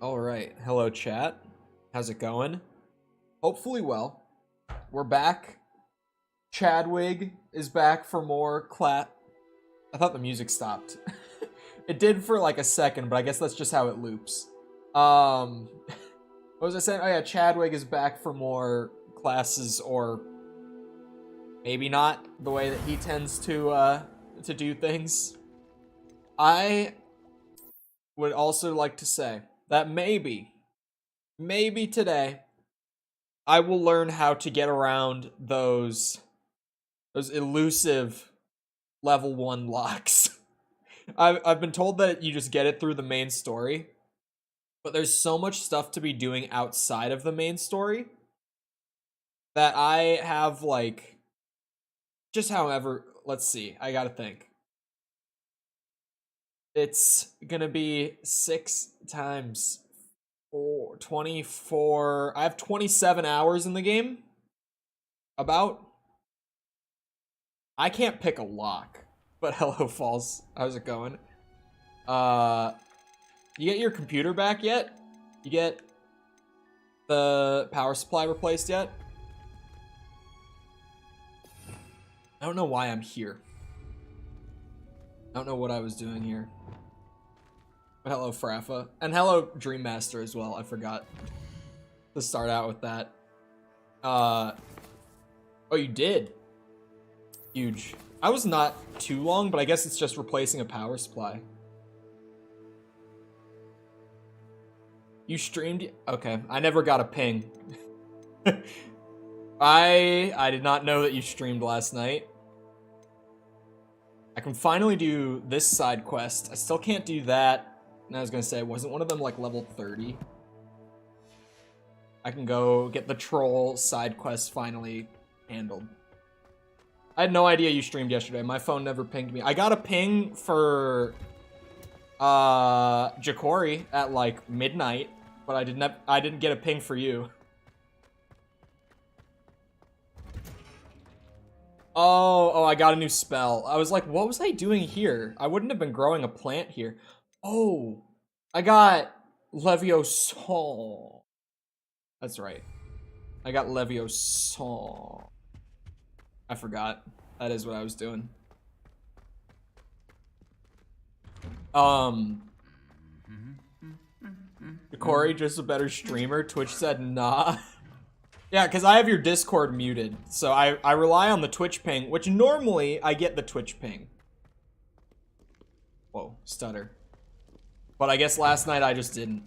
All right. Hello, chat. How's it going? Hopefully well. We're back. Chadwig is back for more clap. I thought the music stopped. It did for like a second, but I guess that's just how it loops. What was I saying? Oh yeah, Chadwig is back for more classes, or maybe not, the way that he tends to do things. I would also like to say that maybe today I will learn how to get around those elusive level 1 locks. I've been told that you just get it through the main story, but there's so much stuff to be doing outside of the main story that I have, like, just however, let's see, I gotta think. It's gonna be 6 times 4, 24. I have 27 hours in the game. About. I can't pick a lock, but hello, Falls. How's it going? You get your computer back yet? You get the power supply replaced yet? I don't know why I'm here. I don't know what I was doing here. But hello, Fraffa. And hello, Dreammaster as well. I forgot to start out with that. Oh, you did? Huge. I was not too long, but I guess it's just replacing a power supply. You streamed? Okay, I never got a ping. I did not know that you streamed last night. I can finally do this side quest. I still can't do that. And I was gonna say, wasn't one of them like level 30? I can go get the troll side quest finally handled. I had no idea you streamed yesterday. My phone never pinged me. I got a ping for Ja'Cory at like midnight, but I didn't get a ping for you. Oh, I got a new spell. I was like, what was I doing here? I wouldn't have been growing a plant here. Oh, I got Leviosa. That's right. I got Leviosa. I forgot. That is what I was doing. Corey, just a better streamer. Twitch said nah. Yeah, because I have your Discord muted, so I rely on the Twitch ping, which normally I get the Twitch ping. Whoa, stutter. But I guess last night I just didn't.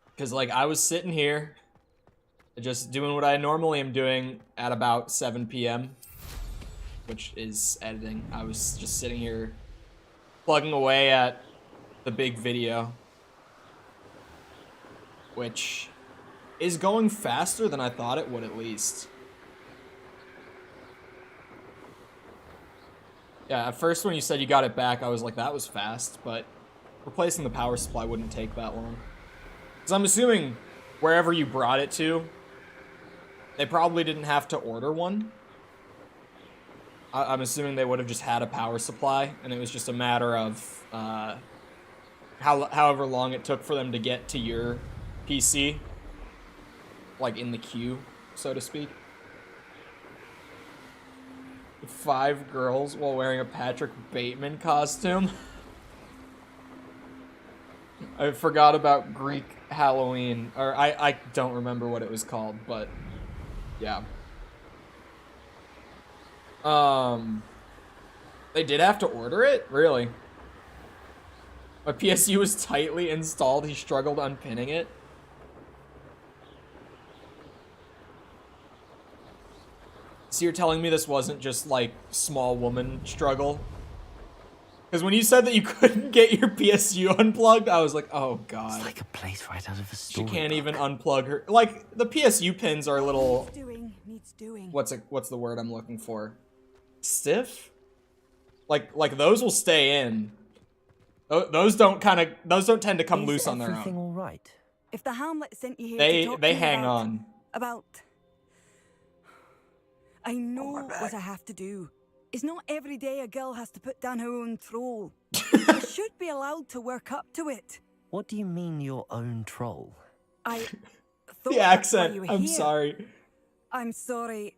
Because, like, I was sitting here, just doing what I normally am doing at about 7 p.m., which is editing. I was just sitting here plugging away at the big video, which is going faster than I thought it would, at least. Yeah, at first when you said you got it back, I was like, that was fast, but replacing the power supply wouldn't take that long. Because I'm assuming wherever you brought it to, they probably didn't have to order one. I'm assuming they would have just had a power supply, and it was just a matter of however long it took for them to get to your PC. Like in the queue, so to speak. 5 girls while wearing a Patrick Bateman costume. I forgot about Greek Halloween, or I don't remember what it was called, but yeah. They did have to order it? Really? My PSU was tightly installed, he struggled unpinning it. So you're telling me this wasn't just, like, small woman struggle? Because when you said that you couldn't get your PSU unplugged, I was like, oh god. It's like a place right out of a story. She can't even unplug her. Like, the PSU pins are a little... Needs doing. What's the word I'm looking for? Stiff? Like those will stay in. Those don't tend to come loose on their Everything own. all right? If the Hamlet sent you here to talk to They me hang on. about... I know what I have to do. It's not every day a girl has to put down her own troll. I should be allowed to work up to it. What do you mean your own troll? I thought The that's why accent. you were I'm here. sorry. I'm sorry.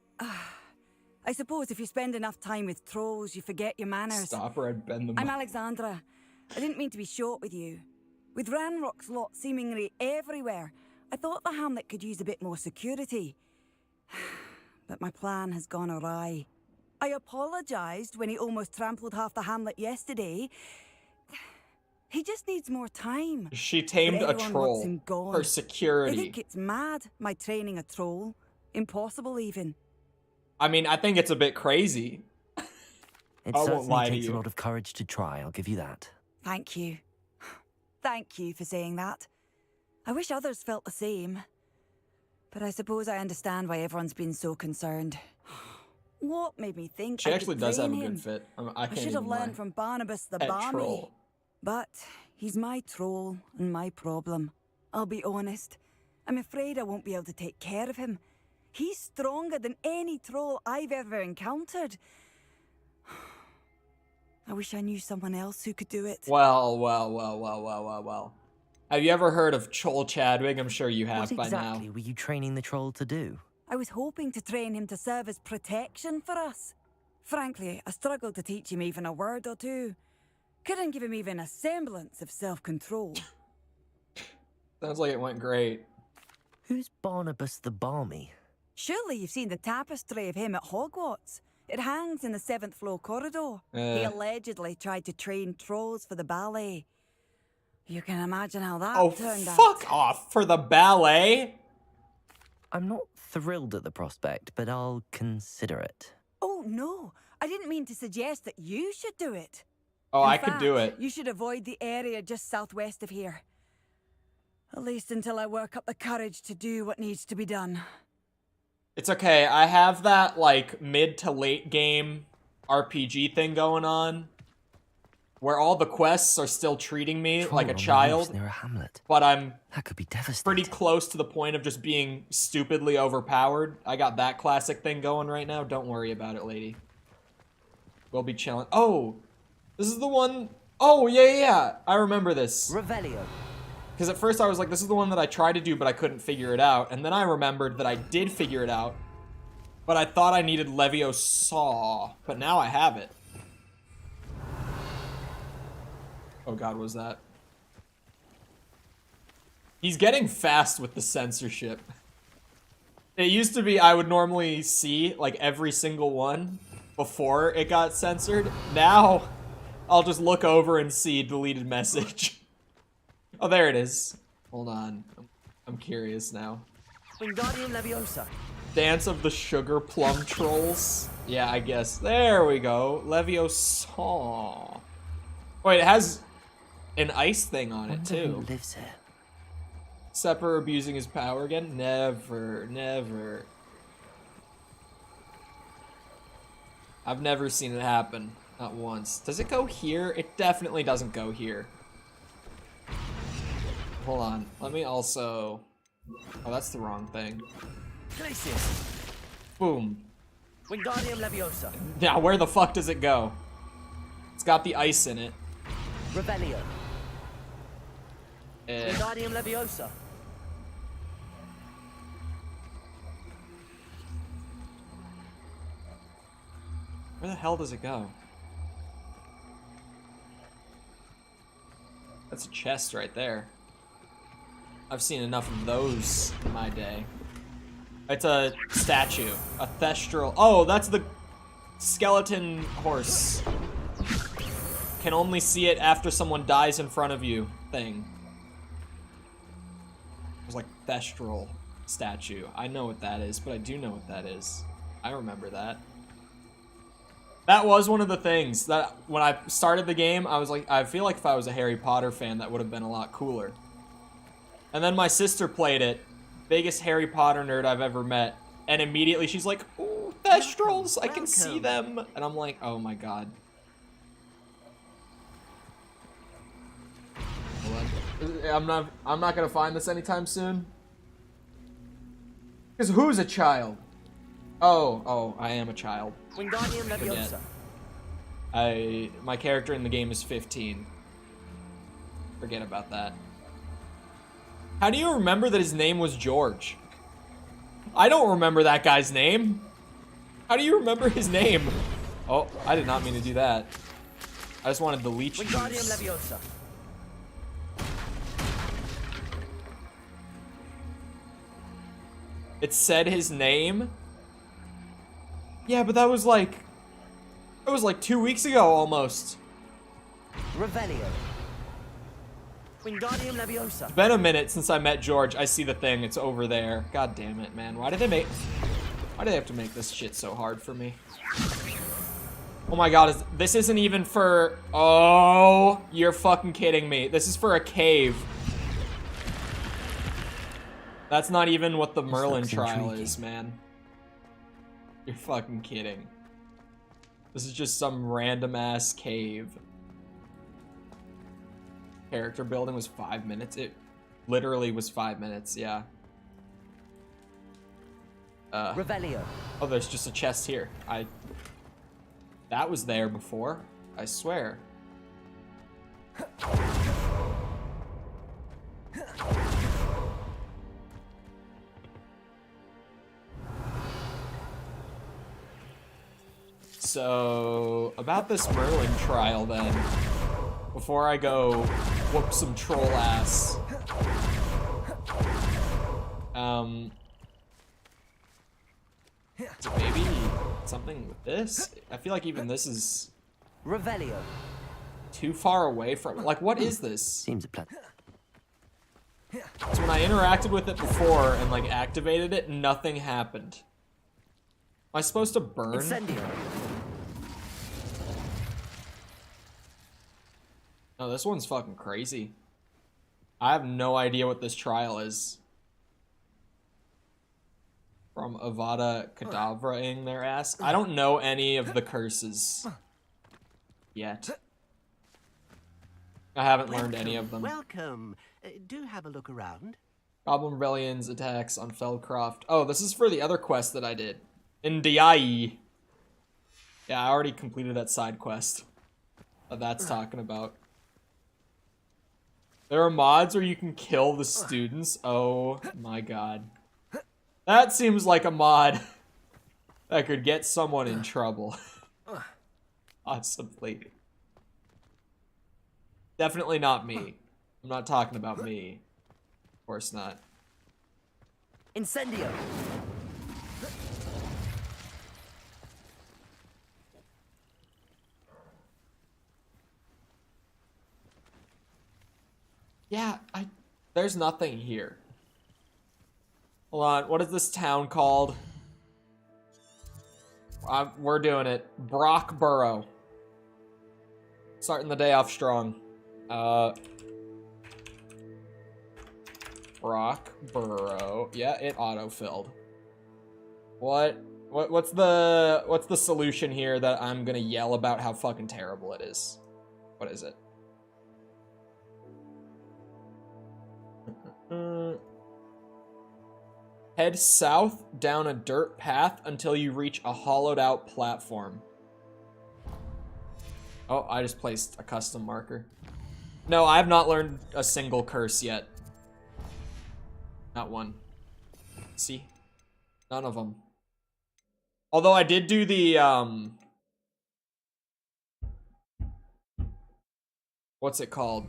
I suppose if you spend enough time with trolls, you forget your manners. Stop or I'd bend them. I'm Alexandra. I didn't mean to be short with you. With Ranrock's lot seemingly everywhere, I thought the hamlet could use a bit more security. But my plan has gone awry. I apologised when he almost trampled half the hamlet yesterday. He just needs more time. She tamed a Everyone wants him troll gone. for I security. think it's mad, my training a troll. Impossible, even. I mean, I think it's a bit crazy. It I won't certainly lie to takes a you. lot of courage to try, I'll give you that. Thank you. Thank you for saying that. I wish others felt the same. But I suppose I understand why everyone's been so concerned. What made me think She I actually could does have a train good him? fit. I I can't should have even lie. learned from Barnabas the Pet Barmy. troll. But he's my troll and my problem. I'll be honest. I'm afraid I won't be able to take care of him. He's stronger than any troll I've ever encountered. I wish I knew someone else who could do it. Well. Have you ever heard of Troll Chadwick? I'm sure you have What by exactly now. were you training the troll to do? I was hoping to train him to serve as protection for us. Frankly, I struggled to teach him even a word or two. Couldn't give him even a semblance of self-control. Sounds like it went great. Who's Barnabas the Barmy? Surely you've seen the tapestry of him at Hogwarts. It hangs in the 7th floor corridor. He allegedly tried to train trolls for the ballet. You can imagine how that turned out. Oh, fuck off. For the ballet? I'm not thrilled at the prospect, but I'll consider it. Oh, no. I didn't mean to suggest that you should do it. Oh, In I could do fact, it. You should avoid the area just southwest of here. At least until I work up the courage to do what needs to be done. It's okay. I have that, like, mid to late game RPG thing going on, where all the quests are still treating me Troll like a on the child, roofs near a hamlet. but I'm That could be devastating. pretty close to the point of just being stupidly overpowered. I got that classic thing going right now. Don't worry about it, lady. We'll be chilling. Oh, this is the one. Oh, yeah. I remember this. Revelio. Because at first I was like, this is the one that I tried to do, but I couldn't figure it out. And then I remembered that I did figure it out, but I thought I needed Leviosa. But now I have it. Oh god, what was that? He's getting fast with the censorship. It used to be I would normally see, like, every single one before it got censored. Now, I'll just look over and see deleted message. Oh, there it is. Hold on. I'm curious now. Wingardium Leviosa. Dance of the Sugar Plum Trolls? Yeah, I guess. There we go. Leviosa. Wait, it has an ice thing on it, Wonder who too. lives here. Sepper abusing his power again? Never. I've never seen it happen. Not once. Does it go here? It definitely doesn't go here. Hold on. Let me also... Oh, that's the wrong thing. Glacius. Boom. Wingardium Leviosa. Now, where the fuck does it go? It's got the ice in it. Revelio. Eh. Wingardium Leviosa. Where the hell does it go? That's a chest right there. I've seen enough of those in my day. It's a statue. A thestral. Oh, that's the skeleton horse. Can only see it after someone dies in front of you thing. There's like thestral statue. I know what that is, but I do know what that is. I remember that. That was one of the things that when I started the game, I was like, I feel like if I was a Harry Potter fan, that would have been a lot cooler. And then my sister played it, biggest Harry Potter nerd I've ever met, and immediately she's like, ooh, thestrals, I can see them. And I'm like, oh my god. I'm not gonna find this anytime soon. Because who's a child? Oh, I am a child. Wingardium Forget. Leviosa. My character in the game is 15. Forget about that. How do you remember that his name was George? I don't remember that guy's name. How do you remember his name? Oh, I did not mean to do that. I just wanted the leech juice. It said his name? Yeah, but that was like 2 weeks ago almost. Revelio. Wingardium Leviosa. It's been a minute since I met George. I see the thing. It's over there. God damn it, man. Why do they have to make this shit so hard for me? Oh my god, this isn't even for... Oh, you're fucking kidding me. This is for a cave. That's not even what the Merlin trial is, man. You're fucking kidding. This is just some random ass cave. Character building was 5 minutes. It literally was 5 minutes, yeah. Revelio. Oh, there's just a chest here. That was there before, I swear. So, about this Merlin trial then, before I go whoop some troll ass. So maybe something with this? I feel like even this is Revelio. too far away from, like, what is this? Seems a plan. So when I interacted with it before and like activated it, nothing happened. Am I supposed to burn? Incendio. No, this one's fucking crazy. I have no idea what this trial is. From Avada Kedavra-ing their ass. I don't know any of the curses yet. I haven't learned any of them. Welcome. Do have a look around. Goblin Rebellion's attacks on Feldcroft. Oh, this is for the other quest that I did. In Diai. Yeah, I already completed that side quest that that's talking about. There are mods where you can kill the students. Oh my god. That seems like a mod that could get someone in trouble. Possibly. Definitely not me. I'm not talking about me. Of course not. Incendio. Yeah, there's nothing here. Hold on, what is this town called? We're doing it. Brockborough. Starting the day off strong. Brockborough. Yeah, it auto-filled. What's the solution here that I'm gonna yell about how fucking terrible it is? What is it? Head south down a dirt path until you reach a hollowed out platform. Oh, I just placed a custom marker. No, I have not learned a single curse yet. Not one. See? None of them. Although I did do the, what's it called?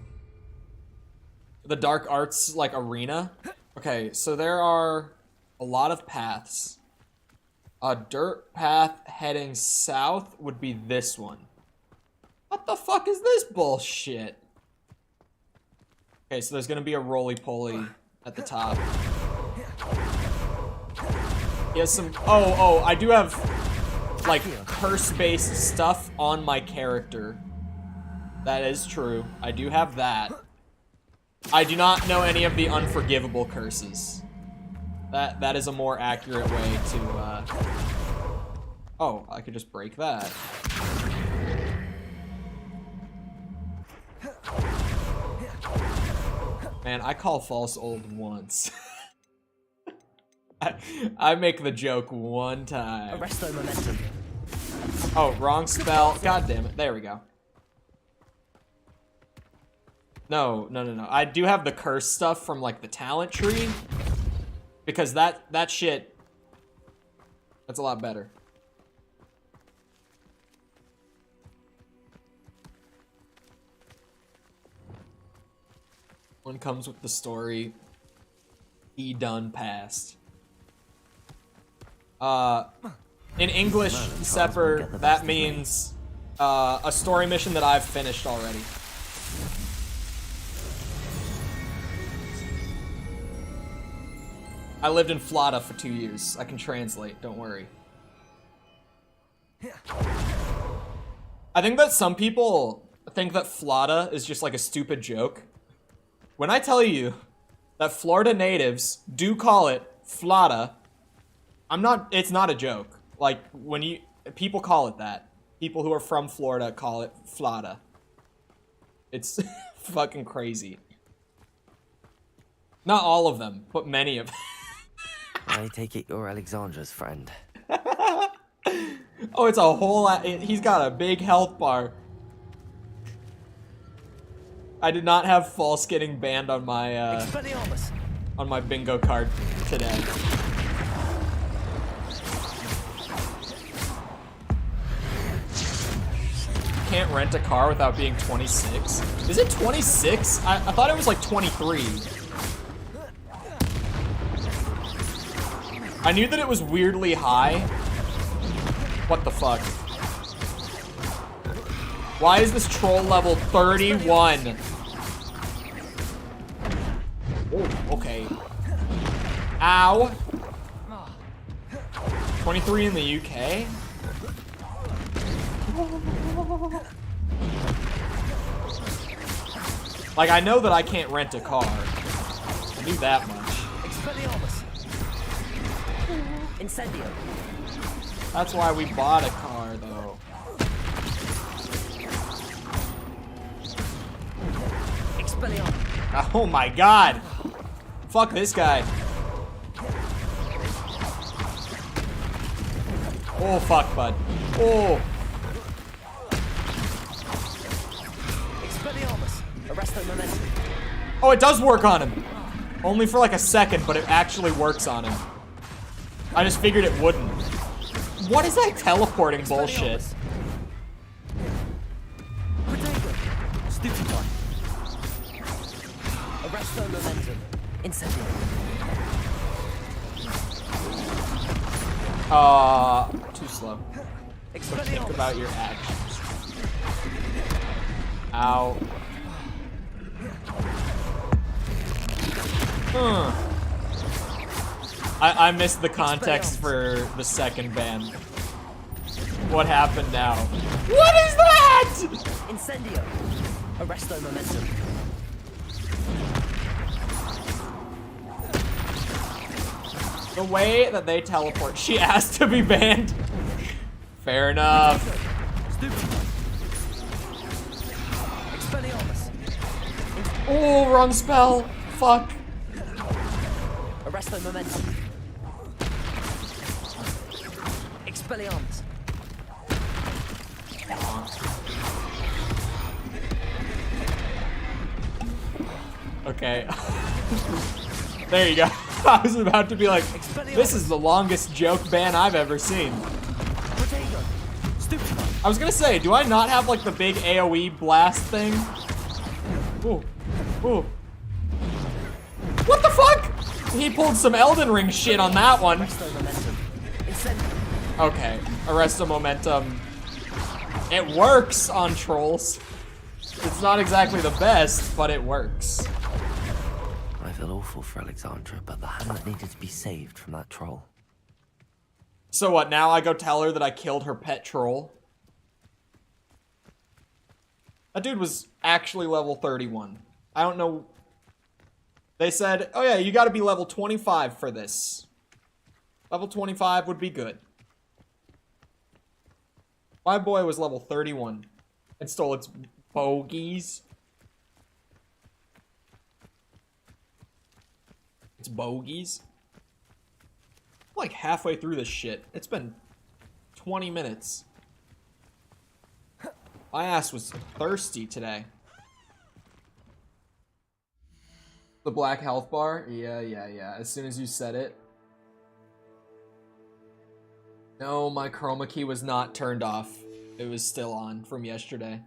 The Dark Arts, like, arena. Okay, so there are a lot of paths. A dirt path heading south would be this one. What the fuck is this bullshit? Okay, so there's gonna be a roly-poly at the top. He has some... Oh, I do have, like, curse-based stuff on my character. That is true. I do have that. I do not know any of the unforgivable curses. That is a more accurate way to, Oh, I could just break that. Man, I call false old once. I make the joke one time. Arresto momentum. Oh, wrong spell. God damn it. There we go. No. I do have the curse stuff from, like, the talent tree. Because that shit... That's a lot better. One comes with the story. He done passed. In English, Sepper, that means a story mission that I've finished already. I lived in Florida for 2 years. I can translate, don't worry. I think that some people think that Florida is just like a stupid joke. When I tell you that Florida natives do call it Florida, it's not a joke. Like, people call it that. People who are from Florida call it Florida. It's fucking crazy. Not all of them, but many of them. I take it you're Alexandra's friend. Oh, it's a whole he's got a big health bar. I did not have false getting banned on my bingo card today. Can't rent a car without being 26. Is it 26? I thought it was like 23. I knew that it was weirdly high. What the fuck? Why is this troll level 31? Oh, okay. Ow. 23 in the UK? Like, I know that I can't rent a car. I knew that much. Incendio. That's why we bought a car, though. Oh my god! Fuck this guy. Oh, fuck, bud. Oh. Oh, it does work on him. Only for like a second, but it actually works on him. I just figured it wouldn't. What is that teleporting bullshit? Too slow. So think about your actions. Ow. I missed the context for the second ban. What happened now? What is that? Incendio. Arresto momentum. The way that they teleport. She asked to be banned. Fair enough. Oh, wrong spell. Fuck. Arresto momentum. Expelliarmus. Okay. There you go. I was about to be like, this is the longest joke ban I've ever seen. I was gonna say, do I not have like the big AoE blast thing? Ooh. Ooh. What the fuck? He pulled some Elden Ring shit on that one. Okay. Arresto momentum. It works on trolls. It's not exactly the best, but it works. I feel awful for Alexandra, but the hamlet needed to be saved from that troll. So what, now I go tell her that I killed her pet troll? That dude was actually level 31. I don't know. They said, oh yeah, you gotta be level 25 for this. Level 25 would be good. My boy was level 31 and stole its bogeys. It's bogeys. I'm like halfway through this shit. It's been 20 minutes. My ass was thirsty today. The black health bar? Yeah. As soon as you said it. No, my chroma key was not turned off. It was still on from yesterday.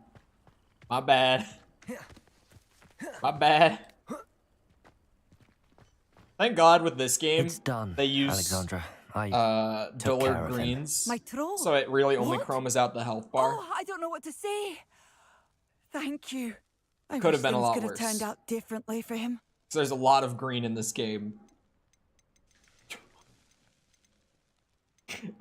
My bad. My bad. Thank God with this game, It's done, they use Alexandra. I took care Dillard of him. greens. My troll. So it really only What? chromas out the health bar. Oh, I don't know what to say. Thank you. I Could wish have been a things lot could have worse. turned out differently for him. So there's a lot of green in this game.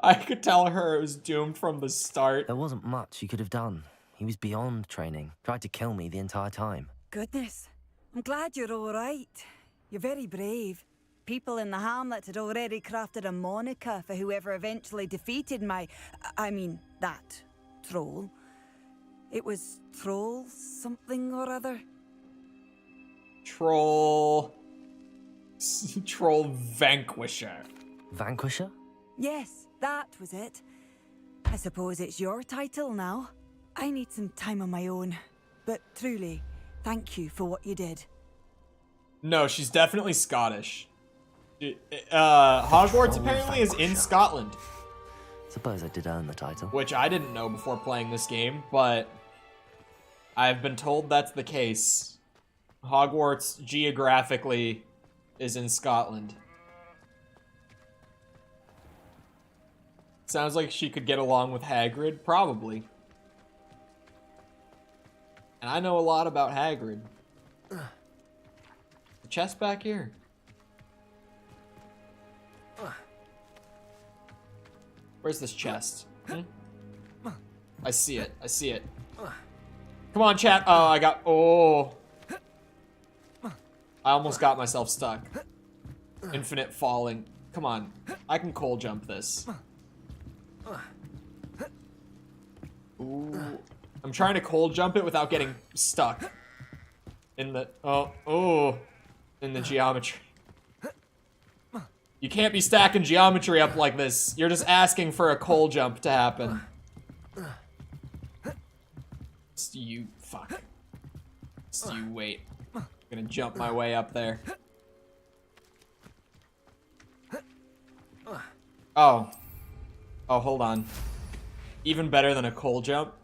I could tell her it was doomed from the start. There wasn't much he could have done. He was beyond training. Tried to kill me the entire time. Goodness. I'm glad you're all right. You're very brave. People in the hamlet had already crafted a moniker for whoever eventually defeated that troll. It was Troll something or other. Troll Vanquisher. Vanquisher? Yes, that was it. I suppose it's your title now. I need some time on my own. But truly, thank you for what you did. No, she's definitely Scottish. Hogwarts apparently is in Scotland, Suppose I did earn the title. which I didn't know before playing this game, but I've been told that's the case. Hogwarts geographically is in Scotland. Sounds like she could get along with Hagrid, probably. And I know a lot about Hagrid. The chest back here. Where's this chest? I see it. I see it. Come on, chat. Oh, I got... Oh. I almost got myself stuck. Infinite falling. Come on. I can cold jump this. Ooh. I'm trying to cold jump it without getting stuck. In the... Oh. In the geometry. You can't be stacking geometry up like this. You're just asking for a cold jump to happen. You fuck. You wait. I'm gonna jump my way up there. Oh. Oh, hold on. Even better than a cold jump.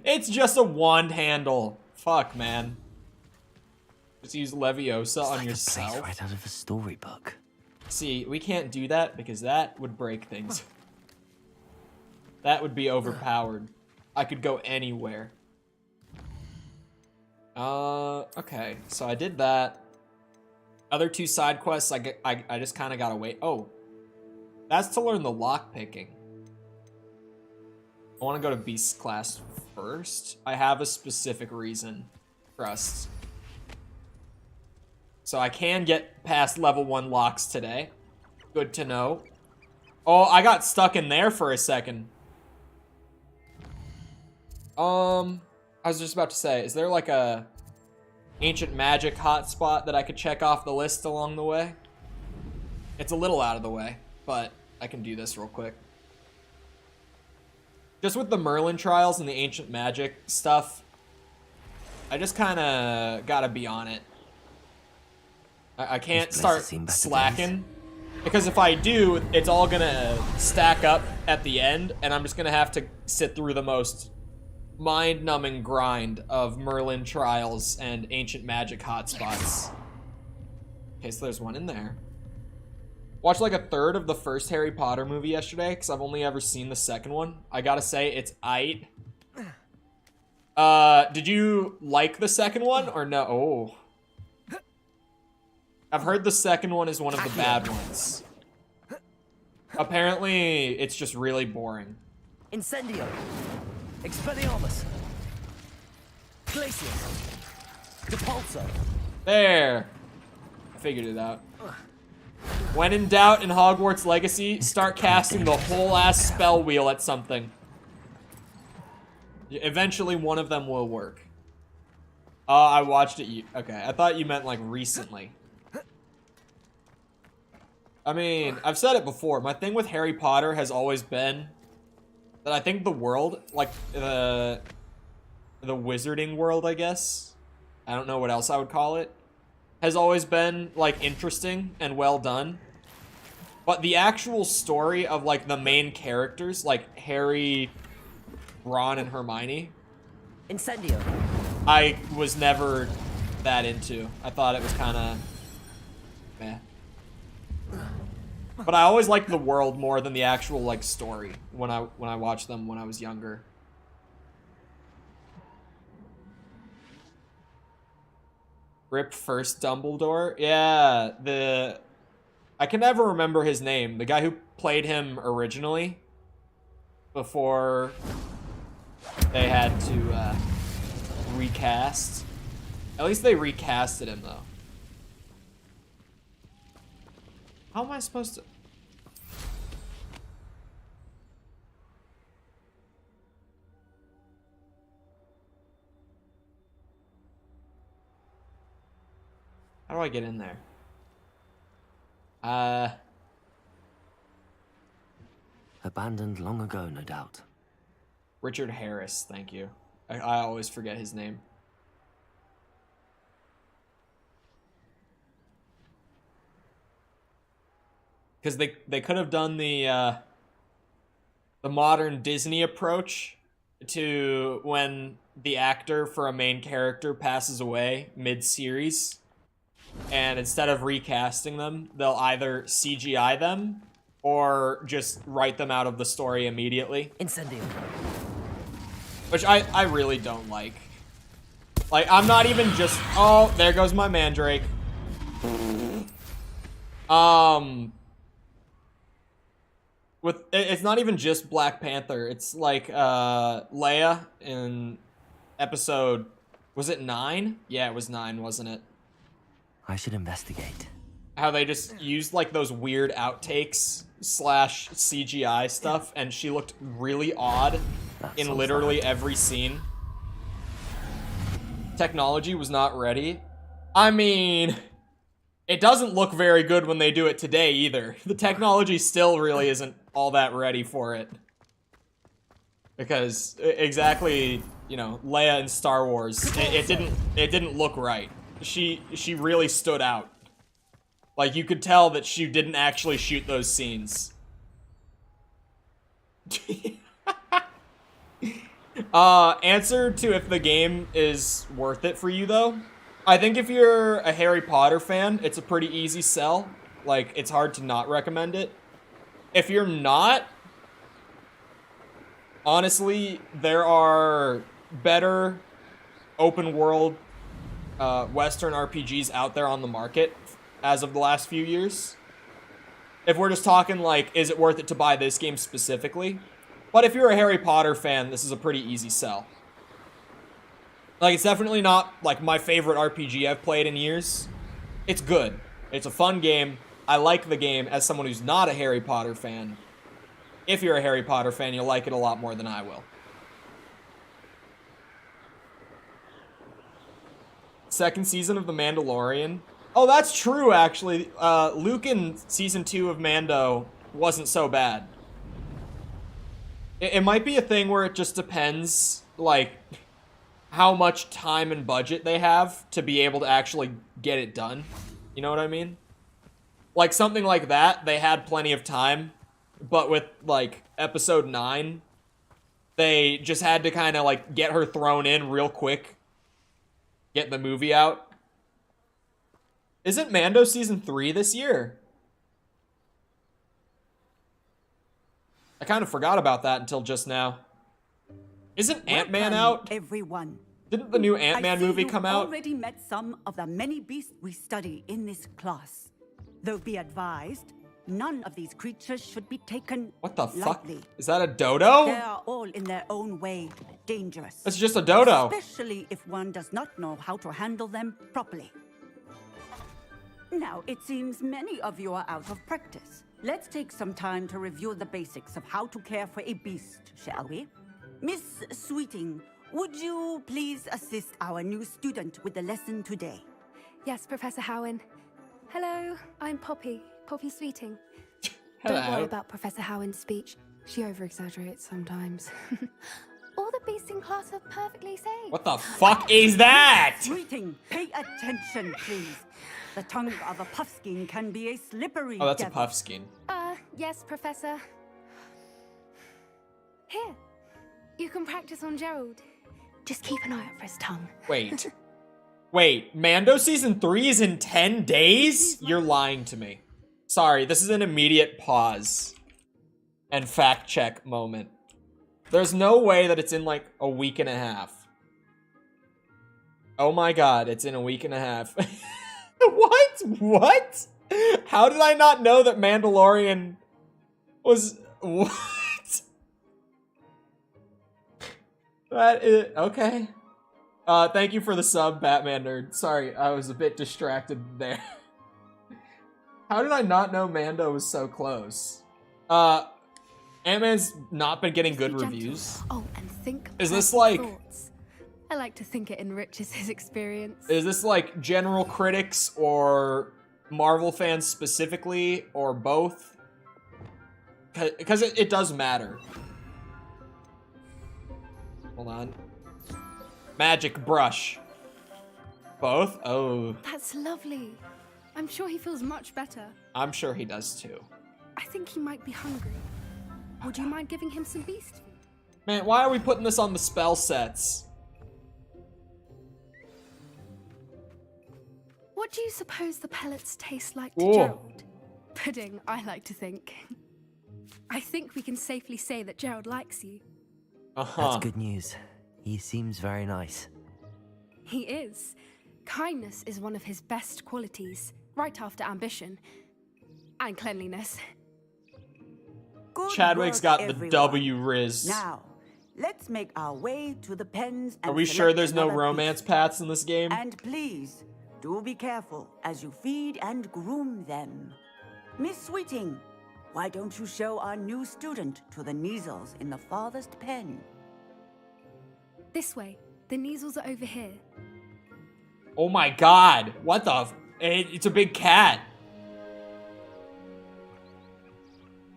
It's just a wand handle. Fuck, man. Just use Leviosa on Like yourself. a place right out of a storybook. See, we can't do that because that would break things. That would be overpowered. I could go anywhere. Okay. So I did that. Other two side quests, I just kind of gotta wait. Oh. That's to learn the lock picking. I want to go to beast class first. I have a specific reason. Trust. So I can get past level 1 locks today. Good to know. Oh, I got stuck in there for a second. I was just about to say, is there like a ancient magic hotspot that I could check off the list along the way? It's a little out of the way, but I can do this real quick. Just with the Merlin trials and the ancient magic stuff, I just kind of gotta be on it. I can't start slacking, because if I do, it's all gonna stack up at the end, and I'm just gonna have to sit through the most mind-numbing grind of Merlin trials and ancient magic hotspots. Okay, so there's one in there. Watched like a third of the first Harry Potter movie yesterday, because I've only ever seen the second one. I gotta say, it's aight. Did you like the second one, or no? Oh. I've heard the second one is one of the bad ones. Apparently, it's just really boring. Incendio. Expelliarmus. Glacius. Depulso. There. I figured it out. When in doubt in Hogwarts Legacy, start casting the whole ass spell wheel at something. Eventually, one of them will work. I watched it. Okay, I thought you meant like recently. I mean, I've said it before. My thing with Harry Potter has always been that I think the world, like the wizarding world, I guess, I don't know what else I would call it, has always been, like, interesting and well done. But the actual story of, like, the main characters, like Harry, Ron, and Hermione, Incendio. I was never that into. I thought it was kind of meh. But I always liked the world more than the actual, like, story when I watched them when I was younger. Rip first Dumbledore? Yeah, I can never remember his name. The guy who played him originally before they had to recast. At least they recasted him, though. How am I supposed to... How do I get in there? Abandoned long ago, no doubt. Richard Harris, thank you. I always forget his name. Because they could have done the modern Disney approach to when the actor for a main character passes away mid-series. And instead of recasting them, they'll either CGI them or just write them out of the story immediately. Incendio. Which I really don't like. Like, I'm not even just... Oh, there goes my mandrake. It's not even just Black Panther. It's like Leia in episode... Was it 9? Yeah, it was 9, wasn't it? I should investigate. How they just used, like, those weird outtakes / CGI stuff, and she looked really odd in literally every scene. Technology was not ready. I mean, it doesn't look very good when they do it today, either. The technology still really isn't all that ready for it. Because, exactly, you know, Leia in Star Wars, it didn't look right. She really stood out. Like, you could tell that she didn't actually shoot those scenes. Answer to if the game is worth it for you, though. I think if you're a Harry Potter fan, it's a pretty easy sell. Like, it's hard to not recommend it. If you're not, honestly, there are better open world Western RPGs out there on the market as of the last few years. If we're just talking, like, is it worth it to buy this game specifically? But if you're a Harry Potter fan, this is a pretty easy sell. Like, it's definitely not, like, my favorite RPG I've played in years. It's good. It's a fun game. I like the game as someone who's not a Harry Potter fan. If you're a Harry Potter fan, you'll like it a lot more than I will. Second season of The Mandalorian. Oh, that's true, actually. Luke in season 2 of Mando wasn't so bad. It might be a thing where it just depends, like, how much time and budget they have to be able to actually get it done. You know what I mean? Like, something like that, they had plenty of time. But with, like, episode 9, they just had to kind of, like, get her thrown in real quick. Get the movie out. Isn't Mando season 3 this year? I kind of forgot about that until just now. Isn't Ant-Man out? Everyone. Didn't the new Ant-Man movie come out? I've already met some of the many beasts we study in this class. Though be advised, none of these creatures should be taken What the fuck? lightly. Is that a dodo? They are all in their own way dangerous. That's just a dodo. Especially if one does not know how to handle them properly. Now, it seems many of you are out of practice. Let's take some time to review the basics of how to care for a beast, shall we? Miss Sweeting, would you please assist our new student with the lesson today? Yes, Professor Howen. Hello, I'm Poppy Sweeting. Hello. Don't worry about Professor Howen's speech. She over-exaggerates sometimes. All the beasts in class are perfectly safe. What the fuck is that? Sweeting, pay attention, please. The tongue of a puffskein can be a slippery Oh, that's a devil. puffskein. Yes, Professor. Here, you can practice on Gerald. Just keep an eye out for his tongue. Wait. Wait, Mando season 3 is in 10 days? You're lying to me. Sorry, this is an immediate pause and fact check moment. There's no way that it's in like a week and a half. Oh my god, it's in a week and a half. What? What? How did I not know that Mandalorian was... What? That is... Okay. Thank you for the sub, Batman Nerd. Sorry, I was a bit distracted there. How did I not know Mando was so close? Ant-Man's not been getting good reviews. Oh, and think. Is this positive like... thoughts. I like to think it enriches his experience. Is this like general critics or Marvel fans specifically, or both? Because it does matter. Hold on. Magic brush. Both? Oh. That's lovely. I'm sure he feels much better. I'm sure he does too. I think he might be hungry. Would you mind giving him some beast food? Man, why are we putting this on the spell sets? What do you suppose the pellets taste like to Whoa. Gerald? Pudding, I like to think. I think we can safely say that Gerald likes you. That's good news. He seems very nice. He is. Kindness is one of his best qualities, right after ambition. And cleanliness. Good Chadwick's work, got the everyone. W Riz. Now, let's make our way to the pens and Are we select sure there's no another romance beast. paths in this game? And please, do be careful as you feed and groom them. Miss Sweeting, why don't you show our new student to the Neasels in the farthest pen? This way. The Neasels are over here. Oh my god. What the f- It's a big cat.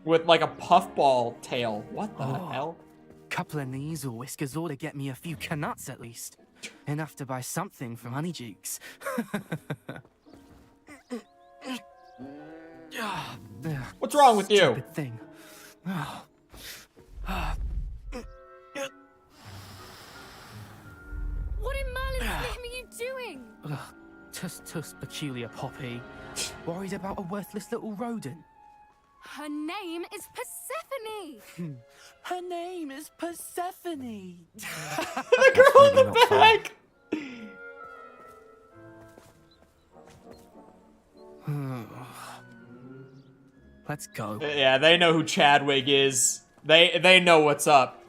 With like a puffball tail. What the hell? Couple of Neasel whiskers ought to get me a few canuts at least. Enough to buy something from Honeydukes. What's wrong with you? Stupid thing. What in Merlin's name are you doing? Tuss peculiar Poppy. Worried about a worthless little rodent. Her name is Persephone. Her name is Persephone. The girl in the back! Let's go. Yeah, they know who Chadwick is. They know what's up.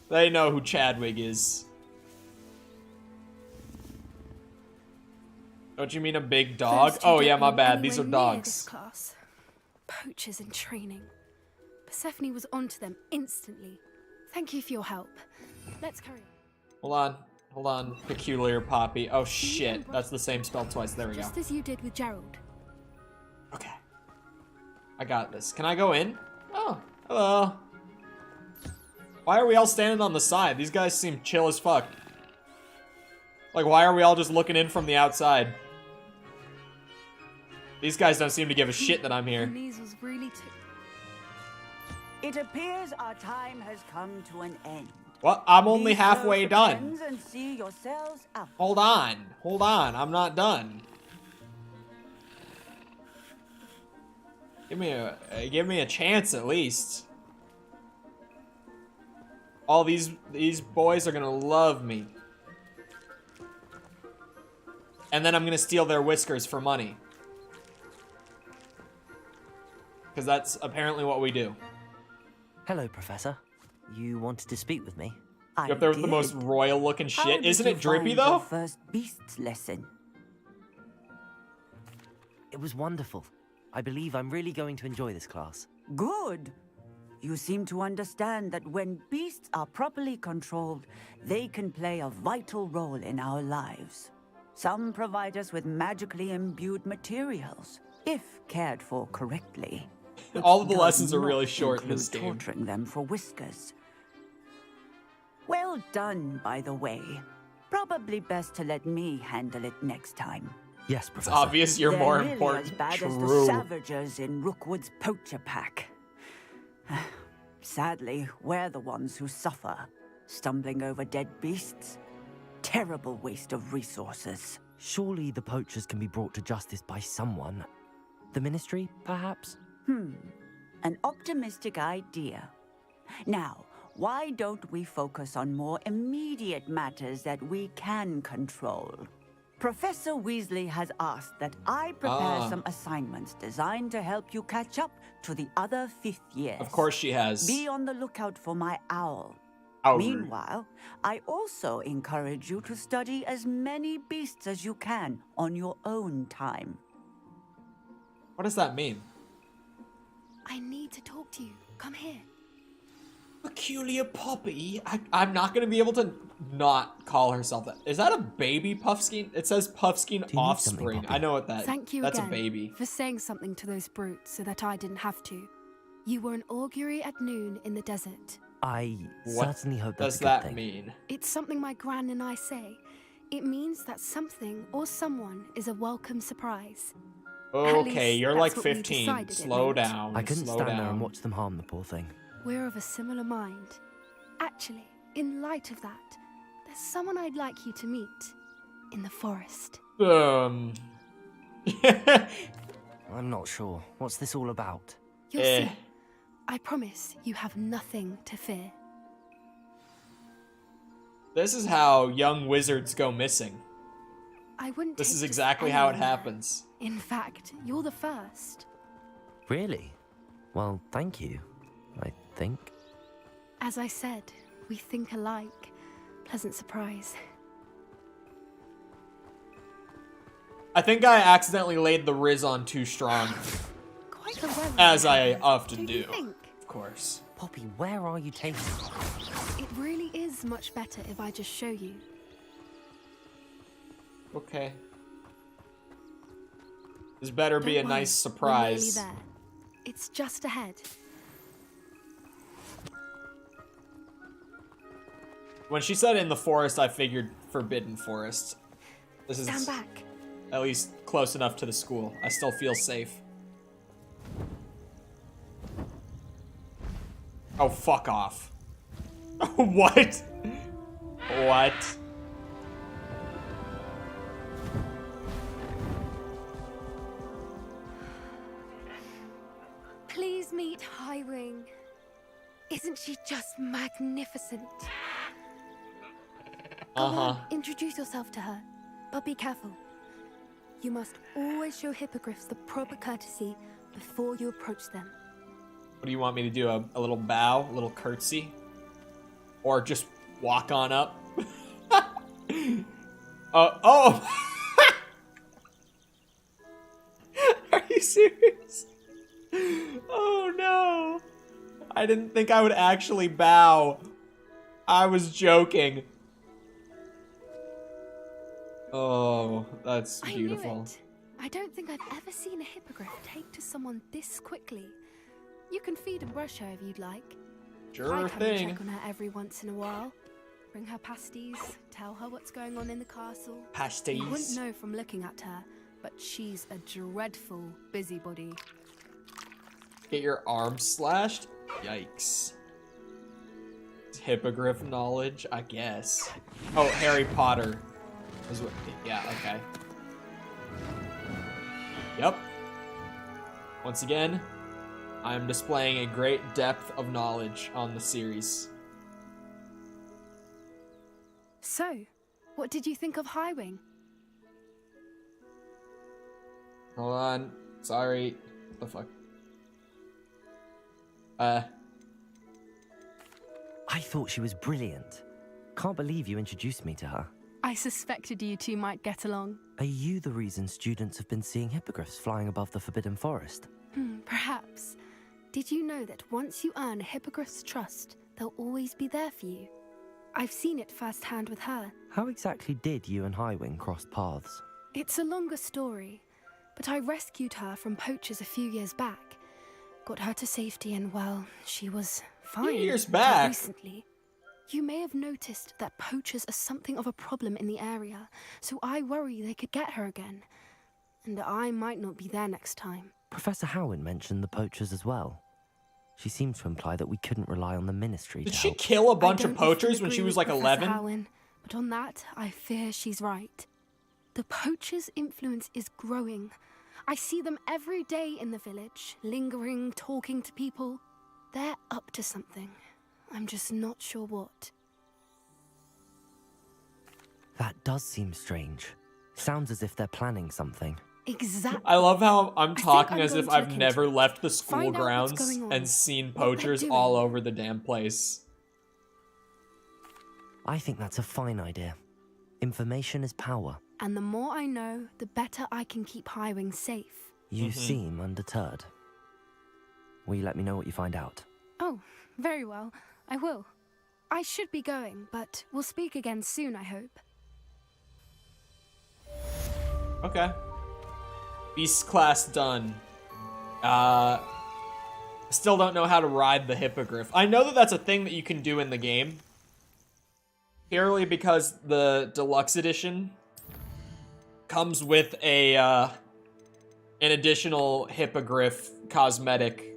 They know who Chadwick is. Don't you mean a big dog? Those two Oh yeah, don't my belong bad. These are anywhere near this dogs. class. Poachers in training. Persephone was onto them instantly. Thank you for your help. Let's carry on. Hold on. Hold on. Peculiar Poppy. Oh shit. That's the same spell twice. There we go. Just as you did with Gerald. Okay. I got this. Can I go in? Oh, hello. Why are we all standing on the side? These guys seem chill as fuck. Like, why are we all just looking in from the outside? These guys don't seem to give a shit that I'm The here. measles really took. It appears our time has come to an end. Well, I'm only Please halfway close the done. pens and see yourselves out. Hold on. Hold on. I'm not done. Give me a chance at least. All these boys are gonna love me. And then I'm gonna steal their whiskers for money. Because that's apparently what we do. Hello, Professor. You wanted to speak with me? I You're up there with the did. most royal looking How shit. did Isn't you it drippy find your though? first beasts lesson. It was wonderful. I believe I'm really going to enjoy this class. Good. You seem to understand that when beasts are properly controlled, they can play a vital role in our lives. Some provide us with magically imbued materials, if cared for correctly. which All of the does lessons are not really short in include this game. torturing them for whiskers. Well done, by the way. Probably best to let me handle it next time. Yes, It's Professor. obvious you're more They're important. nearly as bad as the True. Savagers in Rookwood's poacher pack. Sadly, we're the ones who suffer, stumbling over dead beasts. Terrible waste of resources. Surely the poachers can be brought to justice by someone. The Ministry, perhaps? An optimistic idea. Now, why don't we focus on more immediate matters that we can control? Professor Weasley has asked that I prepare some assignments designed to help you catch up to the other 5th years. Of course she has. Be on the lookout for my owl. Owl. Meanwhile, I also encourage you to study as many beasts as you can on your own time. What does that mean? I need to talk to you. Come here. Peculiar Poppy? I'm not going to be able to not call herself that. Is that a baby Puffskein? It says Puffskein need something, offspring. Poppy? I know what that. Thank you That's again a baby. for saying something to those brutes so that I didn't have to. You were an augury at noon in the desert. I What certainly hope does that's a good that thing. mean? It's something my gran and I say. It means that something or someone is a welcome surprise. Okay, least you're that's like what we 15. decided it Slow meant. down. I couldn't slow stand down. there and watch them harm the poor thing. We're of a similar mind. Actually, in light of that, there's someone I'd like you to meet in the forest. I'm not sure. What's this all about? You'll see. I promise you have nothing to fear. This is how young wizards go missing. I wouldn't. This take is just exactly how it anyone there. happens. In fact, you're the first. Really? Well, thank you, I think. As I said, we think alike. Pleasant surprise. I think I accidentally laid the Riz on too strong, Quite the weather. as I often Don't do. you think? Of course. Poppy, where are you taking me? It really is much better if I just show you. Okay. This better be a Don't worry, nice we're nearly surprise. there. It's just ahead. When she said in the forest, I figured Forbidden Forest. This is Stand back. at least close enough to the school. I still feel safe. Oh, fuck off. What? What? Please meet Highwing. Isn't she just magnificent? Go on, introduce yourself to her, but be careful. You must always show hippogriffs the proper courtesy before you approach them. What do you want me to do? A little bow? A little curtsy? Or just walk on up? Oh! Are you serious? Oh no! I didn't think I would actually bow. I was joking. Oh, that's beautiful. I knew it. I don't think I've ever seen a hippogriff take to someone this quickly. You can feed and brush her if you'd like. Sure I come and thing. check on her every once in a while. Bring her pasties, tell her what's going on in the castle. Pasties. You wouldn't know from looking at her, but she's a dreadful busybody. Get your arm slashed? Yikes. Hippogriff knowledge, I guess. Oh, Harry Potter. Is what, yeah, okay. Yep. Once again, I am displaying a great depth of knowledge on the series. So, what did you think of Highwing? Hold on. Sorry. What the fuck? I thought she was brilliant. Can't believe you introduced me to her. I suspected you two might get along. Are you the reason students have been seeing hippogriffs flying above the Forbidden Forest? Perhaps. Did you know that once you earn a hippogriff's trust, they'll always be there for you? I've seen it firsthand with her. How exactly did you and Highwing cross paths? It's a longer story, but I rescued her from poachers a few years back. Got her to safety and, well, she was fine. Years until back? Recently. You may have noticed that poachers are something of a problem in the area, so I worry they could get her again. And I might not be there next time. Professor Howin mentioned the poachers as well. She seemed to imply that we couldn't rely on the ministry Did to she help. kill a I bunch of don't often poachers when agree she was with like Professor 11? Howin, but on that, I fear she's right. The poachers' influence is growing. I see them every day in the village, lingering, talking to people. They're up to something. I'm just not sure what. That does seem strange. Sounds as if they're planning something. Exactly. I love how I'm think talking I'm as going if to I've look never into it. left the school Find out what's grounds going on, and seen what they're poachers doing. all over the damn place. I think that's a fine idea. Information is power. And the more I know, the better I can keep Highwing safe. You seem undeterred. Will you let me know what you find out? Oh, very well. I will. I should be going, but we'll speak again soon, I hope. Okay. Beast class done. Still don't know how to ride the hippogriff. I know that that's a thing that you can do in the game. Purely because the deluxe edition comes with a an additional hippogriff cosmetic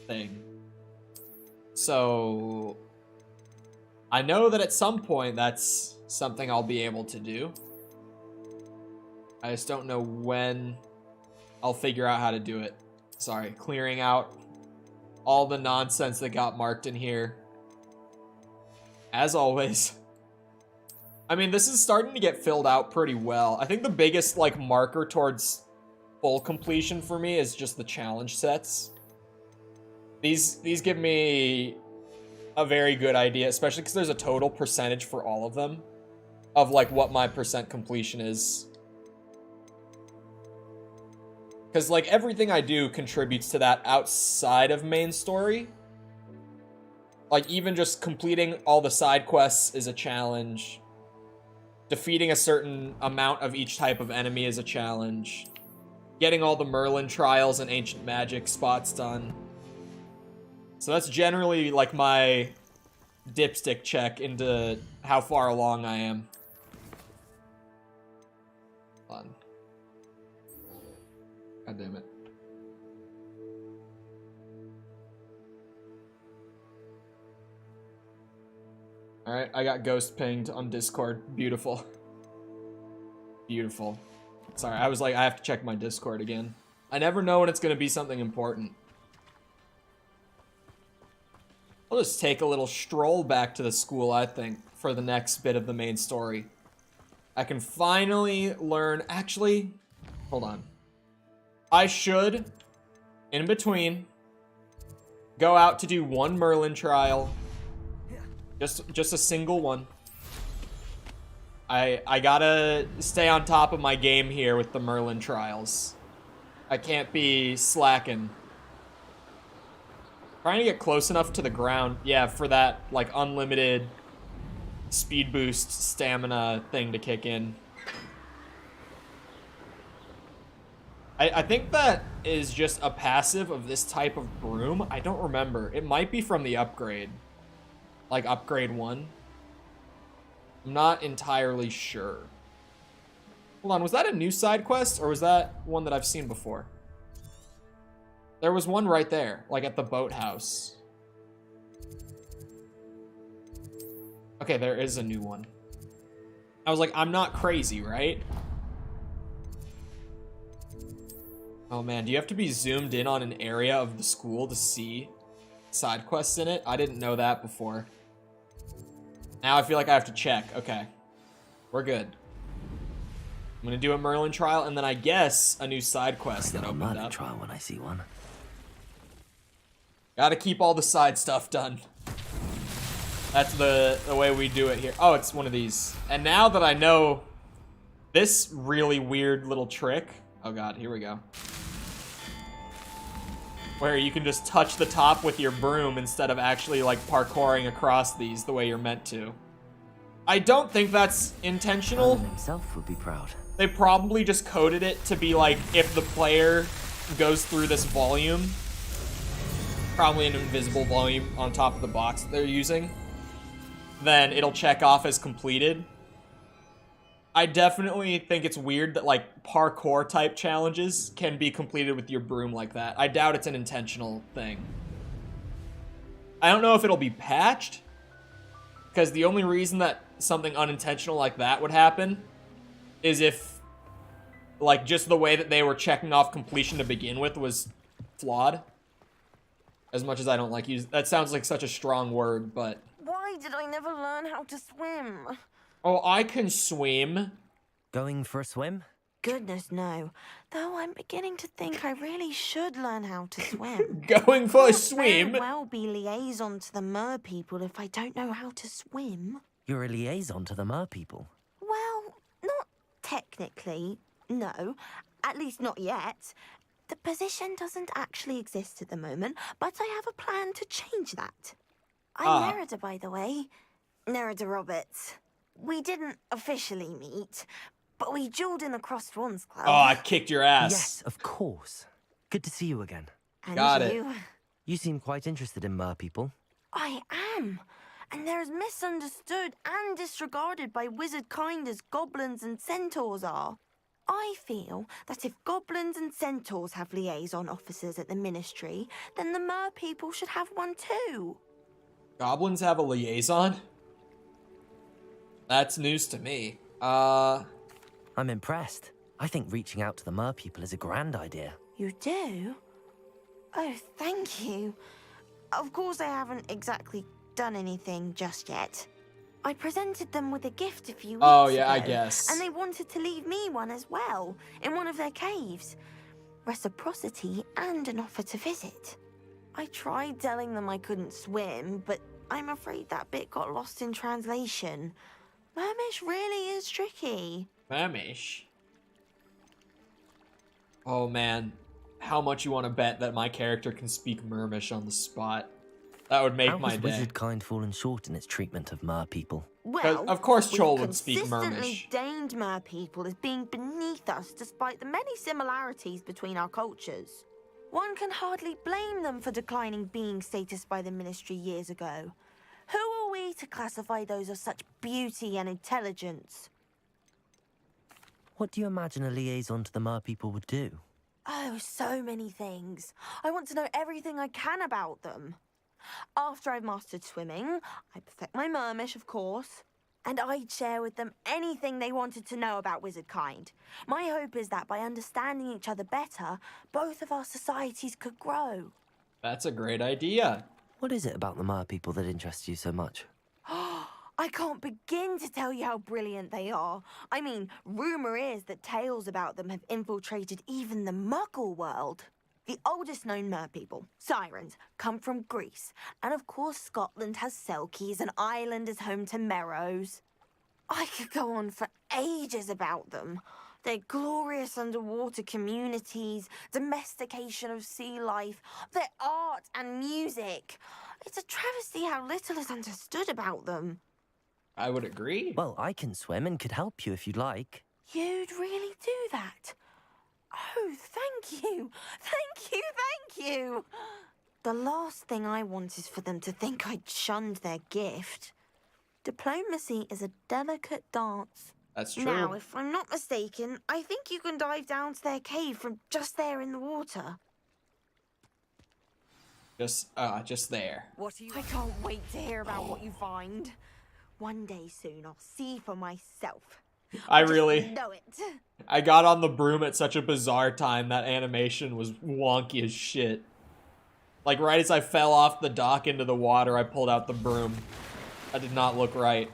thing. So I know that at some point that's something I'll be able to do. I just don't know when I'll figure out how to do it. Sorry, clearing out all the nonsense that got marked in here. As always. I mean, this is starting to get filled out pretty well. I think the biggest, like, marker towards full completion for me is just the challenge sets. These give me a very good idea, especially because there's a total percentage for all of them of, like, what my percent completion is. Because, like, everything I do contributes to that outside of main story. Like, even just completing all the side quests is a challenge. Defeating a certain amount of each type of enemy is a challenge. Getting all the Merlin trials and ancient magic spots done. So that's generally, like, my dipstick check into how far along I am. Hold on. God damn it. Alright, I got ghost pinged on Discord. Beautiful. Beautiful. Sorry, I was like, I have to check my Discord again. I never know when it's going to be something important. I'll just take a little stroll back to the school, I think, for the next bit of the main story. I can finally learn... Actually, hold on. I should, in between, go out to do one Merlin trial. Just a single one. I gotta stay on top of my game here with the Merlin trials. I can't be slacking. Trying to get close enough to the ground, yeah, for that, like, unlimited speed boost stamina thing to kick in. I think that is just a passive of this type of broom. I don't remember. It might be from the upgrade. Like, upgrade 1. I'm not entirely sure. Hold on, was that a new side quest, or was that one that I've seen before? There was one right there, like at the boathouse. Okay, there is a new one. I was like, I'm not crazy, right? Oh man, do you have to be zoomed in on an area of the school to see side quests in it? I didn't know that before. Now I feel like I have to check. Okay. We're good. I'm gonna do a Merlin trial, and then I guess a new side quest that opened up. Trial when I see one. Gotta keep all the side stuff done. That's the way we do it here. Oh, it's one of these. And now that I know this really weird little trick... Oh god, here we go. Where you can just touch the top with your broom instead of actually, like, parkouring across these the way you're meant to. I don't think that's intentional. Alan himself would be proud. They probably just coded it to be like, if the player goes through this volume, probably an invisible volume on top of the box that they're using, then it'll check off as completed. I definitely think it's weird that, like, parkour type challenges can be completed with your broom like that. I doubt it's an intentional thing. I don't know if it'll be patched, because the only reason that something unintentional like that would happen is if, like, just the way that they were checking off completion to begin with was flawed. As much as I don't like use that sounds like such a strong word, but... Why did I never learn how to swim? Oh, I can swim. Going for a swim? Goodness, no. Though I'm beginning to think I really should learn how to swim. Going for a Can't swim? very well be liaison to the mer people if I don't know how to swim. You're a liaison to the mer people. Well, not technically, no. At least not yet. The position doesn't actually exist at the moment, but I have a plan to change that. I'm Nerida, by the way. Nerida Roberts. We didn't officially meet, but we dueled in the Crossed Wands Club. Oh, I kicked your ass. Yes, of course. Good to see you again. And Got it. you. You seem quite interested in mer people. I am. And they're as misunderstood and disregarded by wizard kind as goblins and centaurs are. I feel that if goblins and centaurs have liaison officers at the ministry, then the mer people should have one too. Goblins have a liaison? That's news to me. I'm impressed. I think reaching out to the mer people is a grand idea. You do? Oh, thank you. Of course I haven't exactly done anything just yet. I presented them with a gift a few weeks Oh, yeah, I ago, guess. and they wanted to leave me one as well, in one of their caves. Reciprocity and an offer to visit. I tried telling them I couldn't swim, but I'm afraid that bit got lost in translation. Mermish really is tricky. Mermish? Oh, man. How much you want to bet that my character can speak Mermish on the spot? That would make How my has day. wizard kind fallen short in its treatment of mer people? Well, Of course we've Chol would speak consistently Mermish. deigned mer people as being beneath us despite the many similarities between our cultures. One can hardly blame them for declining being status by the ministry years ago. Who are we to classify those of such beauty and intelligence? What do you imagine a liaison to the mer people would do? Oh, so many things. I want to know everything I can about them. After I've mastered swimming, I perfect my mermish, of course, and I'd share with them anything they wanted to know about wizard kind. My hope is that by understanding each other better, both of our societies could grow. That's a great idea. What is it about the mer people that interests you so much? I can't begin to tell you how brilliant they are. I mean, rumor is that tales about them have infiltrated even the Muggle world. The oldest known mer people, sirens, come from Greece. And of course Scotland has Selkies and Ireland is home to Merrows. I could go on for ages about them. Their glorious underwater communities, domestication of sea life, their art and music. It's a travesty how little is understood about them. I would agree. Well, I can swim and could help you if you'd like. You'd really do that? Oh, thank you. Thank you, thank you. The last thing I want is for them to think I'd shunned their gift. Diplomacy is a delicate dance. That's true. Now, if I'm not mistaken, I think you can dive down to their cave from just there in the water. Just there. What are you... I can't wait to hear about what you find. One day soon, I'll see for myself. I Just really... know it. I got on the broom at such a bizarre time. That animation was wonky as shit. Like, right as I fell off the dock into the water, I pulled out the broom. That did not look right.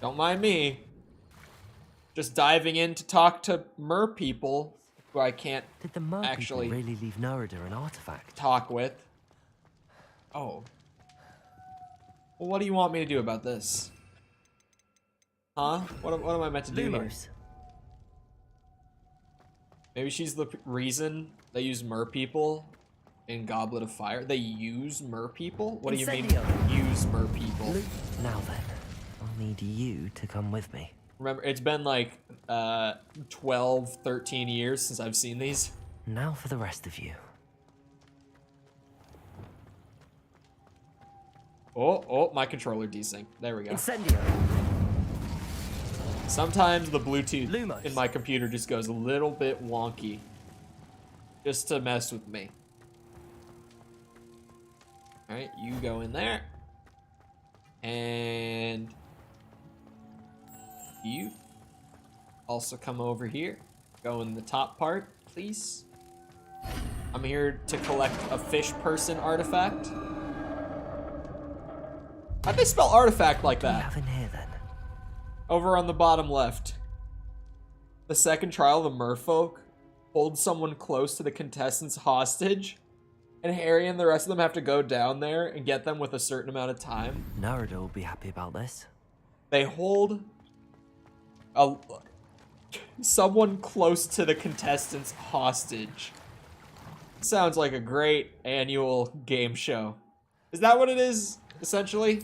Don't mind me. Just diving in to talk to mer people who I can't Did the mer actually people really leave Nerida an artifact? talk with. Oh. Well, what do you want me to do about this? Huh? What am I meant to do here? Lumos. Maybe she's the reason they use mer people in Goblet of Fire. They use mer people? What do you mean, use mer people? Now then, I'll need you to come with me. Remember, it's been like 12, 13 years since I've seen these. Now for the rest of you. Oh, my controller desynced. There we go. Incendio. Sometimes the Bluetooth Lumos. in my computer just goes a little bit wonky. Just to mess with me. Alright, you go in there. And you also come over here. Go in the top part, please. I'm here to collect a fish person artifact. How'd they spell artifact like What do we that? have in here then? Over on the bottom left. The second trial, the merfolk hold someone close to the contestants hostage, and Harry and the rest of them have to go down there and get them with a certain amount of time. Narada will be happy about this. They hold someone close to the contestants hostage. Sounds like a great annual game show. Is that what it is, essentially?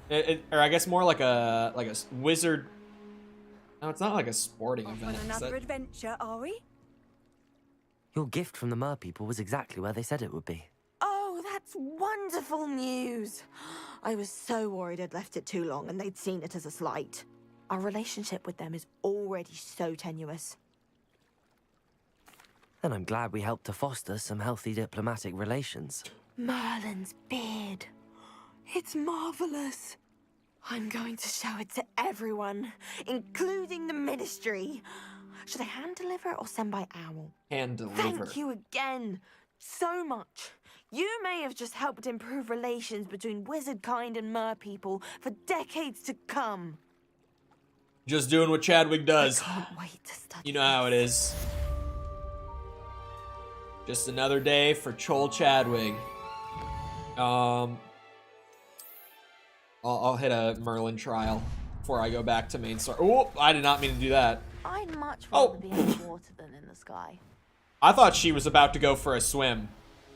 Or I guess more like a wizard. No, it's not like a sporting Off event. on Is another that- adventure, are we? Your gift from the mer people was exactly where they said it would be. Oh, that's wonderful news. I was so worried I'd left it too long and they'd seen it as a slight. Our relationship with them is already so tenuous. Then I'm glad we helped to foster some healthy diplomatic relations. Merlin's beard. It's marvelous. I'm going to show it to everyone, including the ministry. Should I hand deliver or send by owl? Hand deliver. Thank you again so much. You may have just helped improve relations between wizard kind and mer people for decades to come. Just doing what Chadwick does. Can't wait to study. You know how it is. Just another day for Chol Chadwick. I'll hit a Merlin trial before I go back to main story. Oh, I did not mean to do that. I'd much Oh. rather be in the water than in the sky. I thought she was about to go for a swim.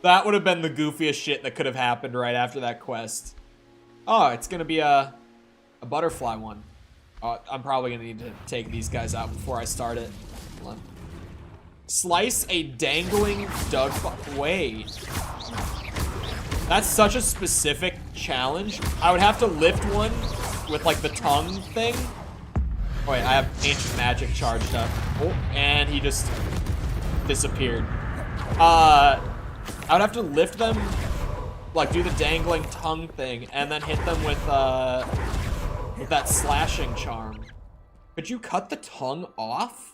That would have been the goofiest shit that could have happened right after that quest. Oh, it's gonna be a butterfly one. I'm probably gonna need to take these guys out before I start it. Hold on. Slice a dangling Doug. Wait. That's such a specific challenge. I would have to lift one with like the tongue thing. Oh, wait, I have ancient magic charged up. Oh, and he just disappeared. I would have to lift them, like do the dangling tongue thing, and then hit them with that slashing charm. Could you cut the tongue off?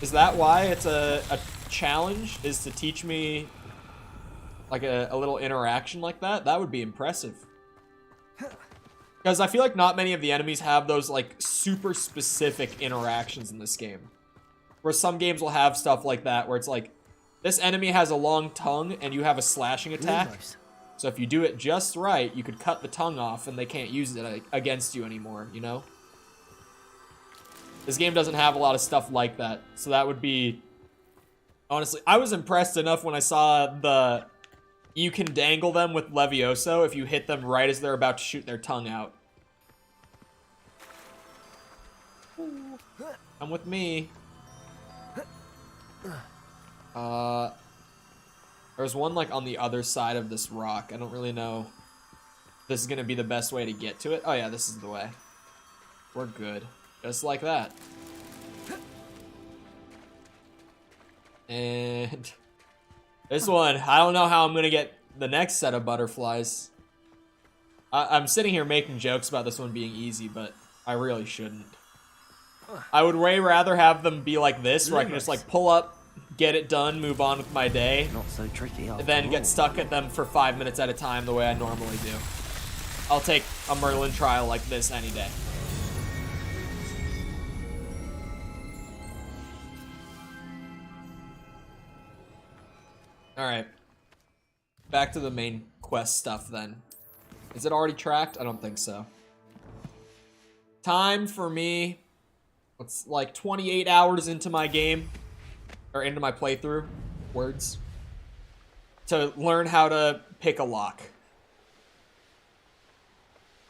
Is that why it's a challenge? Is to teach me like a little interaction like that? That would be impressive. Because I feel like not many of the enemies have those like super specific interactions in this game. Where some games will have stuff like that where it's like, this enemy has a long tongue and you have a slashing attack. Lumos. So if you do it just right, you could cut the tongue off and they can't use it against you anymore, you know? This game doesn't have a lot of stuff like that. So that would be... Honestly, I was impressed enough when I saw the... You can dangle them with Levioso if you hit them right as they're about to shoot their tongue out. Come with me. There's one like on the other side of this rock. I don't really know if this is gonna be the best way to get to it. Oh yeah, this is the way. We're good. Just like that. And this one, I don't know how I'm gonna get the next set of butterflies. I'm sitting here making jokes about this one being easy, but I really shouldn't. I would way rather have them be like this, where I can just like pull up, get it done, move on with my day, Not so tricky after and then all. get stuck at them for 5 minutes at a time the way I normally do. I'll take a Merlin trial like this any day. Alright. Back to the main quest stuff then. Is it already tracked? I don't think so. Time for me. It's like 28 hours into my game. Or into my playthrough. Words. To learn how to pick a lock.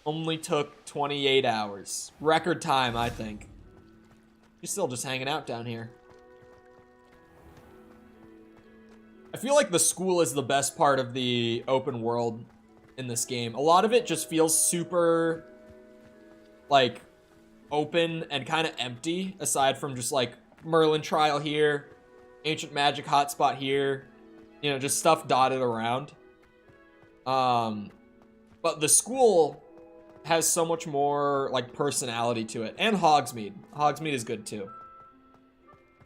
Only took 28 hours. Record time, I think. You're still just hanging out down here. I I feel like the school is the best part of the open world in this game. A lot of it just feels super, like, open and kind of empty, aside from just, like, Merlin Trial here, Ancient Magic Hotspot here, you know, just stuff dotted around. But the school has so much more, like, personality to it. And Hogsmeade. Hogsmeade is good, too.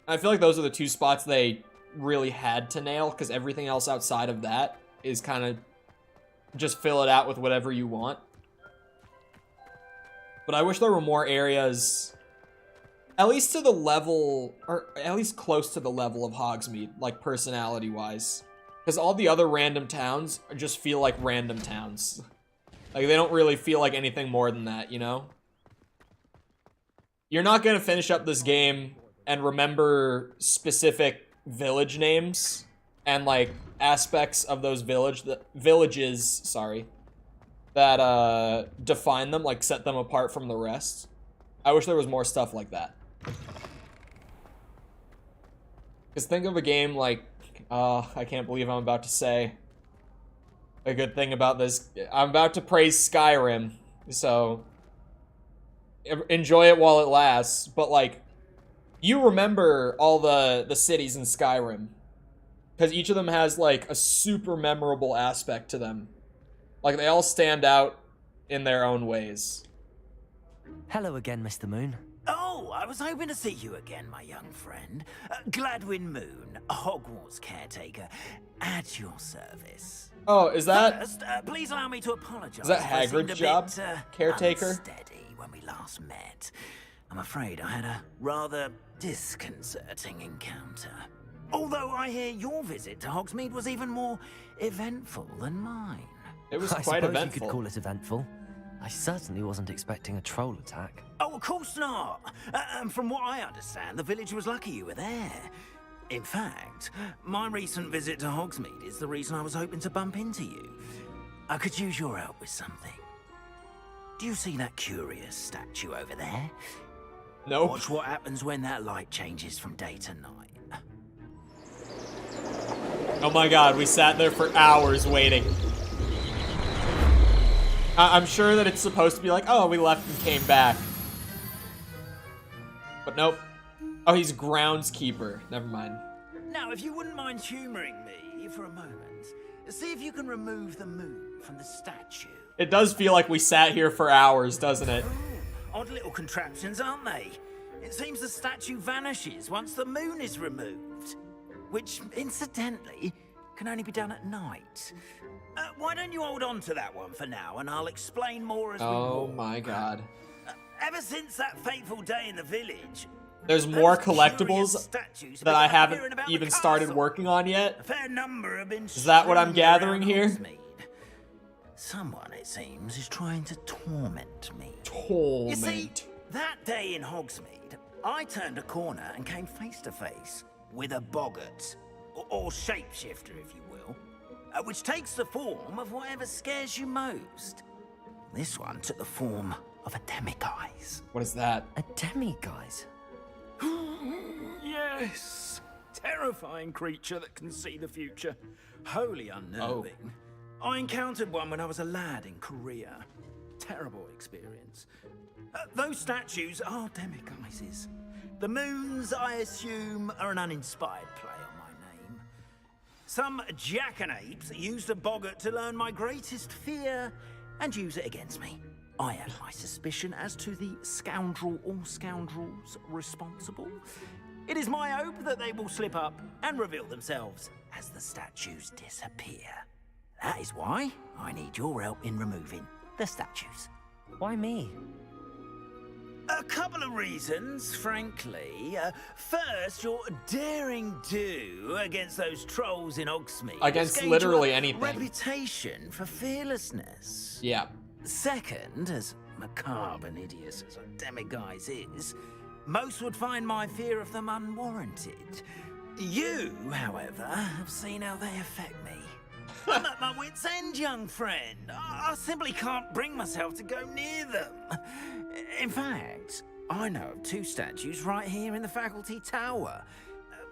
I feel like those are the two spots they really had to nail, because everything else outside of that is kind of just fill it out with whatever you want. But I wish there were more areas, at least to the level, or at least close to the level of Hogsmeade, like personality-wise. Because all the other random towns just feel like random towns. Like, they don't really feel like anything more than that, you know? You're not going to finish up this game and remember specific village names and, like, aspects of those villages, sorry, that define them, like, set them apart from the rest. I wish there was more stuff like that. Because think of a game like, I can't believe I'm about to say a good thing about this. I'm about to praise Skyrim, so enjoy it while it lasts. But, like, you remember all the cities in Skyrim, because each of them has, like, a super memorable aspect to them. Like, they all stand out in their own ways. Hello again, Mr. Moon. Oh, I was hoping to see you again, my young friend. Gladwin Moon, Hogwarts caretaker, at your service. Oh, is that... First, please allow me to apologize. Is that Hagrid's job? Caretaker? Unsteady when we last met. I'm afraid I had a rather disconcerting encounter. Although I hear your visit to Hogsmeade was even more eventful than mine. It was I quite suppose eventful. you could call it eventful. I certainly wasn't expecting a troll attack. Oh, of course not. And from what I understand, the village was lucky you were there. In fact, my recent visit to Hogsmeade is the reason I was hoping to bump into you. I could use your help with something. Do you see that curious statue over there? Nope. Watch what happens when that light changes from day to night. Oh my god, we sat there for hours waiting. I'm sure that it's supposed to be like, oh, we left and came back. But nope. Oh, he's groundskeeper. Never mind. Now, if you wouldn't mind humoring me for a moment, see if you can remove the moon from the statue. It does feel like we sat here for hours, doesn't it? Oh, odd little contraptions, aren't they? It seems the statue vanishes once the moon is removed. Which, incidentally, can only be done at night. Why don't you hold on to that one for now, and I'll explain more as we Oh walk. my god. Ever since that fateful day in the village, There's more those collectibles curious statues have that I been appearing haven't about even the started castle. working on yet. A fair number have been. Is that what I'm strewn gathering around here? Hogsmeade. Someone, it seems, is trying to torment me. You see, Torment. that day in Hogsmeade, I turned a corner and came face to face with a boggart, or shapeshifter, if you will, which takes the form of whatever scares you most. This one took the form of a demiguise. What is that? A demiguise? Yes, terrifying creature that can see the future, wholly unnerving. I encountered one when I was a lad in Korea. Terrible experience. Those statues are demiguises. The moons, I assume, are an uninspired play on my name. Some jackanapes used a boggart to learn my greatest fear and use it against me. I have my suspicion as to the scoundrel or scoundrels responsible. It is my hope that they will slip up and reveal themselves as the statues disappear. That is why I need your help in removing the statues. Why me? A couple of reasons, frankly. First, your daring do against those trolls in Hogsmeade. Against has gained literally you a anything. Reputation for fearlessness. Yeah. Second, as macabre and hideous as a demiguise is, most would find my fear of them unwarranted. You, however, have seen how they affect me. I'm at my wit's end, young friend. I simply can't bring myself to go near them. In fact, I know of two statues right here in the faculty tower.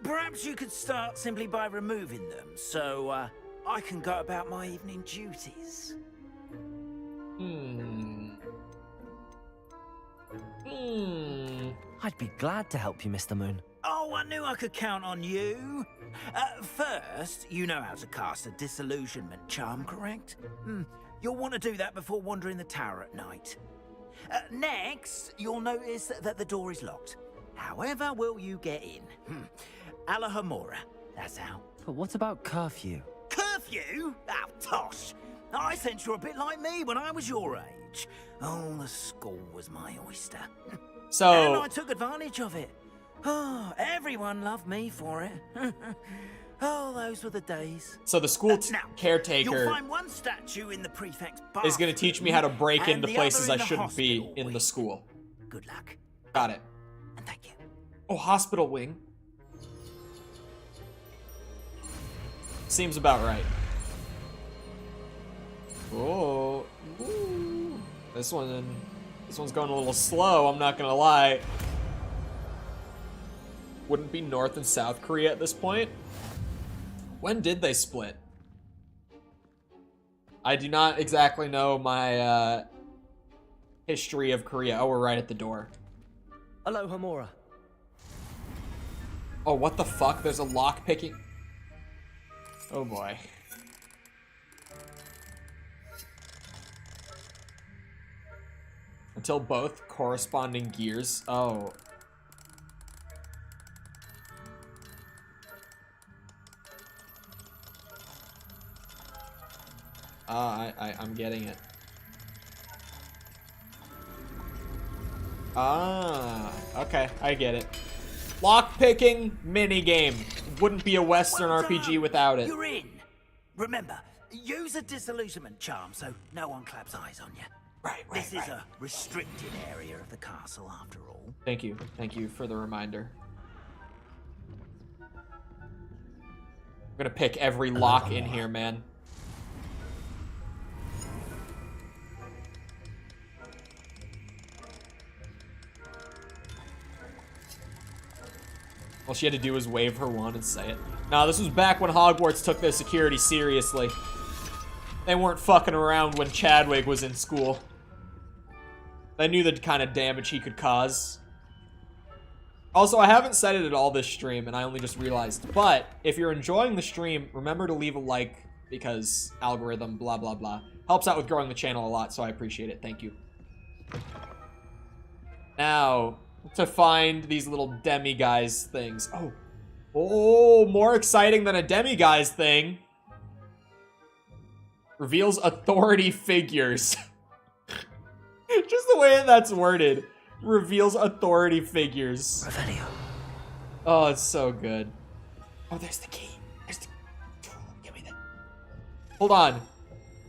Perhaps you could start simply by removing them, so I can go about my evening duties. I'd be glad to help you, Mr. Moon. Oh, I knew I could count on you. First, you know how to cast a disillusionment charm, correct? You'll want to do that before wandering the tower at night. Next, you'll notice that the door is locked. However will you get in? Alahomora, that's how. But what about curfew? Curfew? Oh, tosh. I sense you're a bit like me when I was your age. Oh, the school was my oyster. So... And I took advantage of it. Oh, everyone loved me for it. Oh, those were the days. So the school now, caretaker you'll find one statue in the prefect's is going to teach me how to break and into the places other I in the shouldn't be hospital in the wing. school. Good luck. Got it. And thank you. Oh, hospital wing. Seems about right. Oh, ooh. This one's going a little slow, I'm not gonna lie. Wouldn't be North and South Korea at this point. When did they split? I do not exactly know my history of Korea. Oh, we're right at the door. Hello, Homura. Oh, what the fuck? There's a lock picking. Oh boy. Until both corresponding gears. Oh. I'm getting it. Ah, okay, I get it. Lock-picking minigame. Wouldn't be a Western Well RPG done. without it. You're in. Remember, use a disillusionment charm so no one claps eyes on you. Right, This is a restricted area of the castle, after all. Thank you. Thank you for the reminder. I'm gonna pick every lock in here, man. All she had to do was wave her wand and say it. Nah, this was back when Hogwarts took their security seriously. They weren't fucking around when Chadwick was in school. They knew the kind of damage he could cause. Also, I haven't said it at all this stream, and I only just realized. But, if you're enjoying the stream, remember to leave a like, because algorithm, blah, blah, blah. Helps out with growing the channel a lot, so I appreciate it. Thank you. Now, to find these little demi-guys things. Oh. Oh, more exciting than a demi-guys thing. Reveals authority figures. Just the way that's worded. Reveals authority figures. Revelio. Oh, it's so good. Oh, there's the key. There's the... Give me that. Hold on.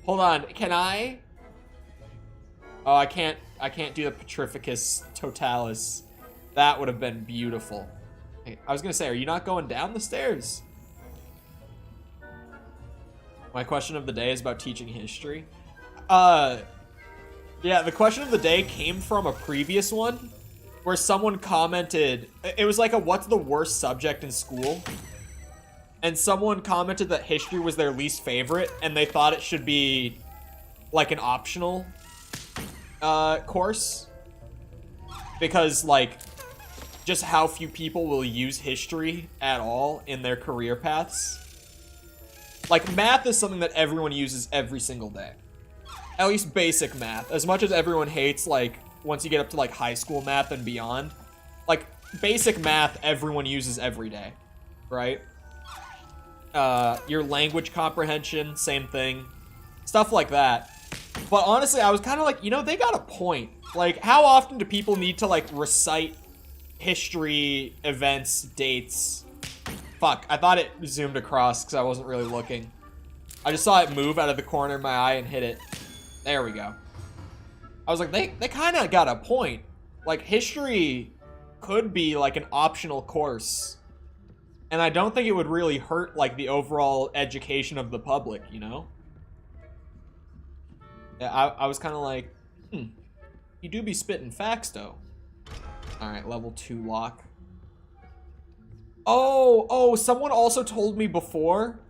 Hold on. Can I? Oh, I can't do the Petrificus Totalis. That would have been beautiful. Hey, I was gonna say, are you not going down the stairs? My question of the day is about teaching history. Yeah, the question of the day came from a previous one where someone commented, it was like a what's the worst subject in school? And someone commented that history was their least favorite and they thought it should be like an optional course. Because like, just how few people will use history at all in their career paths. Like, math is something that everyone uses every single day. At least basic math. As much as everyone hates, like, once you get up to, like, high school math and beyond. Like, basic math everyone uses every day, right? Your language comprehension, same thing. Stuff like that. But honestly, I was kind of like, you know, they got a point. Like, how often do people need to, like, recite history, events, dates? Fuck, I thought it zoomed across because I wasn't really looking. I just saw it move out of the corner of my eye and hit it. There we go. I was like, they kind of got a point. Like, history could be, like, an optional course. And I don't think it would really hurt, like, the overall education of the public, you know? Yeah, I was kind of like, you do be spitting facts, though. Alright, level 2 lock. Oh, someone also told me before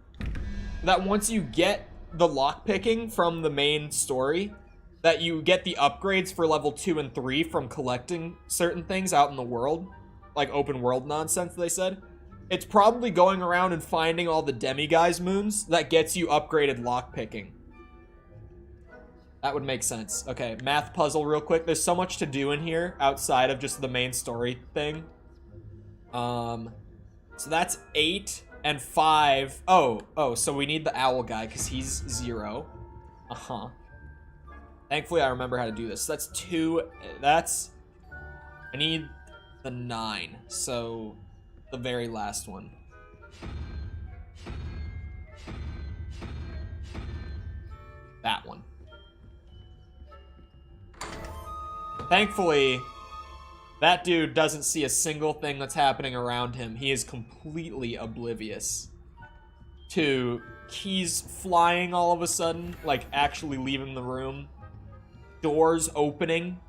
that once you get the lockpicking from the main story, that you get the upgrades for level 2 and 3 from collecting certain things out in the world. Like open world nonsense, they said. It's probably going around and finding all the demiguise moons that gets you upgraded lockpicking. That would make sense. Okay, math puzzle real quick. There's so much to do in here outside of just the main story thing. So that's 8 and 5. Oh, so we need the owl guy because he's 0. Uh-huh. Thankfully, I remember how to do this. So that's 2. I need the 9. So the very last one. That one. Thankfully, that dude doesn't see a single thing that's happening around him. He is completely oblivious to keys flying all of a sudden, like actually leaving the room, doors opening,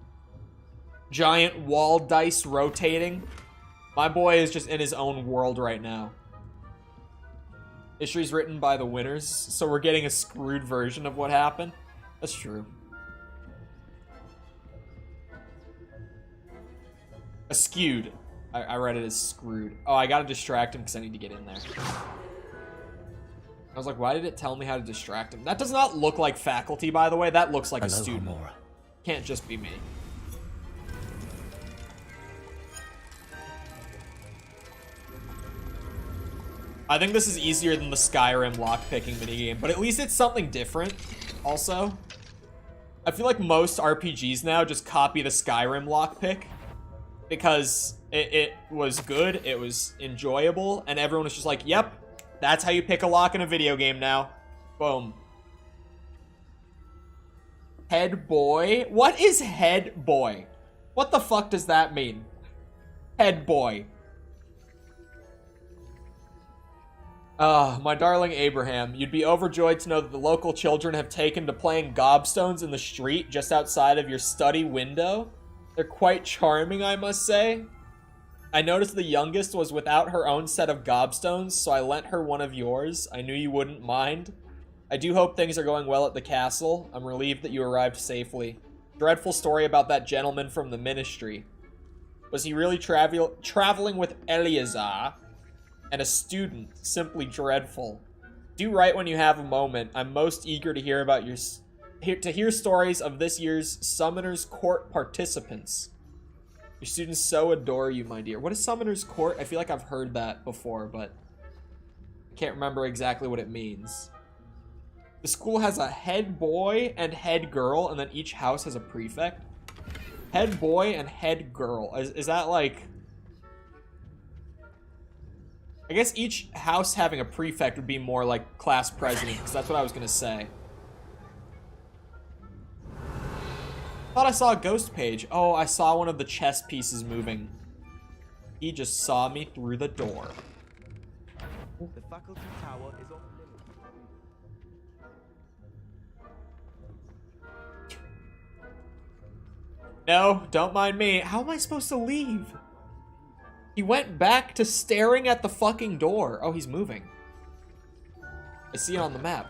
giant wall dice rotating. My boy is just in his own world right now. History's written by the winners, so we're getting a screwed version of what happened. That's true. Skewed. I read it as screwed. Oh, I gotta distract him because I need to get in there. I was like, why did it tell me how to distract him? That does not look like faculty, by the way. That looks like a student. Can't just be me. I think this is easier than the Skyrim lockpicking minigame, but at least it's something different, also. I feel like most RPGs now just copy the Skyrim lockpick. Because it was good, it was enjoyable, and everyone was just like, yep, that's how you pick a lock in a video game now. Boom. Head boy? What is head boy? What the fuck does that mean? Head boy. My darling Abraham, you'd be overjoyed to know that the local children have taken to playing gobstones in the street just outside of your study window. They're quite charming, I must say. I noticed the youngest was without her own set of gobstones, so I lent her one of yours. I knew you wouldn't mind. I do hope things are going well at the castle. I'm relieved that you arrived safely. Dreadful story about that gentleman from the ministry. Was he really traveling with Eleazar and a student? Simply dreadful. Do write when you have a moment. I'm most eager to hear about hear stories of this year's Summoner's Court participants. Your students so adore you, my dear. What is Summoner's Court? I feel like I've heard that before, but I can't remember exactly what it means. The school has a head boy and head girl, and then each house has a prefect. Head boy and head girl. Is that like... I guess each house having a prefect would be more like class president, because that's what I was going to say. Thought I saw a ghost page. Oh, I saw one of the chess pieces moving. He just saw me through the door. The faculty tower is off limits. No, don't mind me. How am I supposed to leave? He went back to staring at the fucking door. Oh, he's moving. I see it on the map.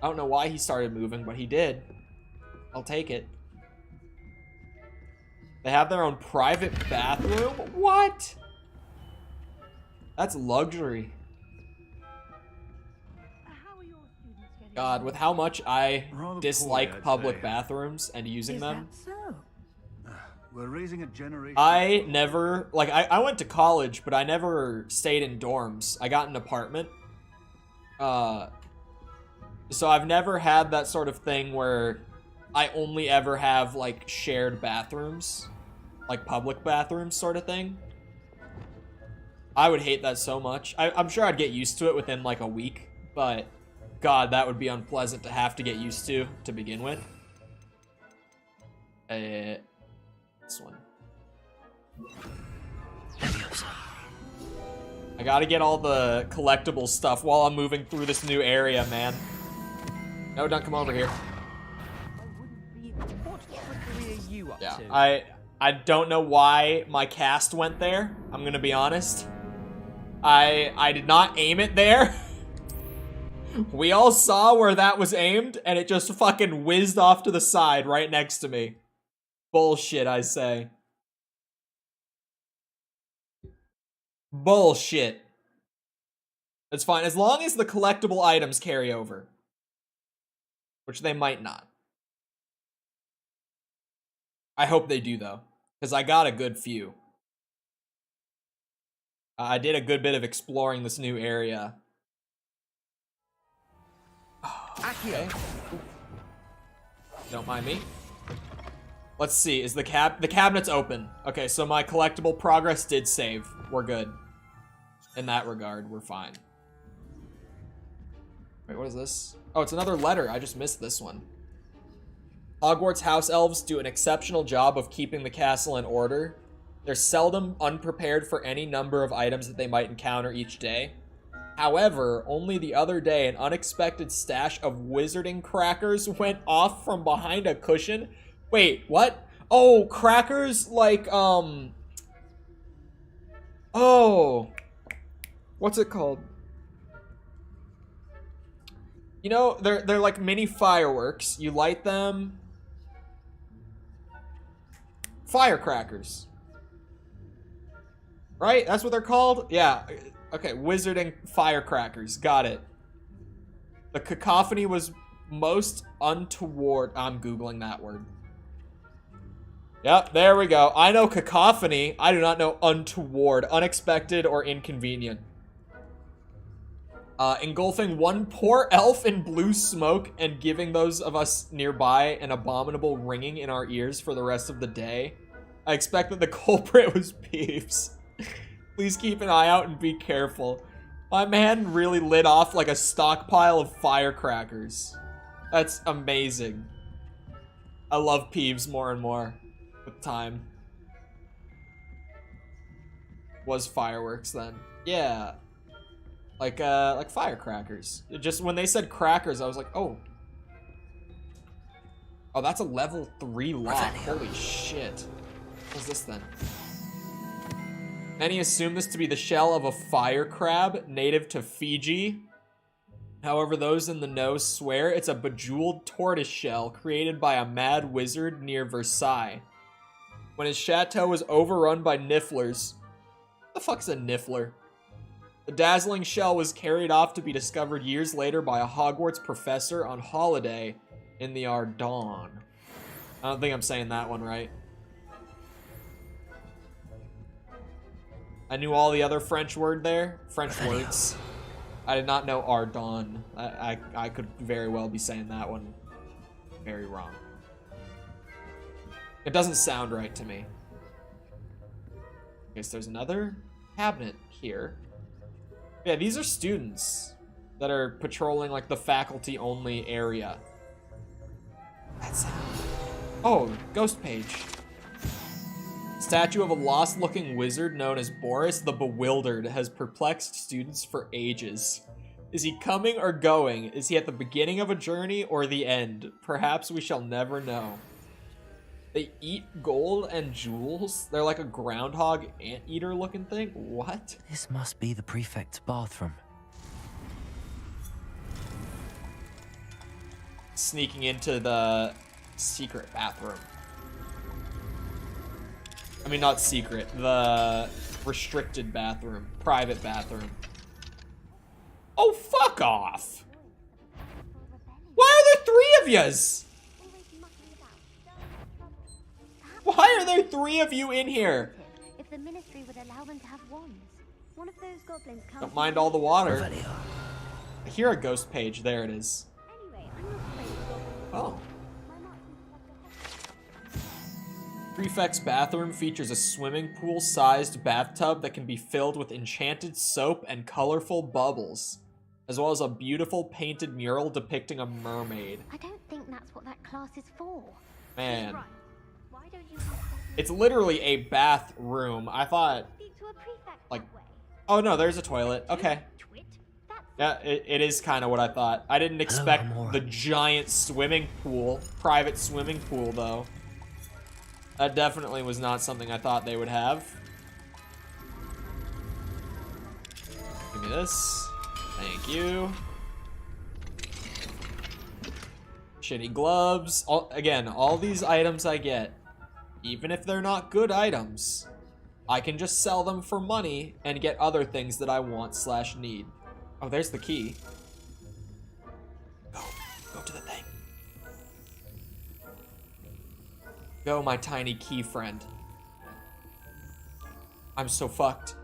I don't know why he started moving, but he did. I'll take it. They have their own private bathroom? What? That's luxury. God, with how much I dislike public bathrooms and using them. We're raising a generation. I never, like, I went to college, but I never stayed in dorms. I got an apartment. So I've never had that sort of thing where I only ever have, like, shared bathrooms. Like, public bathrooms sort of thing. I would hate that so much. I'm sure I'd get used to it within, like, a week. But, God, that would be unpleasant to have to get used to begin with. This one. I gotta get all the collectible stuff while I'm moving through this new area, man. No, don't come over here. Yeah, I don't know why my cast went there. I'm gonna be honest. I did not aim it there. We all saw where that was aimed, and it just fucking whizzed off to the side right next to me. Bullshit, I say. Bullshit. It's fine, as long as the collectible items carry over. Which they might not. I hope they do, though. Because I got a good few. I did a good bit of exploring this new area. Okay. Don't mind me. Let's see, is the cabinet's open. Okay, so my collectible progress did save. We're good. In that regard, we're fine. Wait, what is this? Oh, it's another letter. I just missed this one. Hogwarts house elves do an exceptional job of keeping the castle in order. They're seldom unprepared for any number of items that they might encounter each day. However, only the other day, an unexpected stash of wizarding crackers went off from behind a cushion. Wait, what? Oh, crackers like, oh. What's it called? You know, they're like mini fireworks. You light them. Firecrackers. Right? That's what they're called? Yeah. Okay, wizarding firecrackers. Got it. The cacophony was most untoward. I'm Googling that word. Yep, there we go. I know cacophony. I do not know untoward, unexpected, or inconvenient. Engulfing one poor elf in blue smoke and giving those of us nearby an abominable ringing in our ears for the rest of the day. I expect that the culprit was Peeves. Please keep an eye out and be careful. My man really lit off like a stockpile of firecrackers. That's amazing. I love Peeves more and more with time. Was fireworks then? Yeah. Like firecrackers. Just when they said crackers, I was like, oh. Oh, that's a level 3 lock. Holy shit. What's this then? Many assume this to be the shell of a fire crab native to Fiji. However, those in the know swear it's a bejeweled tortoise shell created by a mad wizard near Versailles. When his chateau was overrun by nifflers. What the fuck's a niffler? The dazzling shell was carried off to be discovered years later by a Hogwarts professor on holiday in the Ardennes. I don't think I'm saying that one right. I knew all the other French words. I did not know Ardennes. I could very well be saying that one very wrong. It doesn't sound right to me. Okay, so there's another cabinet here. Yeah, these are students that are patrolling like the faculty only area. That's oh, ghost page. Statue of a lost looking wizard known as Boris the Bewildered has perplexed students for ages. Is he coming or going? Is he at the beginning of a journey or the end? Perhaps we shall never know. They eat gold and jewels. They're like a groundhog anteater looking thing. What? This must be the prefect's bathroom. Sneaking into the secret bathroom. I mean, not secret. The restricted bathroom. Private bathroom. Oh, fuck off! Why are there 3 of yous? Why are there 3 of you in here? If the ministry would allow them to have wands. One of those goblins comes. Don't mind all the water. I hear a ghost page. There it is. Anyway, I'm not afraid of goblins. Oh. Prefect's bathroom features a swimming pool-sized bathtub that can be filled with enchanted soap and colorful bubbles, as well as a beautiful painted mural depicting a mermaid. I don't think that's what that class is for. Man. Right. Why don't you It's literally a bathroom. I thought, speak to a prefect like, that way? oh no, there's a toilet. Okay. Yeah, it is kind of what I thought. I didn't expect the giant swimming pool, private swimming pool, though. That definitely was not something I thought they would have. Give me this. Thank you. Shitty gloves. Again, all these items I get, even if they're not good items, I can just sell them for money and get other things that I want / need. Oh, there's the key. Go to the thing. Go, my tiny key friend. I'm so fucked.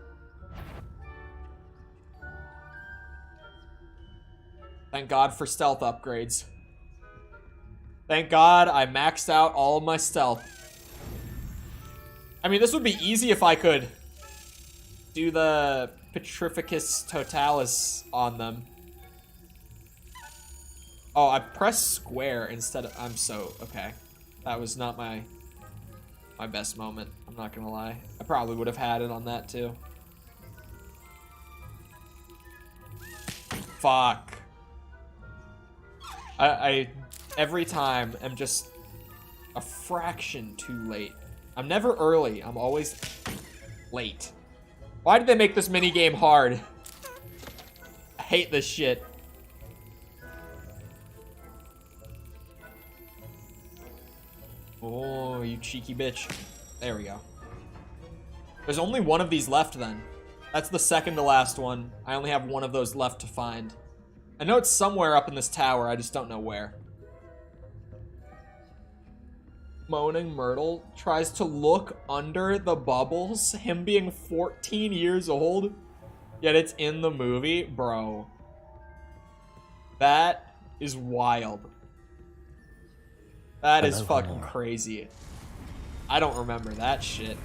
Thank God for stealth upgrades. Thank God I maxed out all of my stealth. I mean, this would be easy if I could do the Petrificus Totalis on them. Oh, I pressed square instead of... I'm so... Okay. That was not my best moment. I'm not gonna lie. I probably would have had it on that too. Fuck. I every time am just a fraction too late. I'm never early. I'm always late. Why did they make this minigame hard? I hate this shit. Oh, you cheeky bitch. There we go. There's only one of these left then. That's the second to last one. I only have one of those left to find. I know it's somewhere up in this tower, I just don't know where. Moaning Myrtle tries to look under the bubbles, him being 14 years old, yet it's in the movie. Bro. That is wild. That is fucking crazy. I don't remember that shit.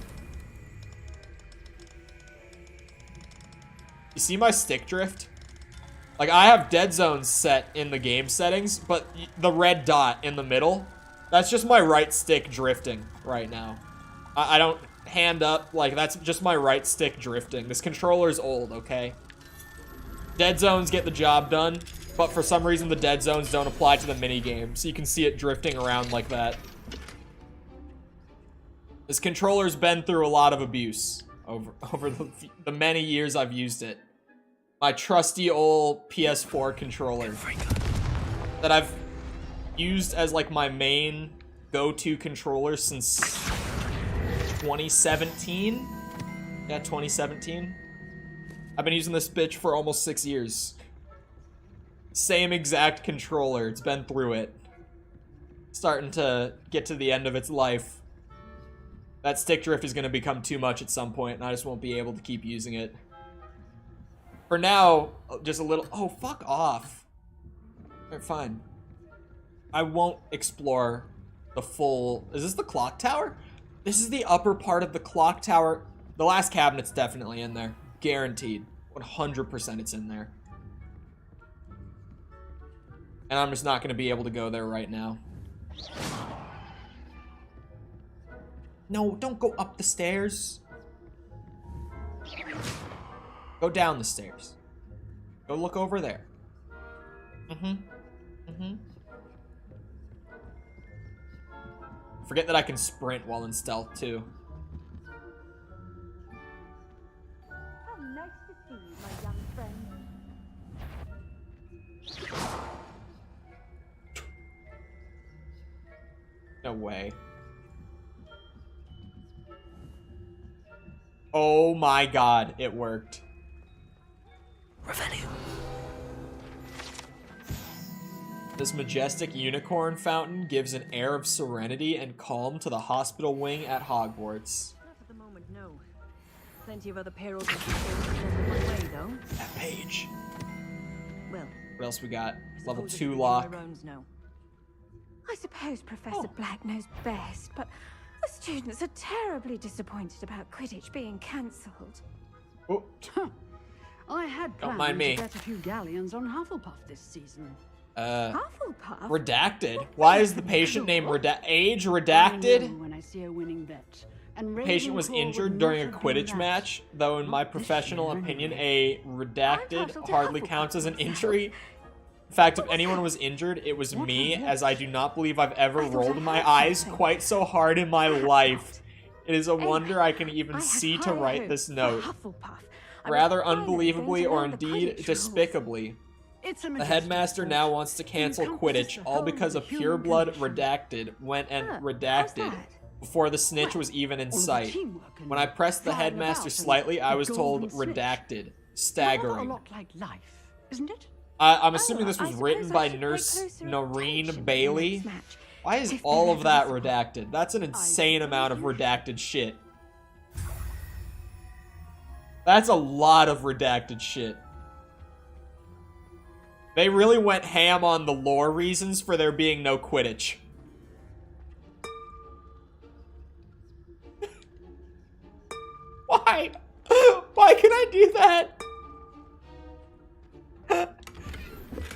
You see my stick drift? Like, I have dead zones set in the game settings, but the red dot in the middle, that's just my right stick drifting right now. I don't hand up, like, that's just my right stick drifting. This controller's old, okay? Dead zones get the job done, but for some reason the dead zones don't apply to the minigame, so you can see it drifting around like that. This controller's been through a lot of abuse over the many years I've used it. My trusty old PS4 controller that I've used as like my main go-to controller since 2017. Yeah, 2017. I've been using this bitch for almost 6 years. Same exact controller. It's been through it. Starting to get to the end of its life. That stick drift is going to become too much at some point, and I just won't be able to keep using it. For now, just a little... Oh, fuck off. Alright, fine. I won't explore the full... Is this the clock tower? This is the upper part of the clock tower. The last cabinet's definitely in there. Guaranteed. 100% it's in there. And I'm just not going to be able to go there right now. No, don't go up the stairs. Go down the stairs. Go look over there. Forget that I can sprint while in stealth, too. How nice to see you, my young friend. No way. Oh my god, it worked. Revelio. This majestic unicorn fountain gives an air of serenity and calm to the hospital wing at Hogwarts. Not at the moment, no. Plenty of other perils and situations on my way, though. That page. Well, what else we got? Level suppose I 2 can lock. do my rounds now. I suppose Professor Black knows best, but the students are terribly disappointed about Quidditch being cancelled. Oh. I had Don't planned mind me. to get a few galleons on Hufflepuff this season. Hufflepuff? Redacted? Why is the patient name age redacted? I know when I see a winning bet. And Patient was injured during a Quidditch match, though in my professional opinion, a redacted hardly counts as an injury. In fact, if anyone was injured, it was me, as I do not believe I've ever rolled my eyes quite so hard in my life. It is a wonder I can even see to write this note. Hufflepuff. rather kind of unbelievably going to or learn the indeed Quidditch rules. despicably, It's a the majestic headmaster sport. now wants to cancel Encompasses Quidditch the all whole because of a the human pureblood condition. redacted went and How's redacted that? before the snitch was even in All the sight. teamwork and When I pressed the flying headmaster about and slightly, I the was told golden snitch. redacted. Rather a Staggering. lot like life, isn't it? I'm assuming this I was suppose written I by should pay Nurse closer Noreen attention to the Bailey. next match. Why is If all there of that ever was redacted? That's an insane amount of redacted shit. That's a lot of redacted shit. They really went ham on the lore reasons for there being no Quidditch. Why? Why can I do that?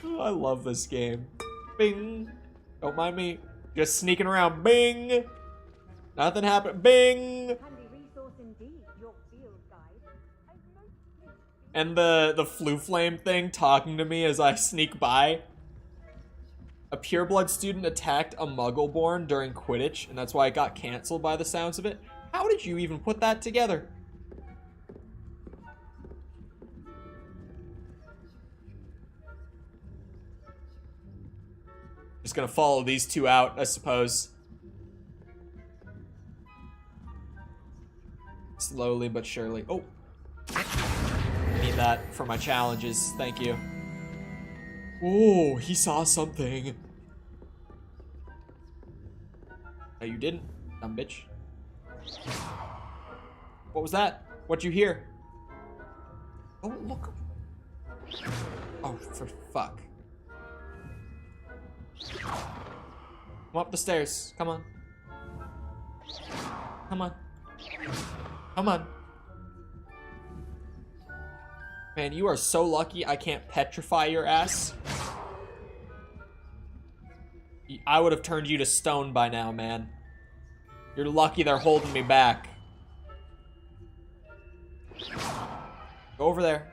Oh, I love this game. Bing. Don't mind me. Just sneaking around. Bing. Nothing happened. Bing. And the flu flame thing talking to me as I sneak by. A pureblood student attacked a Muggleborn during Quidditch, and that's why it got canceled by the sounds of it. How did you even put that together? Just gonna follow these two out, I suppose. Slowly but surely. Oh. Need that for my challenges. Thank you. Oh, he saw something. No, you didn't, dumb bitch. What was that? What'd you hear? Oh, look. Oh, for fuck. Come up the stairs. Come on. Come on. Come on. Man, you are so lucky I can't petrify your ass. I would have turned you to stone by now, man. You're lucky they're holding me back. Go over there.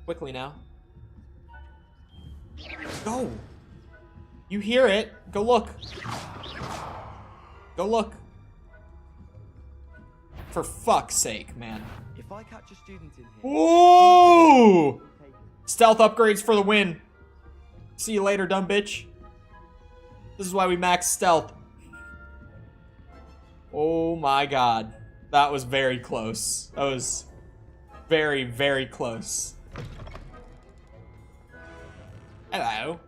Quickly now. Go. You hear it. Go look. Go look. For fuck's sake, man. If I catch a student in here... Ooh! Stealth upgrades for the win. See you later, dumb bitch. This is why we max stealth. Oh my god. That was very close. That was very, very close. Hello.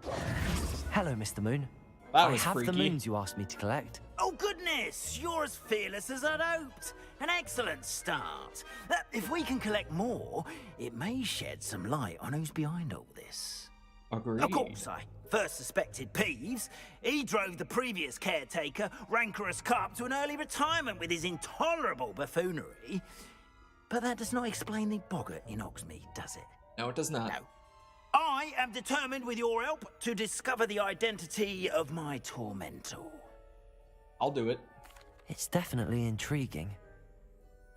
Hello, Mr. Moon. That was I have freaky. the moons you asked me to collect. Oh, goodness! You're as fearless as I'd hoped. An excellent start. If we can collect more, it may shed some light on who's behind all this. Agreed. Of course, I first suspected Peeves. He drove the previous caretaker, Rancorous Carp, to an early retirement with his intolerable buffoonery. But that does not explain the boggart in Hogsmeade, does it? No, it does not. No. I am determined, with your help, to discover the identity of my tormentor. I'll do it. It's definitely intriguing.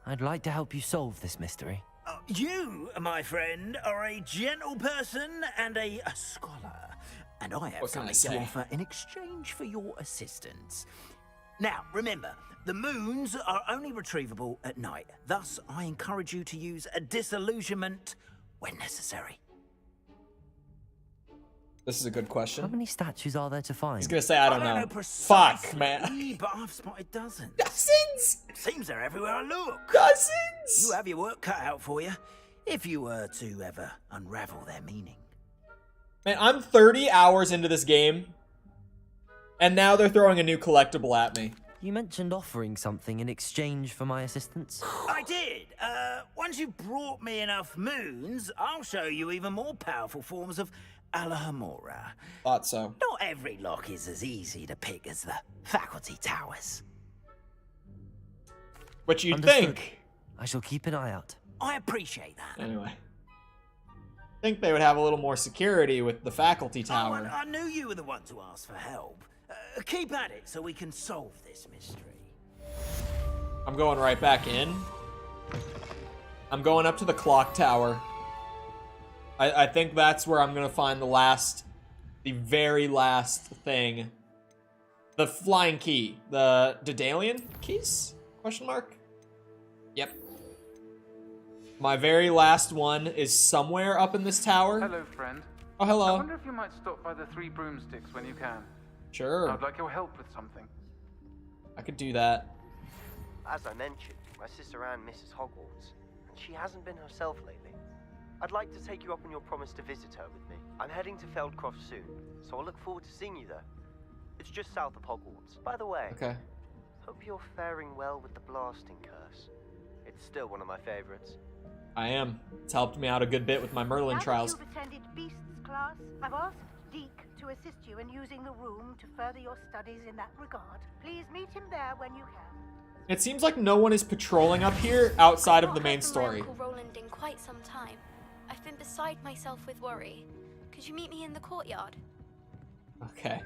I'd like to help you solve this mystery. You, my friend, are a gentle person and a scholar, and I have What can I something to say? offer in exchange for your assistance. Now, remember, the moons are only retrievable at night. Thus, I encourage you to use a disillusionment when necessary. This is a good question. How many statues are there to find? He's gonna say, I don't know. precisely, Fuck, man. But I've spotted dozens. Dozens? Seems they're everywhere I look. Dozens? You have your work cut out for you, if you were to ever unravel their meaning. Man, I'm 30 hours into this game, and now they're throwing a new collectible at me. You mentioned offering something in exchange for my assistance. I did. Once you've brought me enough moons, I'll show you even more powerful forms of Alahamora. Thought so. Not every lock is as easy to pick as the faculty towers. What you'd Understood. think. I shall keep an eye out. I appreciate that. Anyway. Think they would have a little more security with the faculty Oh, tower. and I knew you were the one to ask for help. Keep at it so we can solve this mystery. I'm going right back in. I'm going up to the clock tower. I think that's where I'm gonna find the very last thing. The flying key. The Daedalian keys? Question mark? Yep. My very last one is somewhere up in this tower. Hello, friend. Oh, hello. I wonder if you might stop by the Three Broomsticks when you can. Sure. I'd like your help with something. I could do that. As I mentioned, my sister Anne misses Hogwarts, and she hasn't been herself lately. I'd like to take you up on your promise to visit her with me. I'm heading to Feldcroft soon, so I look forward to seeing you there. It's just south of Hogwarts. By the way, okay. Hope you're faring well with the blasting curse. It's still one of my favorites. I am. It's helped me out a good bit with my Merlin trials. Now that you've attended Beasts class, I've asked Deke to assist you in using the room to further your studies in that regard. Please meet him there when you can. It seems like no one is patrolling up here outside of the main story. Uncle Roland in quite some time. I've been beside myself with worry. Could you meet me in the courtyard? Okay.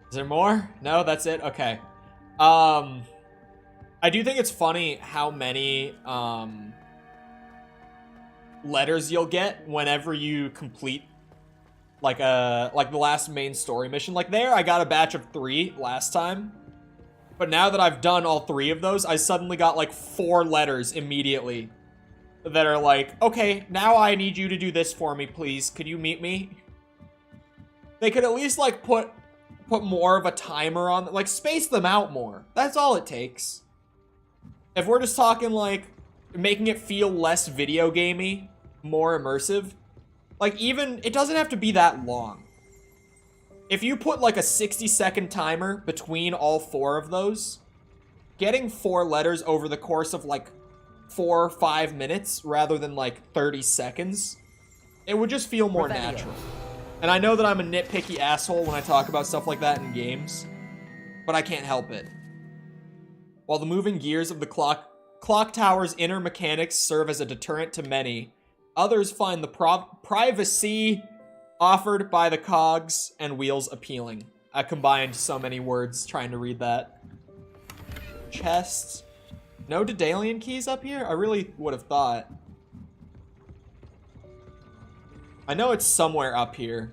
Is there more? No, that's it? Okay. I do think it's funny how many, letters you'll get whenever you complete, like the last main story mission. Like there, I got a batch of 3 last time. But now that I've done all 3 of those, I suddenly got like 4 letters immediately that are like, okay, now I need you to do this for me, please. Could you meet me? They could at least like put more of a timer on, like space them out more. That's all it takes. If we're just talking like making it feel less video gamey, more immersive, like even, it doesn't have to be that long. If you put like a 60-second timer between all 4 of those, getting 4 letters over the course of like 4 or 5 minutes rather than like 30 seconds, it would just feel more natural. And I know that I'm a nitpicky asshole when I talk about stuff like that in games, but I can't help it. While the moving gears of the clock tower's inner mechanics serve as a deterrent to many, others find the privacy offered by the cogs and wheels appealing. I combined so many words trying to read that. Chests. No Daedalian keys up here? I really would have thought. I know it's somewhere up here.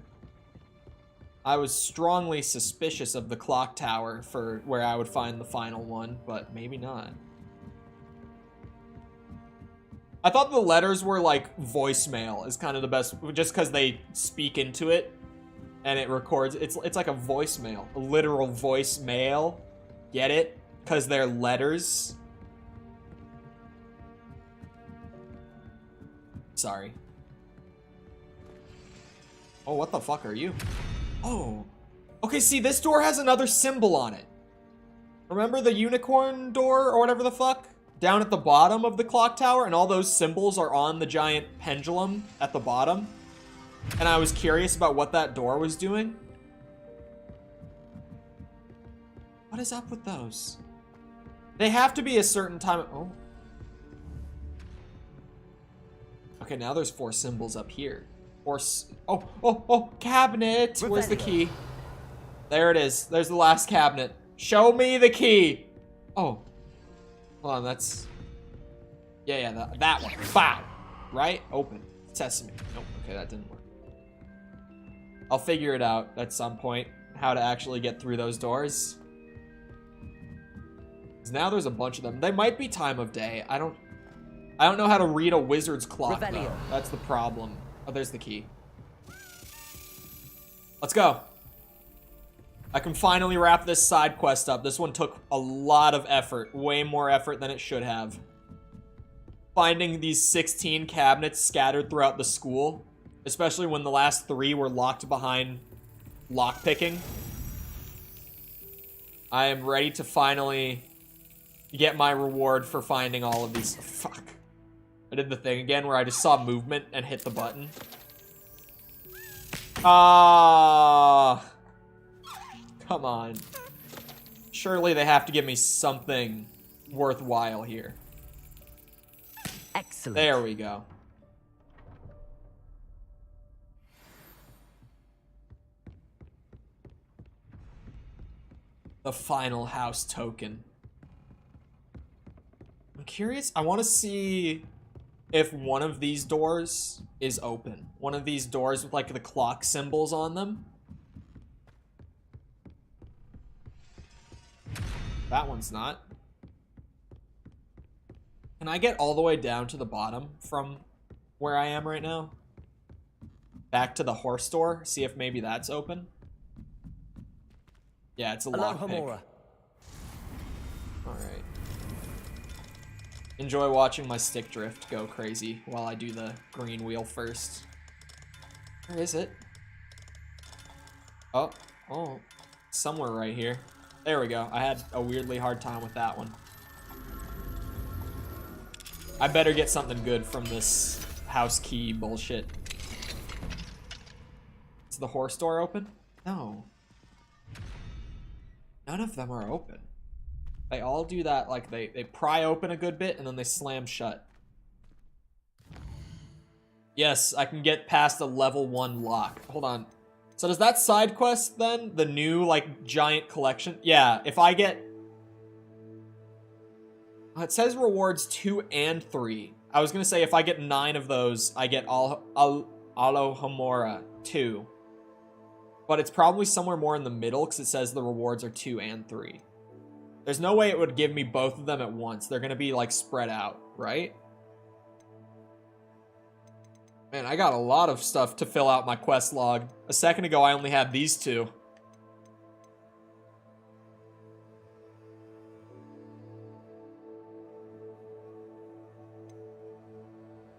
I was strongly suspicious of the clock tower for where I would find the final one, but maybe not. I thought the letters were like voicemail is kind of the best, just because they speak into it and it records. It's like a voicemail, a literal voicemail. Get it? Because they're letters. Sorry. Oh, what the fuck are you? Oh. Okay, see, this door has another symbol on it. Remember the unicorn door or whatever the fuck? Down at the bottom of the clock tower, and all those symbols are on the giant pendulum at the bottom. And I was curious about what that door was doing. What is up with those? They have to be a certain time. Oh. Okay, now there's 4 symbols up here. Oh, cabinet. Where's the key? There it is. There's the last cabinet. Show me the key. Oh. Hold on, that's... Yeah, that one. Bow. Right? Open. Sesame. Nope. Okay, that didn't work. I'll figure it out at some point, how to actually get through those doors. 'Cause now there's a bunch of them. They might be time of day. I don't know how to read a wizard's clock, though. That's the problem. Oh, there's the key. Let's go. I can finally wrap this side quest up. This one took a lot of effort. Way more effort than it should have. Finding these 16 cabinets scattered throughout the school. Especially when the last 3 were locked behind lockpicking. I am ready to finally get my reward for finding all of these. Fuck. I did the thing again where I just saw movement and hit the button. Ah. Come on. Surely they have to give me something worthwhile here. Excellent. There we go. The final house token. I'm curious. I want to see if one of these doors is open. One of these doors with like the clock symbols on them. That one's not. Can I get all the way down to the bottom from where I am right now? Back to the horse store, see if maybe that's open. Yeah, it's a lockpick. Alright. Enjoy watching my stick drift go crazy while I do the green wheel first. Where is it? Oh, somewhere right here. There we go. I had a weirdly hard time with that one. I better get something good from this house key bullshit. Is the horse door open? No. None of them are open. They all do that, like they pry open a good bit and then they slam shut. Yes, I can get past a level 1 lock. Hold on. So does that side quest then? The new, like, giant collection? Yeah, if I get... It says rewards 2 and 3. I was gonna say if I get 9 of those, I get Alohomora 2. But it's probably somewhere more in the middle because it says the rewards are 2 and 3. There's no way it would give me both of them at once. They're gonna be, like, spread out, right? Man, I got a lot of stuff to fill out my quest log. A second ago, I only had these 2.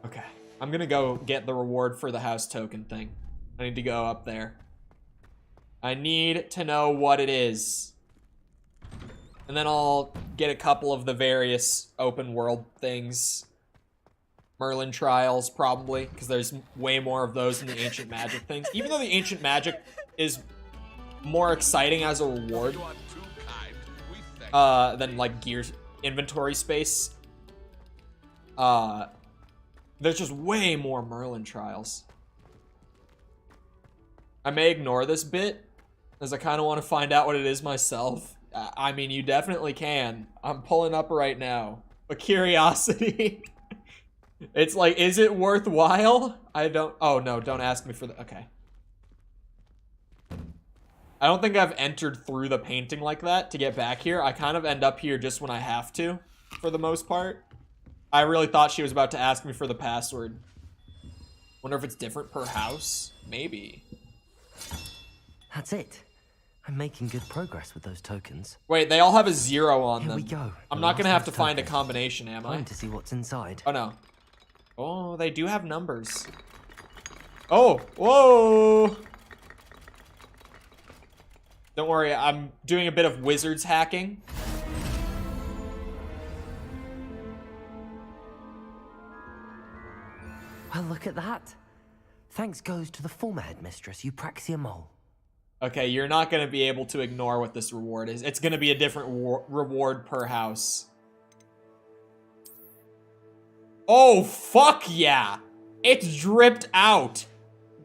Okay, I'm gonna go get the reward for the house token thing. I need to go up there. I need to know what it is. And then I'll get a couple of the various open world things. Merlin trials, probably, because there's way more of those than the ancient magic things. Even though the ancient magic is more exciting as a reward than, like, gear's inventory space. There's just way more Merlin trials. I may ignore this bit, as I kind of want to find out what it is myself. I mean, you definitely can. I'm pulling up right now. A curiosity. It's like, is it worthwhile? I don't... Oh, no, don't ask me for the... Okay. I don't think I've entered through the painting like that to get back here. I kind of end up here just when I have to, for the most part. I really thought she was about to ask me for the password. Wonder if it's different per house? Maybe. That's it. I'm making good progress with those tokens. Wait, they all have a 0 on them. Here we go. I'm not gonna have to find a combination, am I? Time to see what's inside. Oh, no. Oh, they do have numbers. Oh, whoa! Don't worry, I'm doing a bit of wizards hacking. Well, look at that. Thanks goes to the former headmistress, Eupraxia Mole. Okay, you're not going to be able to ignore what this reward is. It's going to be a different reward per house. Oh, fuck yeah! It's dripped out.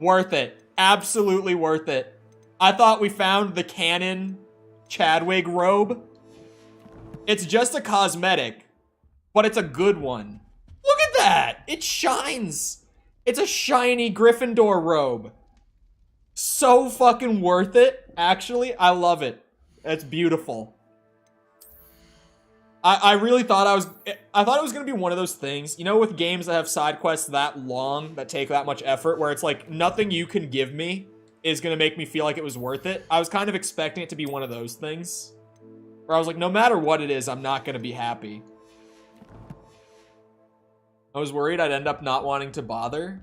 Worth it. Absolutely worth it. I thought we found the canon Chadwig robe. It's just a cosmetic, but it's a good one. Look at that! It shines! It's a shiny Gryffindor robe. So fucking worth it, actually. I love it. It's beautiful. I really thought I thought it was gonna be one of those things, you know, with games that have side quests that long, that take that much effort, where it's like, nothing you can give me is gonna make me feel like it was worth it. I was kind of expecting it to be one of those things, where I was like, no matter what it is, I'm not gonna be happy. I was worried I'd end up not wanting to bother.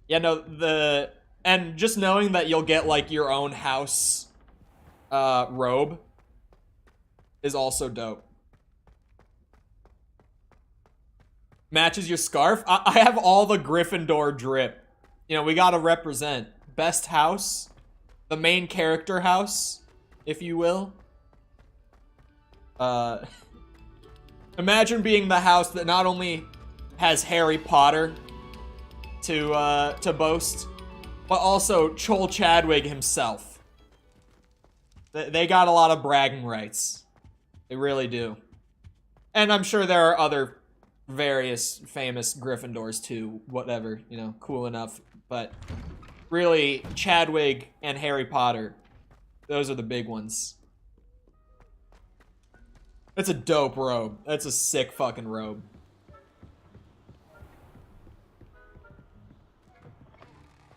Yeah, no, and just knowing that you'll get, like, your own house robe is also dope. Matches your scarf? I have all the Gryffindor drip. You know, we gotta represent. Best house. The main character house, if you will. Imagine being the house that not only has Harry Potter to boast, but also Chol Chadwig himself. They got a lot of bragging rights. They really do. And I'm sure there are other various famous Gryffindors too, whatever, you know, cool enough. But really, Chadwig and Harry Potter, those are the big ones. That's a dope robe. That's a sick fucking robe.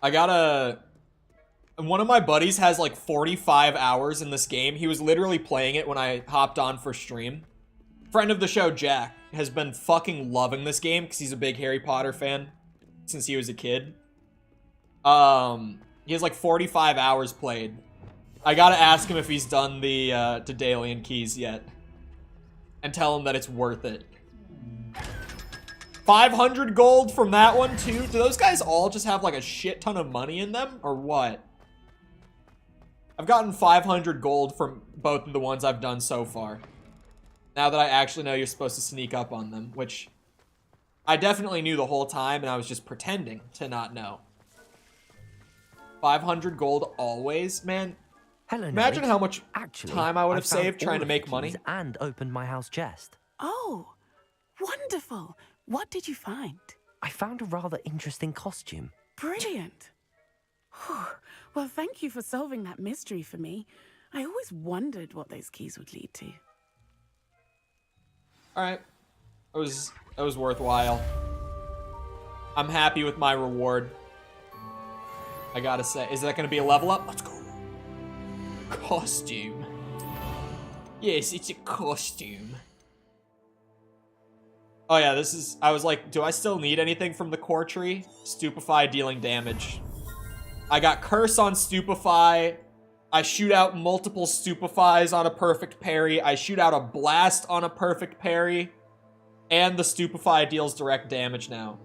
I gotta... One of my buddies has like 45 hours in this game. He was literally playing it when I hopped on for stream. Friend of the show, Jack, has been fucking loving this game because he's a big Harry Potter fan since he was a kid. He has like 45 hours played. I gotta ask him if he's done the Daedalian Keys yet. And tell him that it's worth it. 500 gold from that one too? Do those guys all just have like a shit ton of money in them? Or what? I've gotten 500 gold from both of the ones I've done so far. Now that I actually know you're supposed to sneak up on them, which I definitely knew the whole time and I was just pretending to not know. 500 gold always? Man, Hello, imagine Nelly. how much Actually, time I would I have found saved all trying to of the make money. keys and opened my house chest. Oh, wonderful. What did you find? I found a rather interesting costume. Brilliant. Whew. Well, thank you for solving that mystery for me. I always wondered what those keys would lead to. Alright. It was worthwhile. I'm happy with my reward. I gotta say. Is that gonna be a level up? Let's go. Costume. Yes, it's a costume. Oh yeah, this is... I was like, do I still need anything from the core tree? Stupefy dealing damage. I got Curse on Stupefy. I shoot out multiple Stupefies on a perfect parry. I shoot out a Blast on a perfect parry. And the Stupefy deals direct damage now.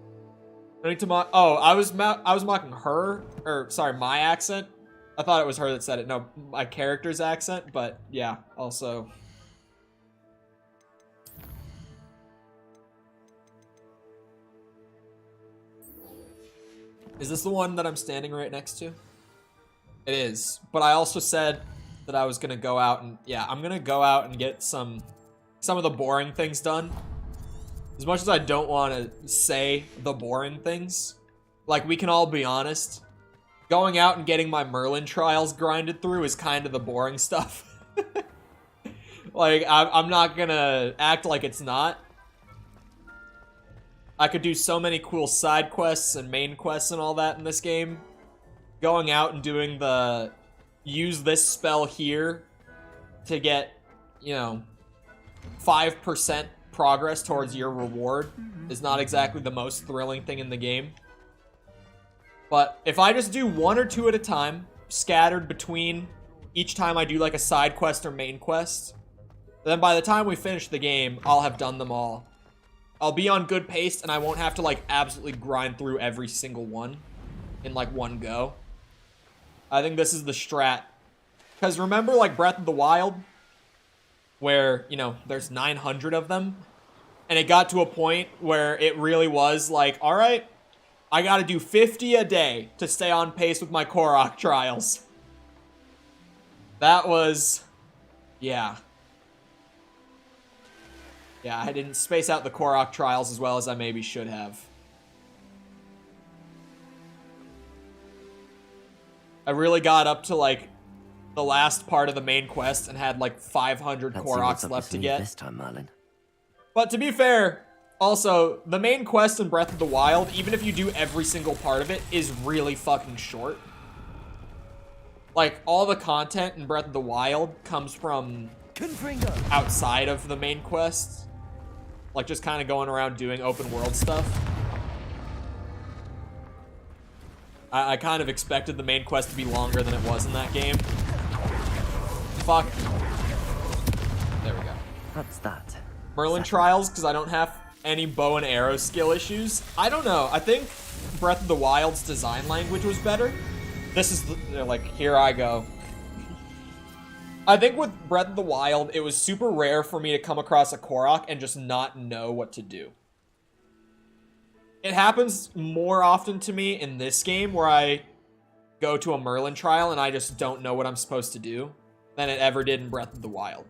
I need to mock... Oh, I was mocking her. Or, sorry, my accent. I thought it was her that said it. No, my character's accent. But, yeah, also... Is this the one that I'm standing right next to? It is. But I also said that I was gonna go out and... Yeah, I'm gonna go out and get some of the boring things done. As much as I don't want to say the boring things, like, we can all be honest. Going out and getting my Merlin trials grinded through is kind of the boring stuff. Like, I'm not gonna act like it's not. I could do so many cool side quests and main quests and all that in this game. Going out and doing the use this spell here to get, you know, 5% progress towards your reward is not exactly the most thrilling thing in the game. But if I just do one or two at a time, scattered between each time I do like a side quest or main quest, then by the time we finish the game, I'll have done them all. I'll be on good pace and I won't have to like absolutely grind through every single one in like one go. I think this is the strat. Because remember like Breath of the Wild, where, you know, there's 900 of them, and it got to a point where it really was like, all right, I gotta do 50 a day to stay on pace with my Korok trials. That was, yeah. Yeah, I didn't space out the Korok trials as well as I maybe should have. I really got up to like the last part of the main quest and had like 500 Koroks left to get. This time, Merlin. But to be fair, also, the main quest in Breath of the Wild, even if you do every single part of it, is really fucking short. Like, all the content in Breath of the Wild comes from outside of the main quest. Like, just kind of going around doing open world stuff. I kind of expected the main quest to be longer than it was in that game. Fuck. There we go. What's that? Merlin trials, because I don't have any bow and arrow skill issues. I don't know. I think Breath of the Wild's design language was better. This is, like, here I go. I think with Breath of the Wild, it was super rare for me to come across a Korok and just not know what to do. It happens more often to me in this game where I go to a Merlin trial and I just don't know what I'm supposed to do than it ever did in Breath of the Wild.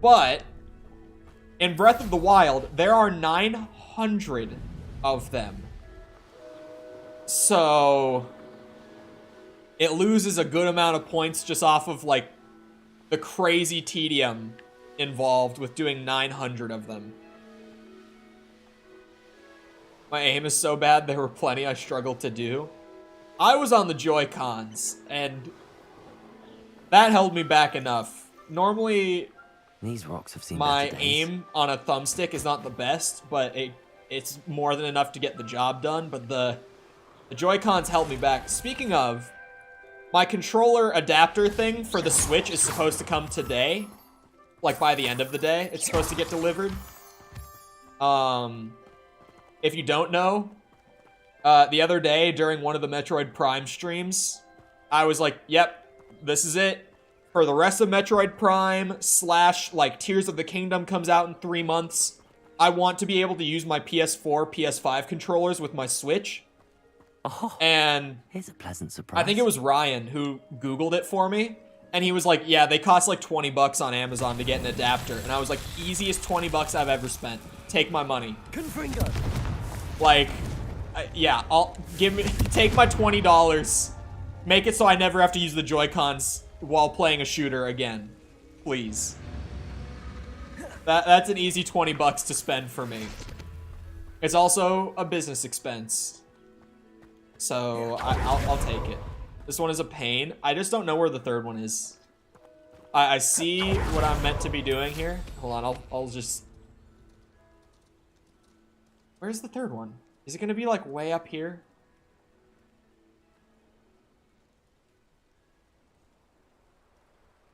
But in Breath of the Wild, there are 900 of them. So it loses a good amount of points just off of like the crazy tedium involved with doing 900 of them. My aim is so bad, there were plenty I struggled to do. I was on the Joy-Cons, and that held me back enough. Normally, these rocks have seen my better days. aim on a thumbstick is not the best, but it's more than enough to get the job done. But the Joy-Cons held me back. Speaking of, my controller adapter thing for the Switch is supposed to come today. Like, by the end of the day, it's supposed to get delivered. If you don't know, the other day during one of the Metroid Prime streams, I was like, yep, this is it. For the rest of Metroid Prime / like Tears of the Kingdom comes out in 3 months, I want to be able to use my PS4, PS5 controllers with my Switch. Oh, and here's a pleasant surprise. I think it was Ryan who Googled it for me. And he was like, yeah, they cost like 20 bucks on Amazon to get an adapter. And I was like, easiest 20 bucks I've ever spent. Take my money. Confringo. Like, yeah, take my $20. Make it so I never have to use the Joy-Cons while playing a shooter again. Please. That's an easy 20 bucks to spend for me. It's also a business expense. So I'll take it. This one is a pain. I just don't know where the third one is. I see what I'm meant to be doing here. Hold on, I'll just... Where's the third one? Is it gonna be like way up here?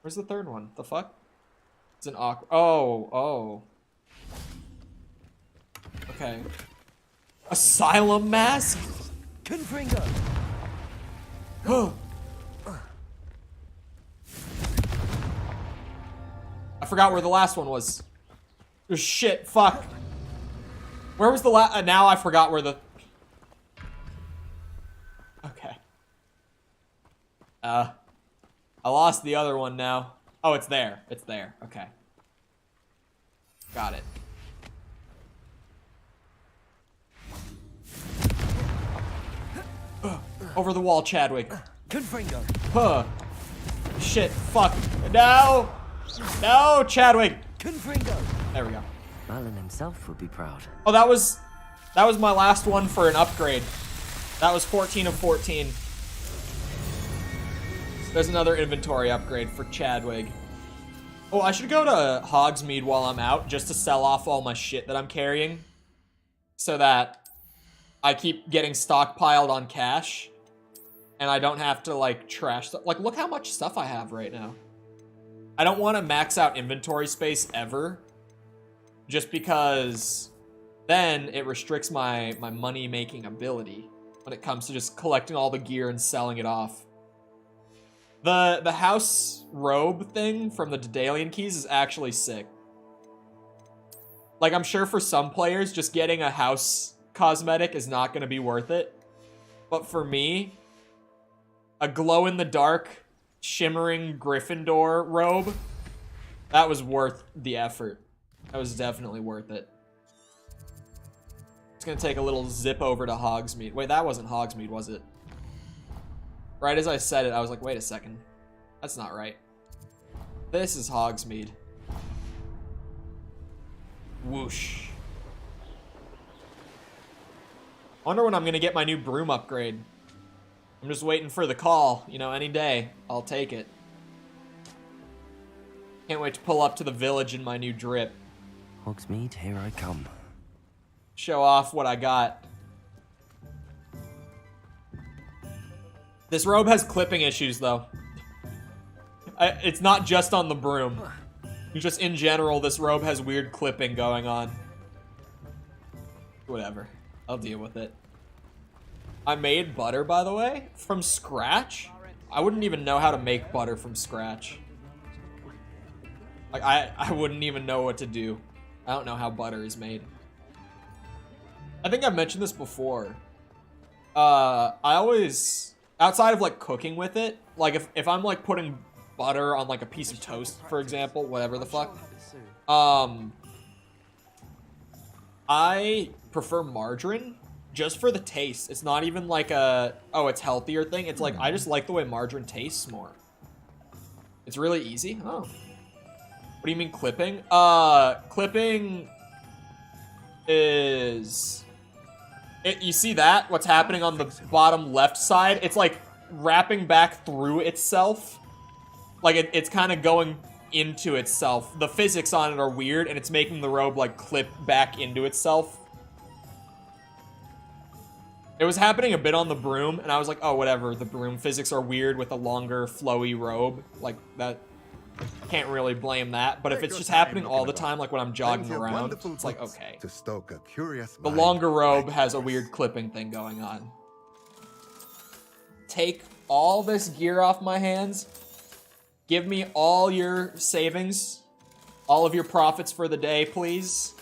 Where's the third one? The fuck? It's an awkward... Oh. Okay. Asylum mask? Confringo. I forgot where the last one was. Oh, shit, fuck. Where was the last? Now I forgot where the... Okay. I lost the other one now. Oh, it's there. It's there. Okay. Got it. Over the wall, Chadwick. Confringo. Huh. Shit. Fuck. No. No, Chadwick. Confringo. There we go. Merlin himself would be proud. Oh, that was my last one for an upgrade. That was 14 of 14. There's another inventory upgrade for Chadwick. Oh, I should go to Hogsmeade while I'm out just to sell off all my shit that I'm carrying. So that I keep getting stockpiled on cash. And I don't have to, like, trash stuff. Like, look how much stuff I have right now. I don't want to max out inventory space ever. Just because then it restricts my money-making ability when it comes to just collecting all the gear and selling it off. The house robe thing from the Daedalian keys is actually sick. Like, I'm sure for some players, just getting a house cosmetic is not going to be worth it. But for me, a glow-in-the-dark, shimmering Gryffindor robe, that was worth the effort. That was definitely worth it. It's gonna take a little zip over to Hogsmeade. Wait, that wasn't Hogsmeade, was it? Right as I said it, I was like, wait a second. That's not right. This is Hogsmeade. Whoosh. I wonder when I'm gonna get my new broom upgrade. I'm just waiting for the call. You know, any day. I'll take it. Can't wait to pull up to the village in my new drip. Hogsmeade, here I come. Show off what I got. This robe has clipping issues, though. It's not just on the broom. Just in general, this robe has weird clipping going on. Whatever. I'll deal with it. I made butter, by the way, from scratch. I wouldn't even know how to make butter from scratch. Like, I wouldn't even know what to do. I don't know how butter is made. I think I've mentioned this before. I always, outside of like cooking with it, like if I'm like putting butter on like a piece of toast, for example, whatever the fuck, I prefer margarine just for the taste. It's not even like a, oh, it's healthier thing. It's like, I just like the way margarine tastes more. It's really easy. Oh. What do you mean clipping? Clipping is You see that? What's happening on the bottom left side? It's like wrapping back through itself. Like it's kind of going into itself. The physics on it are weird, and it's making the robe like clip back into itself. It was happening a bit on the broom, and I was like, oh, whatever. The broom physics are weird with a longer, flowy robe. Like, that, can't really blame that. But if it's just happening all the time, like when I'm jogging around, it's like, okay. To stoke a curious The longer robe has a weird clipping thing going on. Take all this gear off my hands. Give me all your savings. All of your profits for the day, please.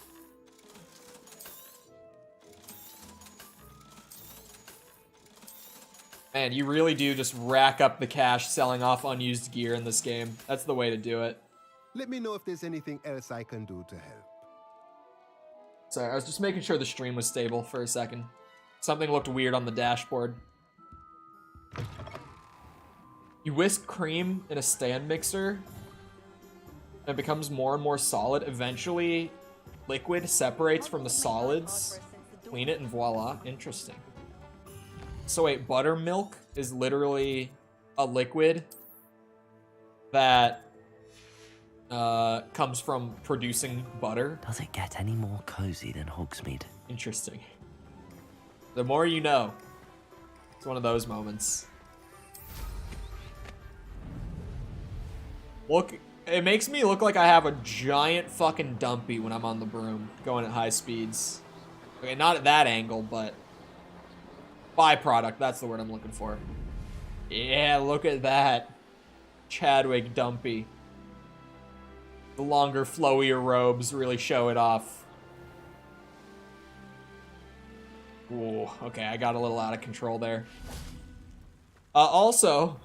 Man, you really do just rack up the cash selling off unused gear in this game. That's the way to do it. Let me know if there's anything else I can do to help. Sorry, I was just making sure the stream was stable for a second. Something looked weird on the dashboard. You whisk cream in a stand mixer, and it becomes more and more solid. Eventually, liquid separates from the solids. Clean it and voila. Interesting. So wait, buttermilk is literally a liquid that comes from producing butter. Does it get any more cozy than Hogsmeade? Interesting. The more you know. It's one of those moments. Look, it makes me look like I have a giant fucking dumpy when I'm on the broom, going at high speeds. Okay, not at that angle, but byproduct, that's the word I'm looking for. Yeah, look at that. Chadwick dumpy. The longer, flowier robes really show it off. Ooh, okay, I got a little out of control there. Also,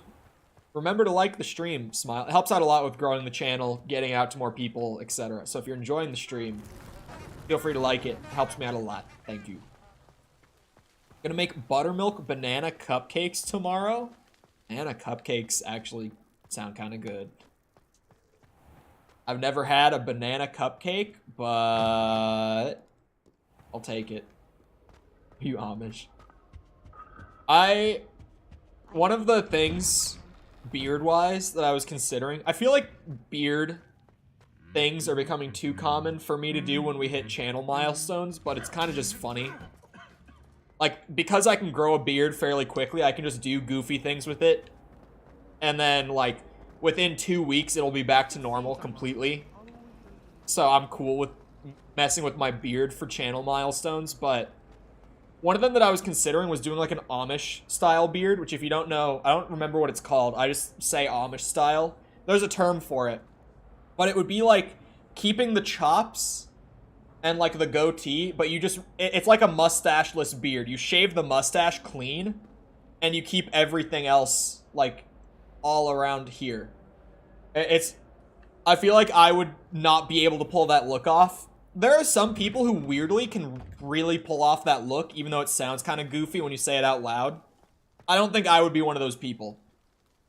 remember to like the stream, Smile. It helps out a lot with growing the channel, getting out to more people, etc. So if you're enjoying the stream, feel free to like it. It helps me out a lot. Thank you. Gonna make buttermilk banana cupcakes tomorrow. Banana cupcakes actually sound kind of good. I've never had a banana cupcake, but I'll take it. You Amish. One of the things beard-wise that I was considering, I feel like beard things are becoming too common for me to do when we hit channel milestones, but it's kind of just funny. Like, because I can grow a beard fairly quickly, I can just do goofy things with it. And then, like, within 2 weeks, it'll be back to normal completely. So I'm cool with messing with my beard for channel milestones, but one of them that I was considering was doing, like, an Amish-style beard, which if you don't know, I don't remember what it's called. I just say Amish-style. There's a term for it. But it would be, like, keeping the chops and like the goatee, but you just, it's like a mustache-less beard. You shave the mustache clean, and you keep everything else, like, all around here. I feel like I would not be able to pull that look off. There are some people who weirdly can really pull off that look, even though it sounds kind of goofy when you say it out loud. I don't think I would be one of those people.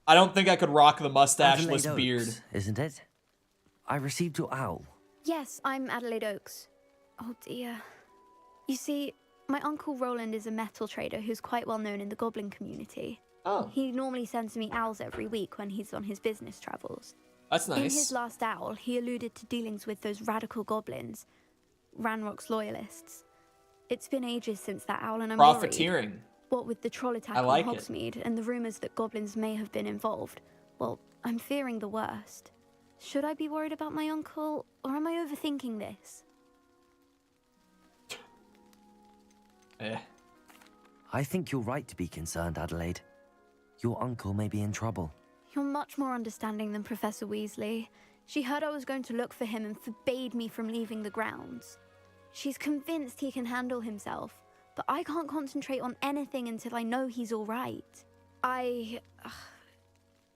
I don't think I could rock the mustache-less beard. Isn't it? I received your owl. Yes, I'm Adelaide Oakes. Oh dear. You see, my uncle Roland is a metal trader who's quite well known in the goblin community. Oh. He normally sends me owls every week when he's on his business travels. That's nice. In his last owl, he alluded to dealings with those radical goblins, Ranrock's loyalists. It's been ages since that owl, and I'm profiteering. Worried. What with the troll attack on Hogsmeade and the rumors that goblins may have been involved, well, I'm fearing the worst. Should I be worried about my uncle, or am I overthinking this? I think you're right to be concerned, Adelaide. Your uncle may be in trouble. You're much more understanding than Professor Weasley. She heard I was going to look for him and forbade me from leaving the grounds. She's convinced he can handle himself, but I can't concentrate on anything until I know he's all right.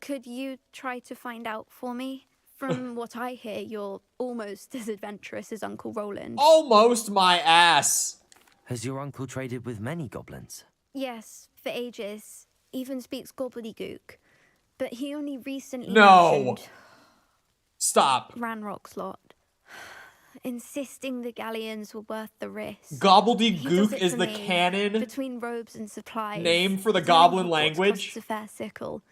Could you try to find out for me? From what I hear, you're almost as adventurous as Uncle Roland. Almost my ass! Has your uncle traded with many goblins? Yes, for ages. Even speaks gobbledygook. But he only recently mentioned... Stop. Ranrock's lot. insisting the galleons were worth the risk. He does Gobbledygook it is for the me, canon between robes and supplies. name for the Selling goblin Hogwarts language. costs a fair sickle.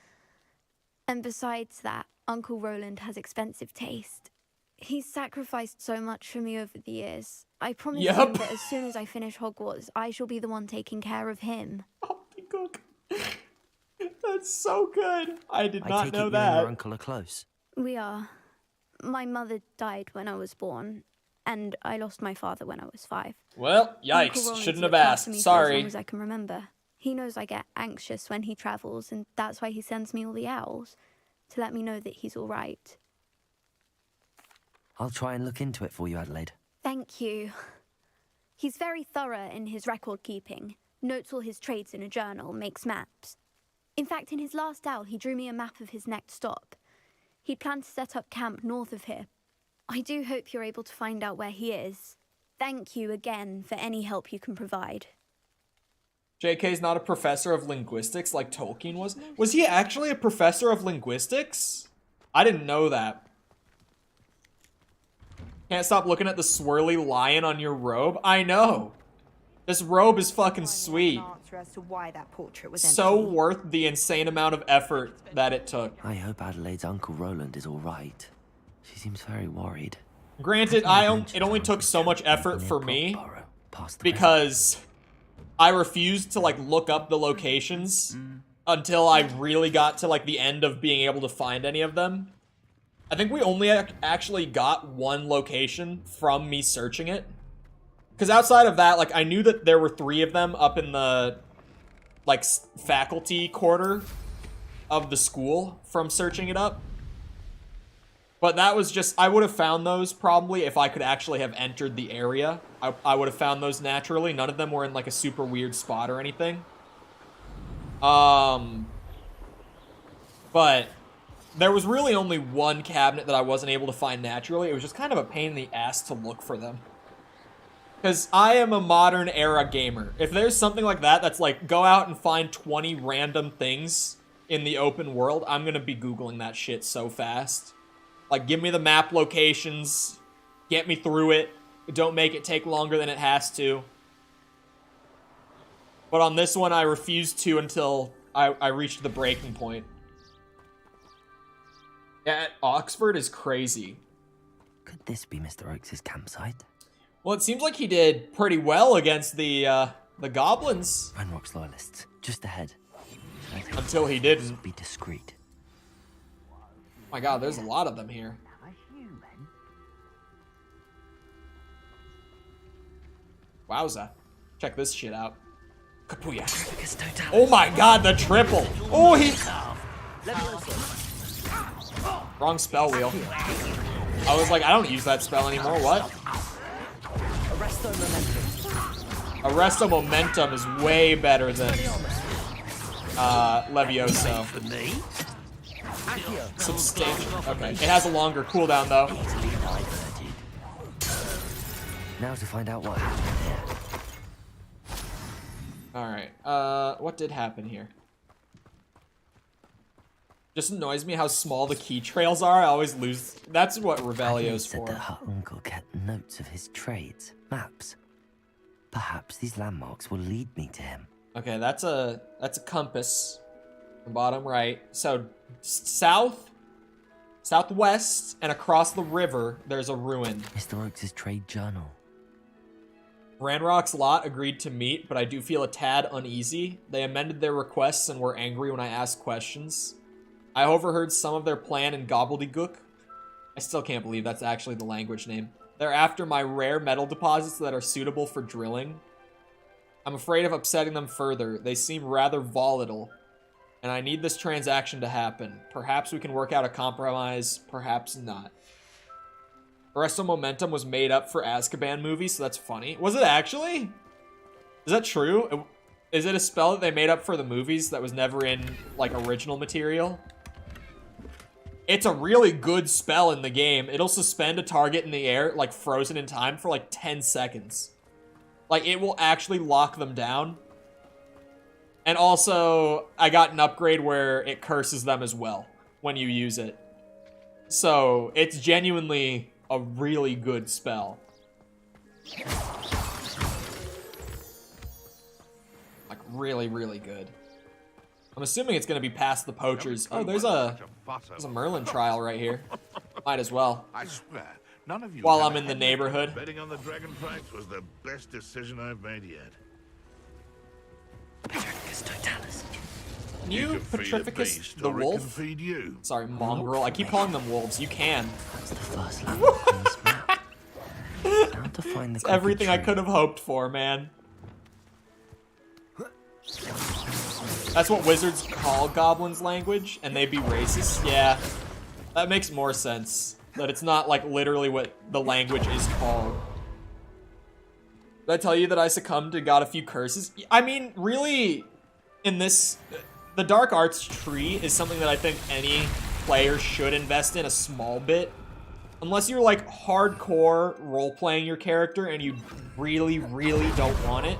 And besides that, Uncle Roland has expensive taste. He's sacrificed so much for me over the years. I promise him that as soon as I finish Hogwarts, I shall be the one taking care of him. Gobbledygook. That's so good. I did not know You and that. your uncle are close. We are. My mother died when I was born, and I lost my father when I was 5. Well, Uncle yikes. Roland's Shouldn't have looked after asked. me for as Sorry. long as I can remember. He knows I get anxious when he travels, and that's why he sends me all the owls, to let me know that he's all right. I'll try and look into it for you, Adelaide. Thank you. He's very thorough in his record keeping, notes all his trades in a journal, makes maps. In fact, in his last owl, he drew me a map of his next stop. He planned to set up camp north of here. I do hope you're able to find out where he is. Thank you again for any help you can provide. JK's not a professor of linguistics like Tolkien was. Was he actually a professor of linguistics? I didn't know that. Can't stop looking at the swirly lion on your robe. I know. This robe is fucking sweet. As to why that portrait was So empty. worth the insane amount of effort that it took. I hope Adelaide's Uncle Roland is all right. She seems very worried. Granted, it only took so much effort for me because I refused to like look up the locations until I really got to like the end of being able to find any of them. I think we only actually got one location from me searching it. Because outside of that, like, I knew that there were 3 of them up in the, like, faculty quarter of the school from searching it up. But that was just, I would have found those probably if I could actually have entered the area. I would have found those naturally. None of them were in, like, a super weird spot or anything. But there was really only one cabinet that I wasn't able to find naturally. It was just kind of a pain in the ass to look for them. Because I am a modern era gamer. If there's something like that that's like, go out and find 20 random things in the open world, I'm going to be Googling that shit so fast. Like, give me the map locations, get me through it, don't make it take longer than it has to. But on this one, I refused to until I reached the breaking point. Yeah, Oxford is crazy. Could this be Mr. Oakes' campsite? Well, it seems like he did pretty well against the goblins. Ranrock's loyalists, just ahead. Until he didn't. Be discreet. Oh my god, there's a lot of them here. Wowza. Check this shit out. Kapuya. Oh my god, the triple. Oh, he... Wrong spell wheel. I was like, I don't use that spell anymore. What? Arresto Momentum is way better than Levioso. Substantial. Okay, it has a longer cooldown though. Now to find out what happened here. Alright, what did happen here? Just annoys me how small the key trails are. I always lose. That's what Revelio's said for. that her uncle kept notes of his trades, maps. Perhaps these landmarks will lead me to him. Okay, that's a compass. The bottom right. So south, southwest, and across the river, there's a ruin. Mr. Oakes' trade journal. Ranrock's lot agreed to meet, but I do feel a tad uneasy. They amended their requests and were angry when I asked questions. I overheard some of their plan in gobbledygook. I still can't believe that's actually the language name. They're after my rare metal deposits that are suitable for drilling. I'm afraid of upsetting them further. They seem rather volatile, and I need this transaction to happen. Perhaps we can work out a compromise, perhaps not. Arresto Momentum was made up for Azkaban movies, so that's funny. Was it actually? Is that true? Is it a spell that they made up for the movies that was never in, like, original material? It's a really good spell in the game. It'll suspend a target in the air, like, frozen in time for, like, 10 seconds. Like, it will actually lock them down. And also, I got an upgrade where it curses them as well when you use it. So, it's genuinely a really good spell. Like, really, really good. I'm assuming it's going to be past the poachers. Oh, there's a Merlin trial right here. Might as well. I swear, none of you While have I'm in the any neighborhood. Betting on the dragon fights was the best decision I've made yet. Can you Petrificus the wolf? Sorry, mongrel. I keep calling them wolves. You can. That's the first level on this map. Now to find the It's everything I could have hoped for, man. That's what wizards call goblins' language, and they be racist? Yeah. That makes more sense. That it's not, like, literally what the language is called. Did I tell you that I succumbed and got a few curses? I mean, really, in this... The dark arts tree is something that I think any player should invest in a small bit. Unless you're, like, hardcore role-playing your character and you really, really don't want it.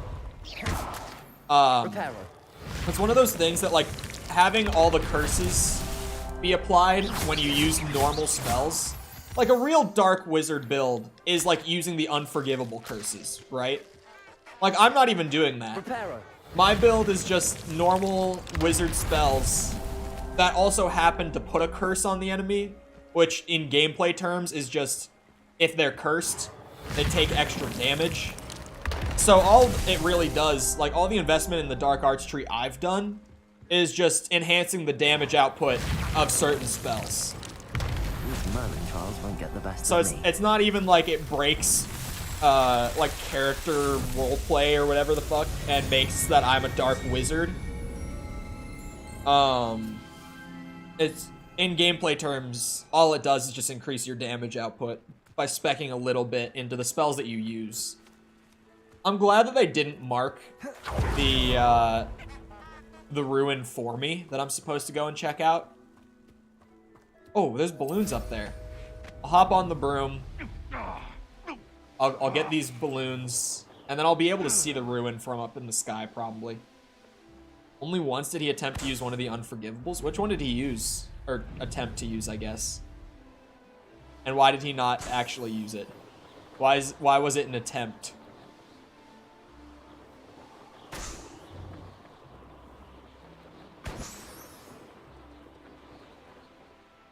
It's one of those things that, like, having all the curses be applied when you use normal spells. Like, a real dark wizard build is, like, using the unforgivable curses, right? Like, I'm not even doing that. My build is just normal wizard spells that also happen to put a curse on the enemy, which in gameplay terms is just, if they're cursed, they take extra damage. So all it really does, like all the investment in the dark arts tree I've done, is just enhancing the damage output of certain spells. These Merlin trials won't get the best So of me. it's not even like it breaks like character roleplay or whatever the fuck and makes that I'm a dark wizard. It's in gameplay terms, all it does is just increase your damage output by speccing a little bit into the spells that you use. I'm glad that they didn't mark the ruin for me that I'm supposed to go and check out. Oh, there's balloons up there. I'll hop on the broom. I'll get these balloons, and then I'll be able to see the ruin from up in the sky, probably. Only once did he attempt to use one of the unforgivables. Which one did he use? Or attempt to use, I guess. And why did he not actually use it? Why was it an attempt?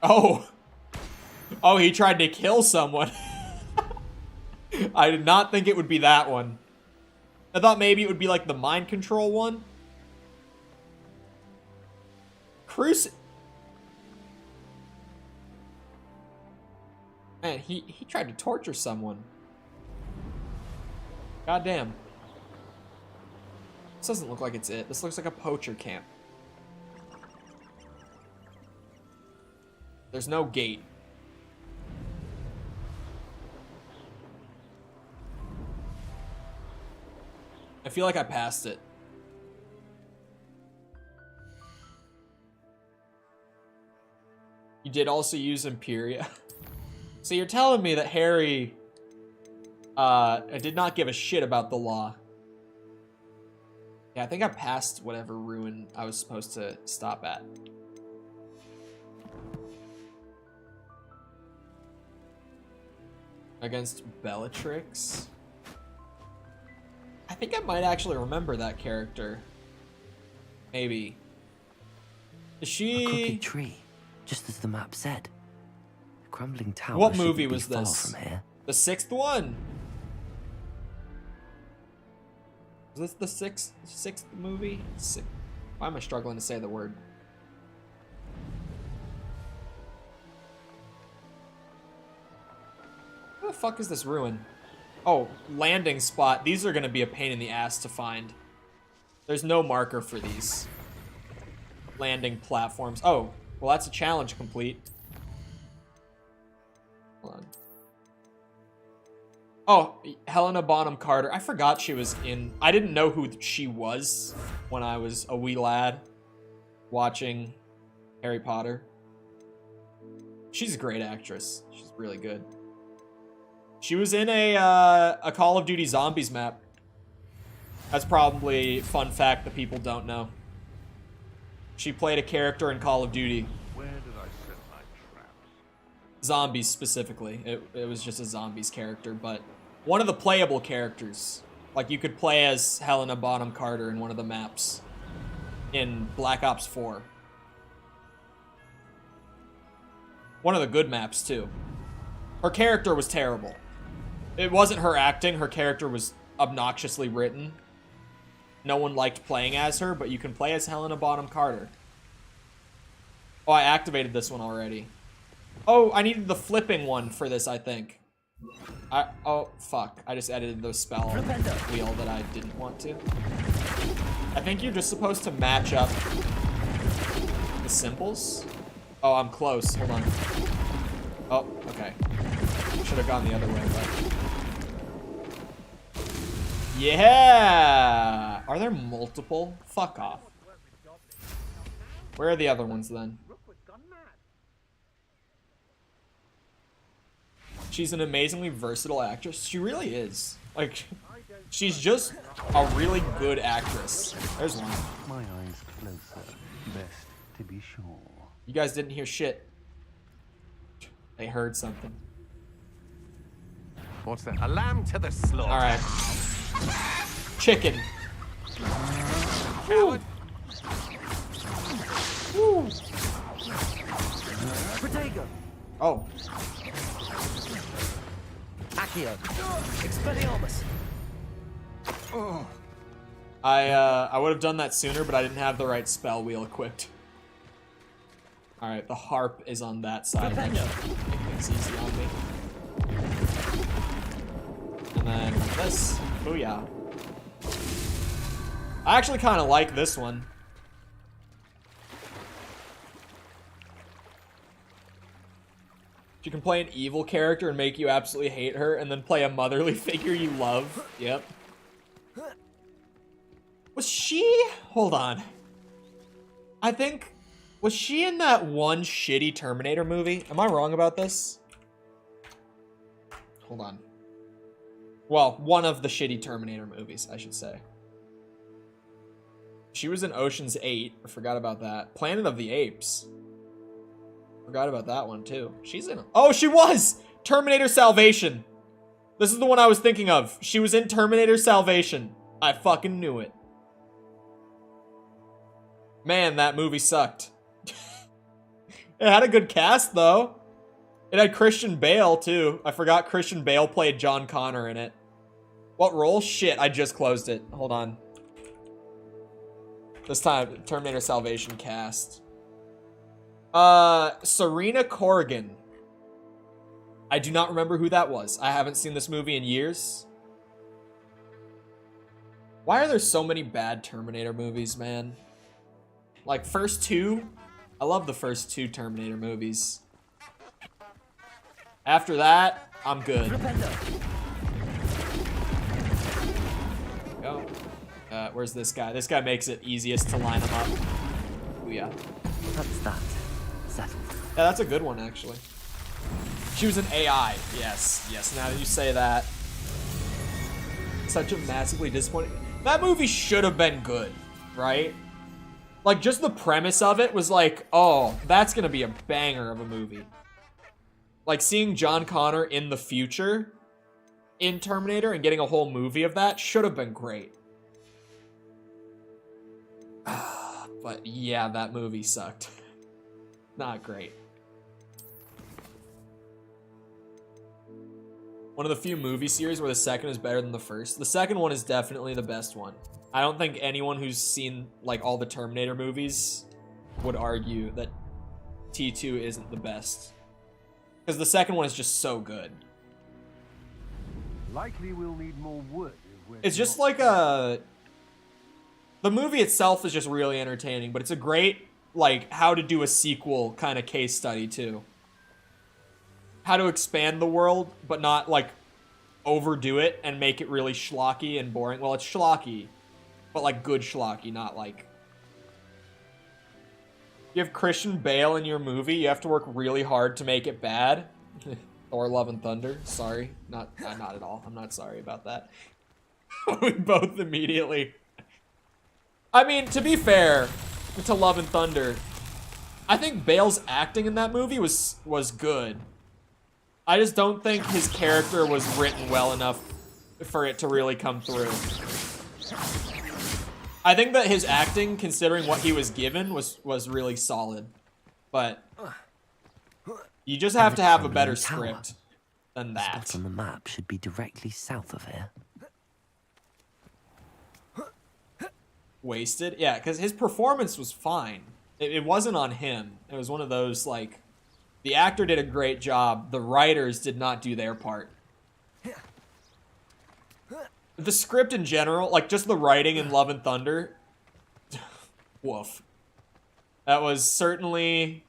Oh. Oh, he tried to kill someone. I did not think it would be that one. I thought maybe it would be like the mind control one. Man, he tried to torture someone. Goddamn. This doesn't look like it's it. This looks like a poacher camp. There's no gate. I feel like I passed it. You did also use Imperia. So you're telling me that Harry did not give a shit about the law. Yeah, I think I passed whatever ruin I was supposed to stop at. Against Bellatrix? I think I might actually remember that character. Maybe. Is she... A crooked tree, just as the map said. The crumbling tower. What movie shouldn't was be far this? from here. The sixth one. Was this the sixth movie? Why am I struggling to say the word? Where the fuck is this ruin? Oh, landing spot. These are gonna be a pain in the ass to find. There's no marker for these landing platforms. Oh, well, that's a challenge complete. Hold on. Oh, Helena Bonham Carter. I forgot she was in... I didn't know who she was when I was a wee lad watching Harry Potter. She's a great actress. She's really good. She was in a Call of Duty Zombies map. That's probably a fun fact that people don't know. She played a character in Call of Duty. Where did I set my traps? Zombies specifically. It was just a zombies character, but one of the playable characters. Like, you could play as Helena Bonham Carter in one of the maps in Black Ops 4. One of the good maps, too. Her character was terrible. It wasn't her acting. Her character was obnoxiously written. No one liked playing as her, but you can play as Helena Bonham Carter. Oh, I activated this one already. Oh, I needed the flipping one for this, I think. Oh, fuck. I just edited the spell wheel that I didn't want to. I think you're just supposed to match up the symbols. Oh, I'm close. Hold on. Oh, okay. Should have gone the other way, but... Yeah! Are there multiple? Fuck off. Where are the other ones, then? She's an amazingly versatile actress. She really is. Like, she's just a really good actress. There's one. My eyes closer. Best to be sure. You guys didn't hear shit. They heard something. What's that? A lamb to the slaughter. All right. Chicken. Coward. Woo. Protego. Oh. Accio. Expelliarmus. Oh. I would have done that sooner, but I didn't have the right spell wheel equipped. All right, the harp is on that side. Make things easy on me. And then this. Booyah. I actually kind of like this one. You can play an evil character and make you absolutely hate her, and then play a motherly figure you love. Yep. Was she? Hold on. I think... Was she in that one shitty Terminator movie? Am I wrong about this? Hold on. Well, one of the shitty Terminator movies, I should say. She was in Ocean's 8. I forgot about that. Planet of the Apes. Forgot about that one, too. She's in... Oh, she was! Terminator Salvation. This is the one I was thinking of. She was in Terminator Salvation. I fucking knew it. Man, that movie sucked. It had a good cast, though. It had Christian Bale, too. I forgot Christian Bale played John Connor in it. What role? Shit, I just closed it. Hold on. This time, Terminator Salvation cast. Serena Corrigan. I do not remember who that was. I haven't seen this movie in years. Why are there so many bad Terminator movies, man? Like, first two, I love the first two Terminator movies. After that, I'm good. Go. Where's this guy? This guy makes it easiest to line him up. Ooh, yeah. That's that. Settled. Yeah, that's a good one, actually. She was an AI. Yes, yes, now that you say that. Such a massively disappointing... That movie should have been good, right? Like, just the premise of it was like, oh, that's gonna be a banger of a movie. Like, seeing John Connor in the future in Terminator and getting a whole movie of that should have been great. But yeah, that movie sucked. Not great. One of the few movie series where the second is better than the first. The second one is definitely the best one. I don't think anyone who's seen like all the Terminator movies would argue that T2 isn't the best. Because the second one is just so good. Likely we'll need more wood. It's just like a... The movie itself is just really entertaining, but it's a great, like, how to do a sequel kind of case study, too. How to expand the world, but not, like, overdo it and make it really schlocky and boring. Well, it's schlocky, but, like, good schlocky, not, like... You have Christian Bale in your movie, you have to work really hard to make it bad. Thor Love and Thunder, sorry. Not at all. I'm not sorry about that. We both immediately... I mean, to be fair to Love and Thunder, I think Bale's acting in that movie was good. I just don't think his character was written well enough for it to really come through. I think that his acting, considering what he was given, was really solid. But you just have to have a better script than that. The spot on the map should be directly south of here. Wasted? Yeah, because his performance was fine. It wasn't on him. It was one of those, like, the actor did a great job. The writers did not do their part. The script in general, like, just the writing in Love and Thunder, woof. That was certainly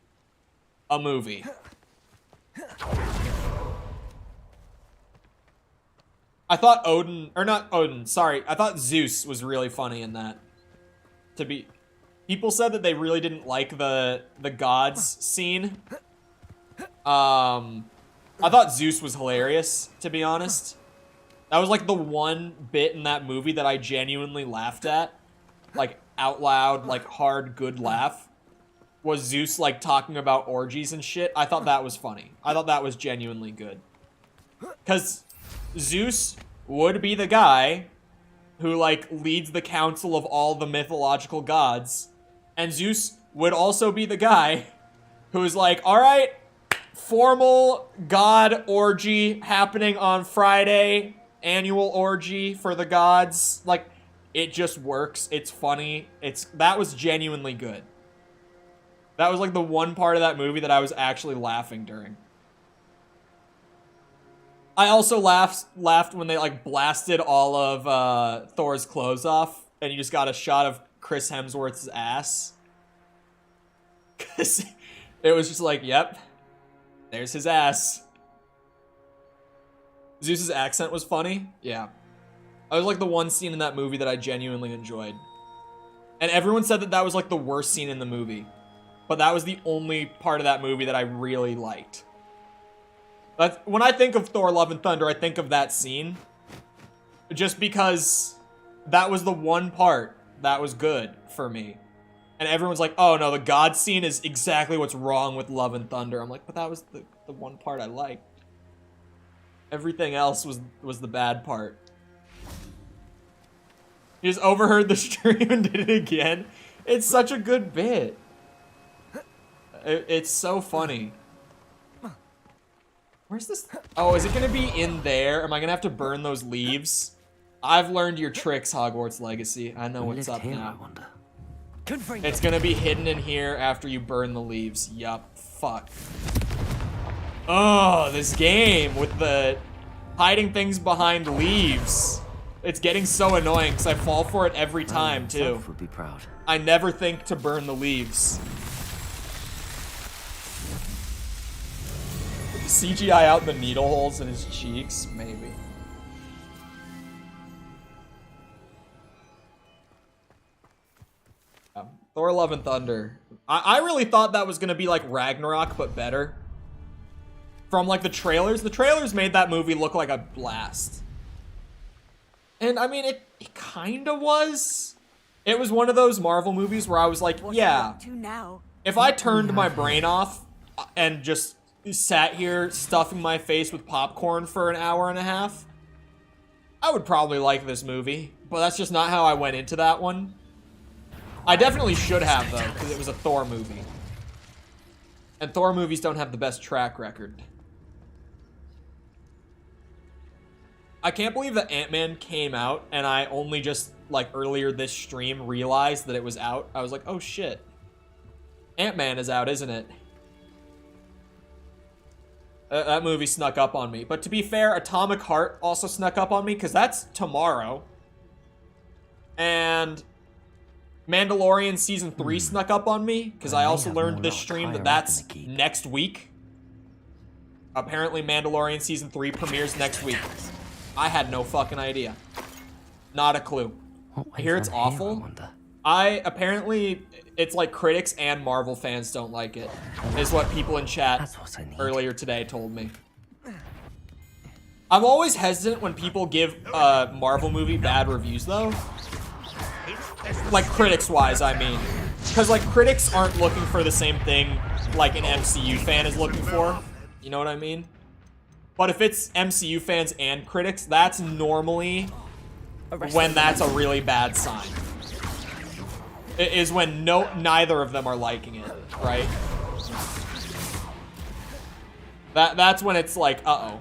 a movie. I thought Odin, or not Odin, sorry. I thought Zeus was really funny in that. People said that they really didn't like the gods scene. I thought Zeus was hilarious, to be honest. That was like the one bit in that movie that I genuinely laughed at. Like, out loud, like, hard, good laugh. Was Zeus, like, talking about orgies and shit. I thought that was funny. I thought that was genuinely good. Because Zeus would be the guy who, like, leads the council of all the mythological gods. And Zeus would also be the guy who's like, all right, formal god orgy happening on Friday. Annual orgy for the gods. Like, it just works. It's funny. That was genuinely good. That was, like, the one part of that movie that I was actually laughing during. I also laughed when they, like, blasted all of Thor's clothes off, and you just got a shot of Chris Hemsworth's ass. Because it was just like, yep, there's his ass. Zeus's accent was funny. Yeah. That was, like, the one scene in that movie that I genuinely enjoyed. And everyone said that that was, like, the worst scene in the movie. But that was the only part of that movie that I really liked. But when I think of Thor Love and Thunder, I think of that scene. Just because that was the one part that was good for me. And everyone's like, oh no, the God scene is exactly what's wrong with Love and Thunder. I'm like, but that was the one part I liked. Everything else was the bad part. He just overheard the stream and did it again. It's such a good bit. It's so funny. Where's this? Oh, is it going to be in there? Am I going to have to burn those leaves? I've learned your tricks, Hogwarts Legacy. I know what's up now. It's going to be hidden in here after you burn the leaves. Yup. Fuck. Oh, this game with the hiding things behind leaves. It's getting so annoying because I fall for it every time, too. Would be proud. I never think to burn the leaves. CGI out the needle holes in his cheeks? Maybe. Thor Love and Thunder. I really thought that was going to be like Ragnarok, but better. From like the trailers made that movie look like a blast. And I mean, it kind of was. It was one of those Marvel movies where I was like, yeah, if I turned my brain off and just sat here stuffing my face with popcorn for an hour and a half, I would probably like this movie. But that's just not how I went into that one. I definitely should have, though, because it was a Thor movie. And Thor movies don't have the best track record. I can't believe that Ant-Man came out, and I only just, like, earlier this stream realized that it was out. I was like, oh shit. Ant-Man is out, isn't it? That movie snuck up on me. But to be fair, Atomic Heart also snuck up on me, because that's tomorrow. And Mandalorian Season 3 snuck up on me, because I also learned this stream that that's next week. Apparently Mandalorian Season 3 premieres next week. I had no fucking idea. Not a clue. I hear it's awful. Apparently, it's like critics and Marvel fans don't like it, is what people in chat earlier today told me. I'm always hesitant when people give a Marvel movie bad reviews, though. Like, critics-wise, I mean. Because, like, critics aren't looking for the same thing like an MCU fan is looking for. You know what I mean? But if it's MCU fans and critics, that's normally when that's a really bad sign. It is when neither of them are liking it, right? That's when it's like, uh-oh.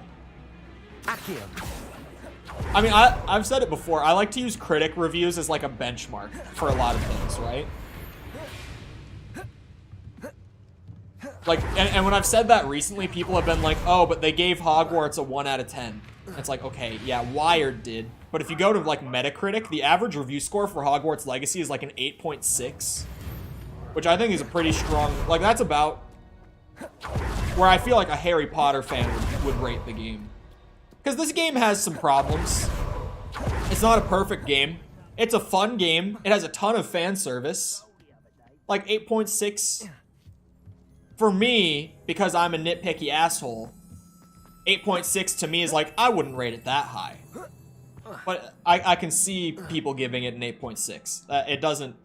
I mean, I've said it before. I like to use critic reviews as like a benchmark for a lot of things, right? Like, and when I've said that recently, people have been like, oh, but they gave Hogwarts a 1 out of 10. It's like, okay, yeah, Wired did. But if you go to, like, Metacritic, the average review score for Hogwarts Legacy is, like, an 8.6. Which I think is a pretty strong... Like, that's about where I feel like a Harry Potter fan would rate the game. Because this game has some problems. It's not a perfect game. It's a fun game. It has a ton of fan service. Like, 8.6... For me, because I'm a nitpicky asshole, 8.6 to me is like, I wouldn't rate it that high. But I can see people giving it an 8.6. It doesn't,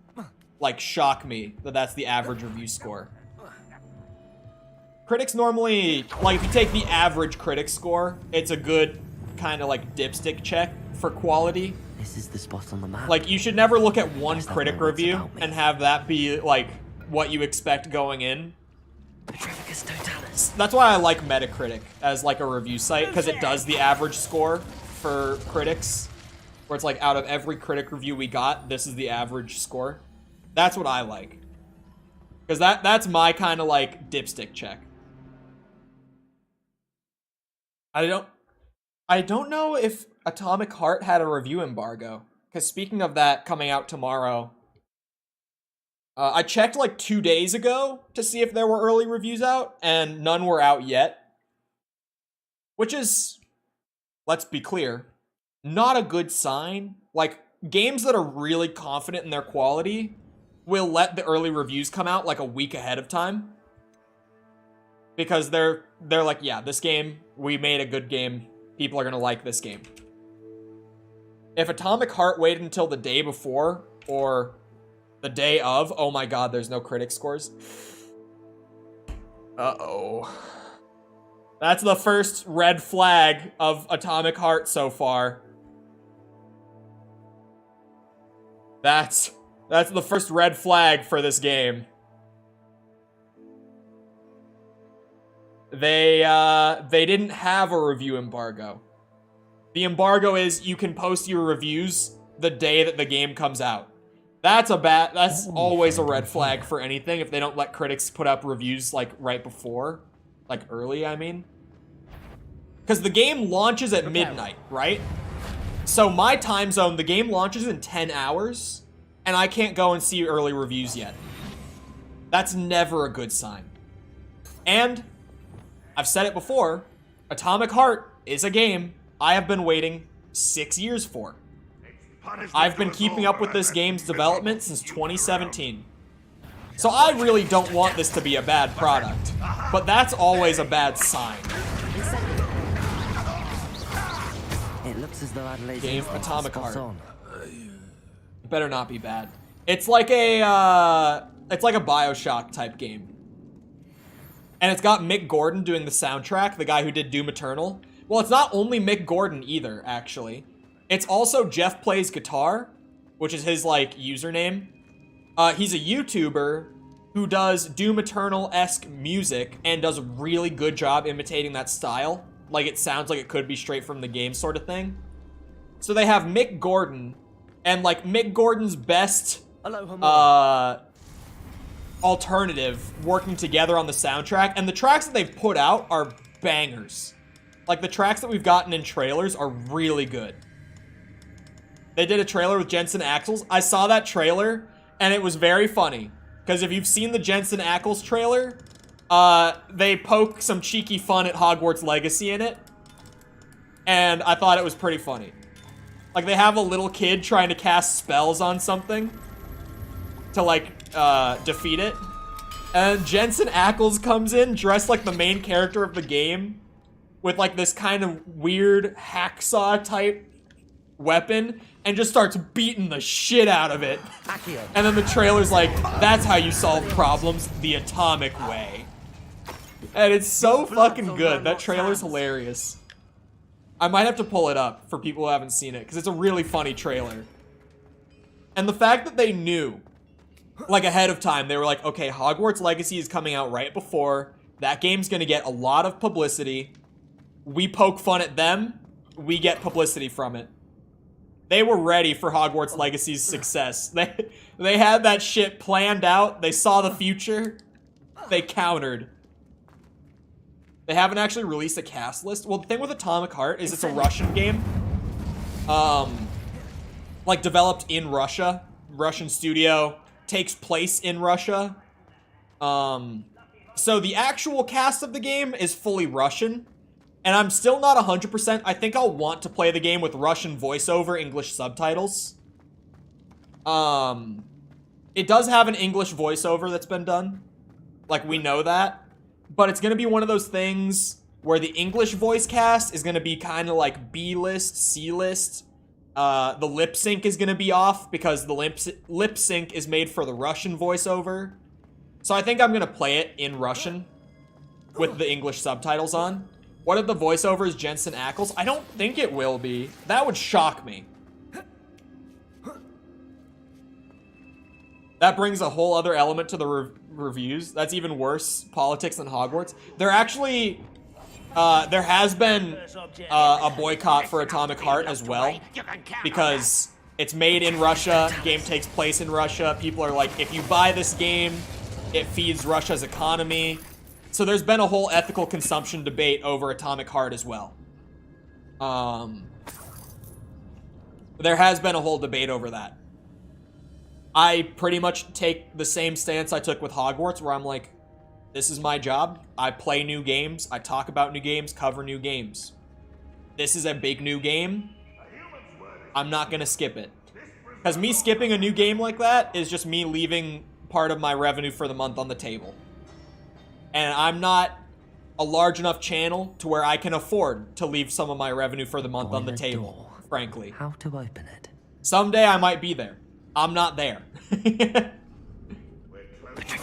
like, shock me that that's the average review score. Critics normally, like, if you take the average critic score, it's a good kind of, like, dipstick check for quality. This is the spot on the map. Like, you should never look at one critic review and have that be, like, what you expect going in. That's why I like Metacritic as like a review site, because it does the average score for critics, where it's like out of every critic review we got, this is the average score. That's what I like, because that's my kind of like dipstick check. I don't know if Atomic Heart had a review embargo, because speaking of that coming out tomorrow, I checked like 2 days ago to see if there were early reviews out, and none were out yet. Which is, let's be clear, not a good sign. Like, games that are really confident in their quality will let the early reviews come out like a week ahead of time. Because they're like, yeah, this game, we made a good game. People are gonna like this game. If Atomic Heart waited until the day before, or the day of, oh my god, there's no critic scores. Uh-oh. That's the first red flag of Atomic Heart so far. That's the first red flag for this game. They didn't have a review embargo. The embargo is you can post your reviews the day that the game comes out. That's always a red flag for anything if they don't let critics put up reviews like right before, like early, I mean. Because the game launches at midnight, right? So my time zone, the game launches in 10 hours, and I can't go and see early reviews yet. That's never a good sign. And, I've said it before, Atomic Heart is a game I have been waiting 6 years for. I've been keeping up with this game's development since 2017. So I really don't want this to be a bad product, but that's always a bad sign. It looks as though Adelaide's game Atomic Heart. on. It better not be bad. It's like a BioShock type game. And it's got Mick Gordon doing the soundtrack, the guy who did Doom Eternal. Well, it's not only Mick Gordon either, actually. It's also Jeff Plays Guitar, which is his, like, username. He's a YouTuber who does Doom Eternal-esque music and does a really good job imitating that style. Like, it sounds like it could be straight from the game sort of thing. So they have Mick Gordon, and, like, Mick Gordon's best alternative working together on the soundtrack. And the tracks that they've put out are bangers. Like, the tracks that we've gotten in trailers are really good. They did a trailer with Jensen Ackles. I saw that trailer, and it was very funny. Because if you've seen the Jensen Ackles trailer, they poke some cheeky fun at Hogwarts Legacy in it. And I thought it was pretty funny. Like, they have a little kid trying to cast spells on something to, like, defeat it. And Jensen Ackles comes in dressed like the main character of the game with, like, this kind of weird hacksaw-type weapon and just starts beating the shit out of it. And then the trailer's like, that's how you solve problems the atomic way. And it's so fucking good. That trailer's hilarious. I might have to pull it up for people who haven't seen it, because it's a really funny trailer. And the fact that they knew, like ahead of time, they were like, okay, Hogwarts Legacy is coming out right before. That game's going to get a lot of publicity. We poke fun at them. We get publicity from it. They were ready for Hogwarts Legacy's success. They had that shit planned out. They saw the future. They countered. They haven't actually released a cast list. Well, the thing with Atomic Heart is it's a Russian game. Like developed in Russia. Russian studio. Takes place in Russia. So the actual cast of the game is fully Russian. And I'm still not 100%. I think I'll want to play the game with Russian voiceover, English subtitles. It does have an English voiceover that's been done. Like, we know that. But it's going to be one of those things where the English voice cast is going to be kind of like B-list, C-list. The lip sync is going to be off because the lip sync is made for the Russian voiceover. So I think I'm going to play it in Russian with the English subtitles on. What if the voiceover is Jensen Ackles? I don't think it will be. That would shock me. That brings a whole other element to the reviews. That's even worse politics than Hogwarts. They're actually... there has been a boycott for Atomic Heart as well. Because it's made in Russia. Game takes place in Russia. People are like, if you buy this game, it feeds Russia's economy. So there's been a whole ethical consumption debate over Atomic Heart as well. There has been a whole debate over that. I pretty much take the same stance I took with Hogwarts, where I'm like, this is my job. I play new games. I talk about new games, cover new games. This is a big new game. I'm not going to skip it. Because me skipping a new game like that is just me leaving part of my revenue for the month on the table. And I'm not a large enough channel to where I can afford to leave some of my revenue for the month on the table, frankly. How to open it? Someday I might be there. I'm not there.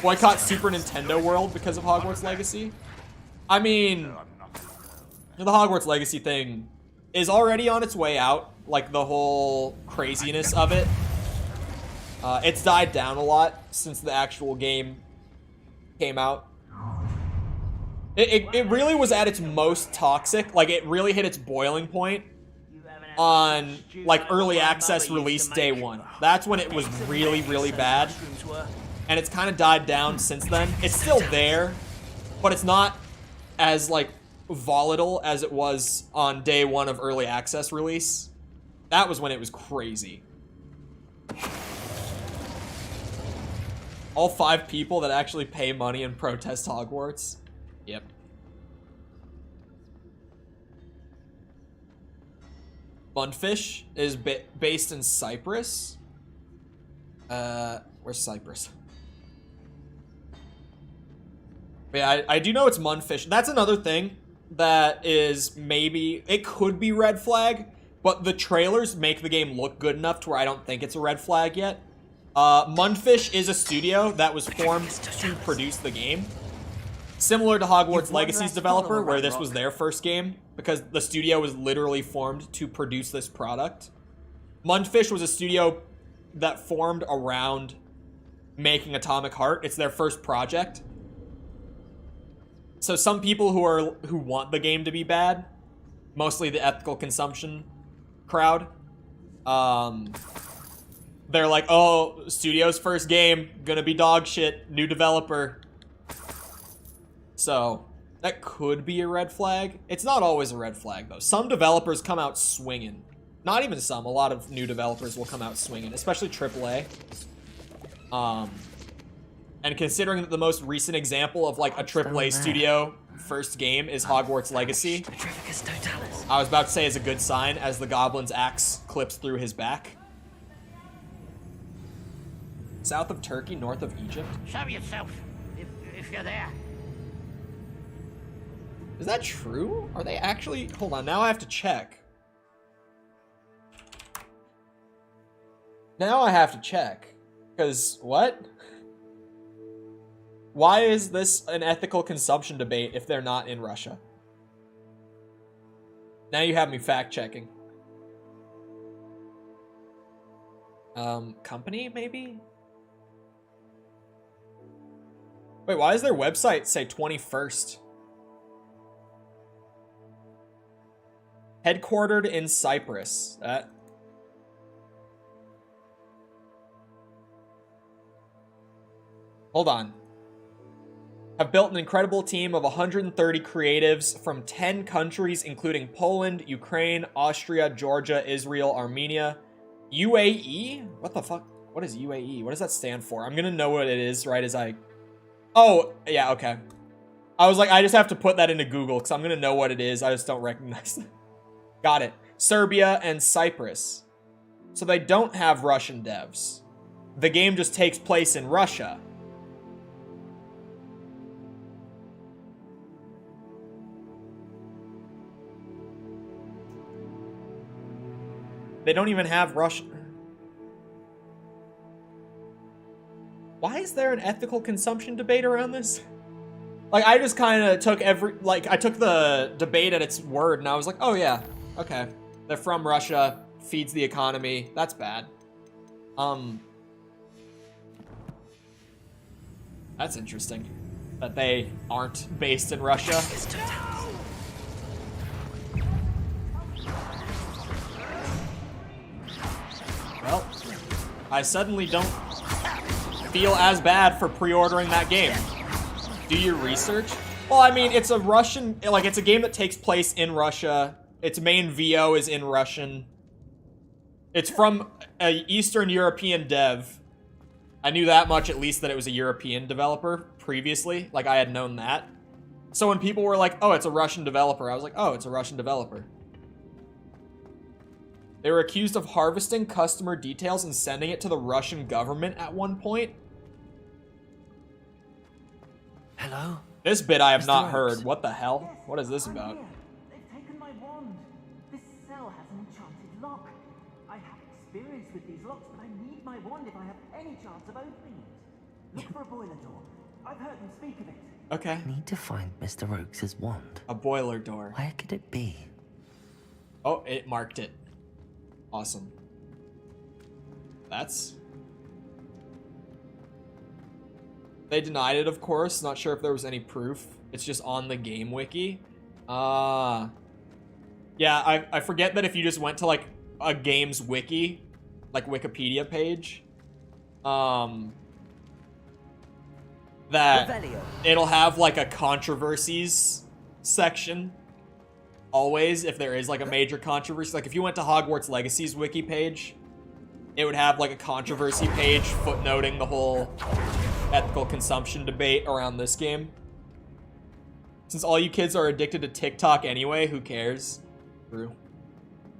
Boycott Super Nintendo World because of Hogwarts Legacy? I mean, the Hogwarts Legacy thing is already on its way out. Like, the whole craziness of it. It's died down a lot since the actual game came out. It really was at its most toxic. Like, it really hit its boiling point on, like, early access release day one. That's when it was really, really bad. And it's kind of died down since then. It's still there, but it's not as, like, volatile as it was on day one of early access release. That was when it was crazy. All 5 people that actually pay money and protest Hogwarts. Yep. Mundfish is based in Cyprus. Where's Cyprus? But yeah, I do know it's Mundfish. That's another thing that is maybe... It could be red flag, but the trailers make the game look good enough to where I don't think it's a red flag yet. Mundfish is a studio that was formed to produce the game. Similar to Hogwarts Legacy's developer, where this was their first game, because the studio was literally formed to produce this product. Mundfish was a studio that formed around making Atomic Heart. It's their first project. So some people who want the game to be bad, mostly the ethical consumption crowd, they're like, oh, studio's first game, gonna be dog shit, new developer. So, that could be a red flag. It's not always a red flag, though. Some developers come out swinging. Not even some. A lot of new developers will come out swinging, especially AAA. And considering that the most recent example of, like, a AAA studio first game is Hogwarts Legacy, I was about to say is a good sign as the goblin's axe clips through his back. South of Turkey, north of Egypt. Show yourself, if you're there. Is that true? Are they actually... Hold on, now I have to check. Now I have to check. Because, what? Why is this an ethical consumption debate if they're not in Russia? Now you have me fact-checking. Company, maybe? Wait, why does their website say 21st? Headquartered in Cyprus. Hold on. Have built an incredible team of 130 creatives from 10 countries, including Poland, Ukraine, Austria, Georgia, Israel, Armenia, UAE? What the fuck? What is UAE? What does that stand for? I'm gonna know what it is right as I... Oh, yeah, okay. I was like, I just have to put that into Google because I'm gonna know what it is. I just don't recognize it. Got it. Serbia and Cyprus. So they don't have Russian devs. The game just takes place in Russia. They don't even have Russian. Why is there an ethical consumption debate around this? Like, I just kind of took I took the debate at its word, and I was like, oh yeah, okay. They're from Russia, feeds the economy, that's bad. That's interesting. That they aren't based in Russia. Well, I suddenly don't feel as bad for pre-ordering that game. Do your research? Well, I mean, it's a Russian, like, it's a game that takes place in Russia. Its main VO is in Russian. It's from an Eastern European dev. I knew that much, at least, that it was a European developer previously. Like, I had known that. So when people were like, oh, it's a Russian developer, I was like, oh, it's a Russian developer. They were accused of harvesting customer details and sending it to the Russian government at one point. Hello? This bit I have not heard. What the hell? What is this about? They've taken my wand. This cell has an enchanted lock. I have experience with these locks, but I need my wand if I have any chance of opening it. Look for a boiler door. I've heard them speak of it. Okay. Need to find Mr. Oakes' wand. A boiler door. Where could it be? Oh, it marked it. Awesome. That's... They denied it, of course. Not sure if there was any proof. It's just on the game wiki. Yeah, I forget that if you just went to, like, a game's wiki, like Wikipedia page, that it'll have, like, a controversies section. Always, if there is, like, a major controversy. Like, if you went to Hogwarts Legacy's wiki page, it would have, like, a controversy page footnoting the whole ethical consumption debate around this game. Since all you kids are addicted to TikTok anyway, who cares? True.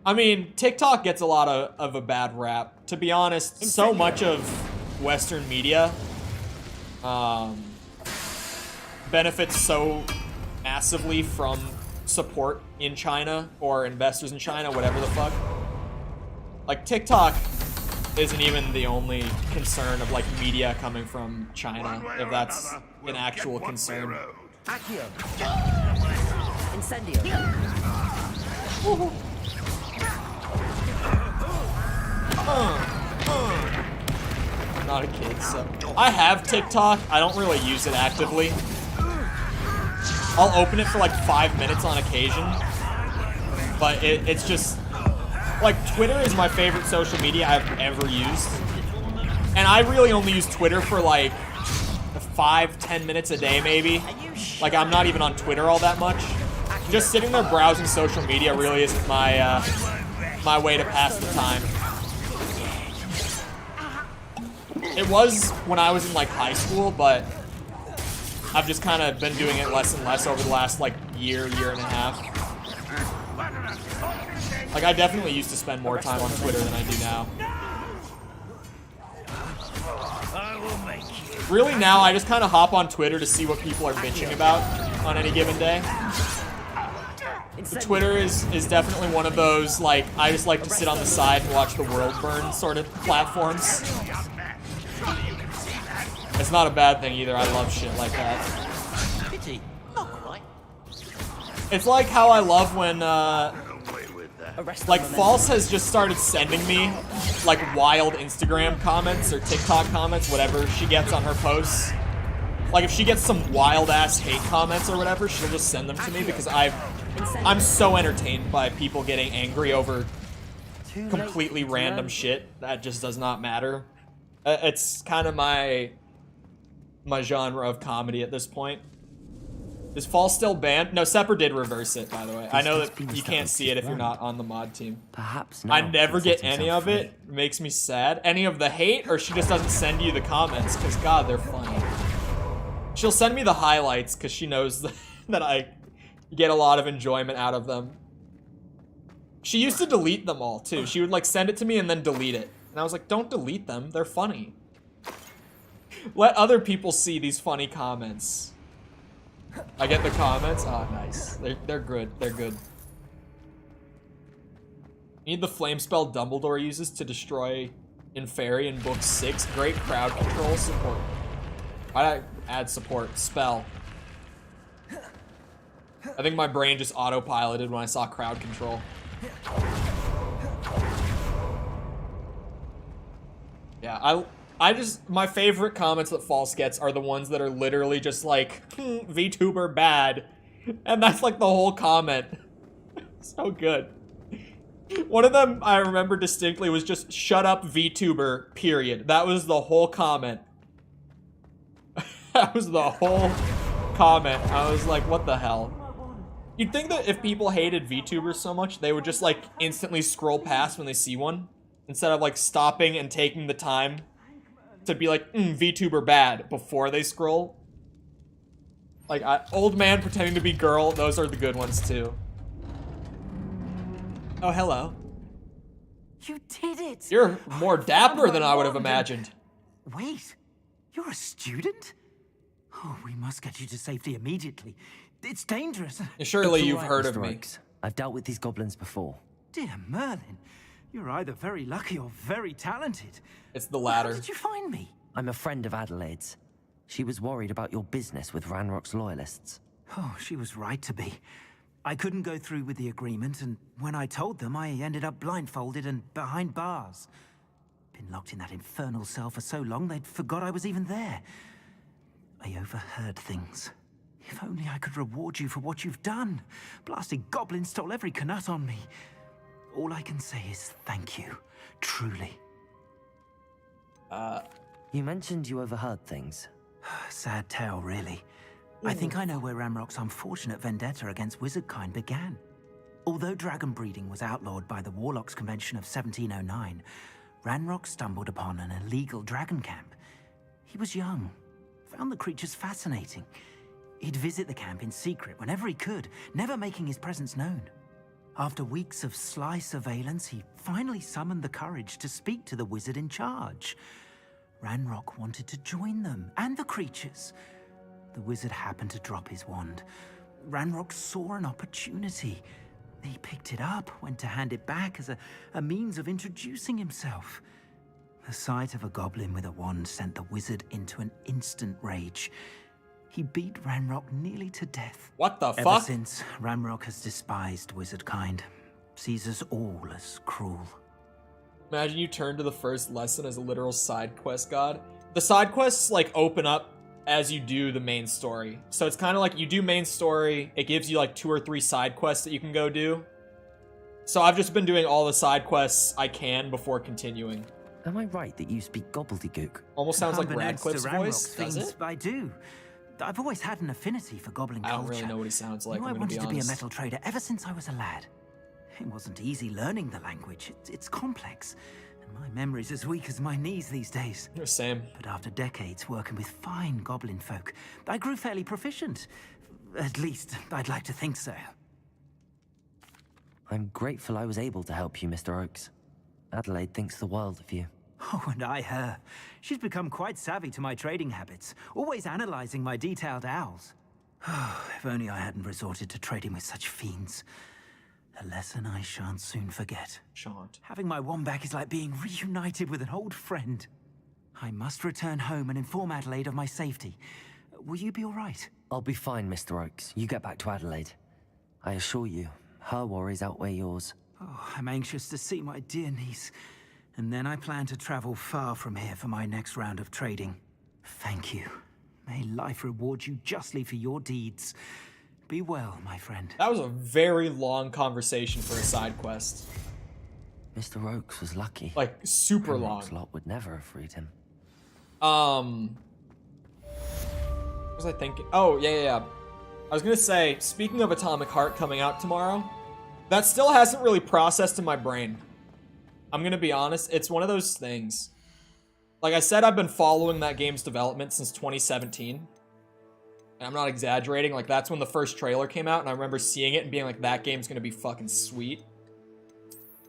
I mean, TikTok gets a lot of a bad rap. To be honest, so much of Western media benefits so massively from support in China or investors in China, whatever the fuck. Like, TikTok isn't even the only concern of, like, media coming from China, if that's an actual concern. Accio. Incendio. I'm not a kid, so... I have TikTok. I don't really use it actively. I'll open it for, like, 5 minutes on occasion. But it's just... Like, Twitter is my favorite social media I've ever used. And I really only use Twitter for, like, 5-10 minutes a day, maybe. Like, I'm not even on Twitter all that much. Just sitting there browsing social media really isn't my, my way to pass the time. It was when I was in, like, high school, but I've just kind of been doing it less and less over the last, like, year and a half. Like, I definitely used to spend more time on Twitter than I do now. Really, now, I just kind of hop on Twitter to see what people are bitching about on any given day. Twitter is definitely one of those, like, I just like to sit on the side and watch the world burn sort of platforms. It's not a bad thing either. I love shit like that. It's like how I love when that. Like, False has just started sending me, like, wild Instagram comments or TikTok comments, whatever she gets on her posts. Like, if she gets some wild-ass hate comments or whatever, she'll just send them to me because I'm so entertained by people getting angry over completely random shit that just does not matter. It's kind of my genre of comedy at this point. Is False still banned? No, Sepper did reverse it, by the way. I know that you can't see it if you're not on the mod team. Perhaps I never get any of it. It makes me sad. Any of the hate, or she just doesn't send you the comments, because, God, they're funny. She'll send me the highlights, because she knows that I get a lot of enjoyment out of them. She used to delete them all, too. She would, like, send it to me and then delete it. And I was like, don't delete them. They're funny. Let other people see these funny comments. I get the comments? Oh, nice. They're good. They're good. Need the flame spell Dumbledore uses to destroy Inferi in Book 6. Great crowd control support. Why'd I add support? Spell. I think my brain just autopiloted when I saw crowd control. Yeah, my favorite comments that False gets are the ones that are literally just like, VTuber bad. And that's like the whole comment. So good. One of them I remember distinctly was just, shut up VTuber, period. That was the whole comment. That was the whole comment. I was like, what the hell? You'd think that if people hated VTubers so much, they would just like instantly scroll past when they see one. Instead of like stopping and taking the time to be like, VTuber bad before they scroll. Like, old man pretending to be girl, those are the good ones too. Oh, hello. You did it! You're more dapper than I would have imagined. Wait, you're a student? Oh, we must get you to safety immediately. It's dangerous. Surely you've heard of me. I've dealt with these goblins before. Dear Merlin, you're either very lucky or very talented. It's the latter. How did you find me? I'm a friend of Adelaide's. She was worried about your business with Ranrock's loyalists. Oh, she was right to be. I couldn't go through with the agreement, and when I told them, I ended up blindfolded and behind bars. Been locked in that infernal cell for so long, they'd forgot I was even there. I overheard things. If only I could reward you for what you've done. Blasted goblins stole every Knut on me. All I can say is thank you. Truly. You mentioned you overheard things. Sad tale, really. I think I know where Ranrock's unfortunate vendetta against wizardkind began. Although dragon breeding was outlawed by the Warlocks Convention of 1709, Ranrock stumbled upon an illegal dragon camp. He was young, found the creatures fascinating. He'd visit the camp in secret whenever he could, never making his presence known. After weeks of sly surveillance, he finally summoned the courage to speak to the wizard in charge. Ranrock wanted to join them, and the creatures. The wizard happened to drop his wand. Ranrock saw an opportunity. He picked it up, went to hand it back as a means of introducing himself. The sight of a goblin with a wand sent the wizard into an instant rage. He beat Ranrock nearly to death. What the fuck? Ever since, Ranrock has despised wizardkind. Sees us all as cruel. Imagine you turn to the first lesson as a literal side quest god. The side quests, like, open up as you do the main story. So it's kind of like you do main story, it gives you like 2 or 3 side quests that you can go do. So I've just been doing all the side quests I can before continuing. Am I right that you speak gobbledygook? Almost sounds like Radcliffe's voice, does it? I do. I've always had an affinity for goblin culture. I don't really know what he sounds like, I I'm gonna be wanted to be a honest. metal trader ever since I was a lad. It wasn't easy learning the language. It's complex. And my memory's as weak as my knees these days. Same. But after decades working with fine goblin folk, I grew fairly proficient. At least, I'd like to think so. I'm grateful I was able to help you, Mr. Oakes. Adelaide thinks the world of you. Oh, and I her. She's become quite savvy to my trading habits, always analyzing my detailed owls. If only I hadn't resorted to trading with such fiends. A lesson I shan't soon forget. Shan't. Having my wand back is like being reunited with an old friend. I must return home and inform Adelaide of my safety. Will you be all right? I'll be fine, Mr. Oakes. You get back to Adelaide. I assure you, her worries outweigh yours. Oh, I'm anxious to see my dear niece. And then I plan to travel far from here for my next round of trading. Thank you. May life reward you justly for your deeds. Be well, my friend. That was a very long conversation for a side quest. Mr. Oakes was lucky. Like, super Grimrock's long. lot would never have freed him. What was I thinking? Oh, yeah. I was gonna say, speaking of Atomic Heart coming out tomorrow, that still hasn't really processed in my brain. I'm gonna be honest, it's one of those things. Like I said, I've been following that game's development since 2017. And I'm not exaggerating, like that's when the first trailer came out, and I remember seeing it and being like, that game's gonna be fucking sweet.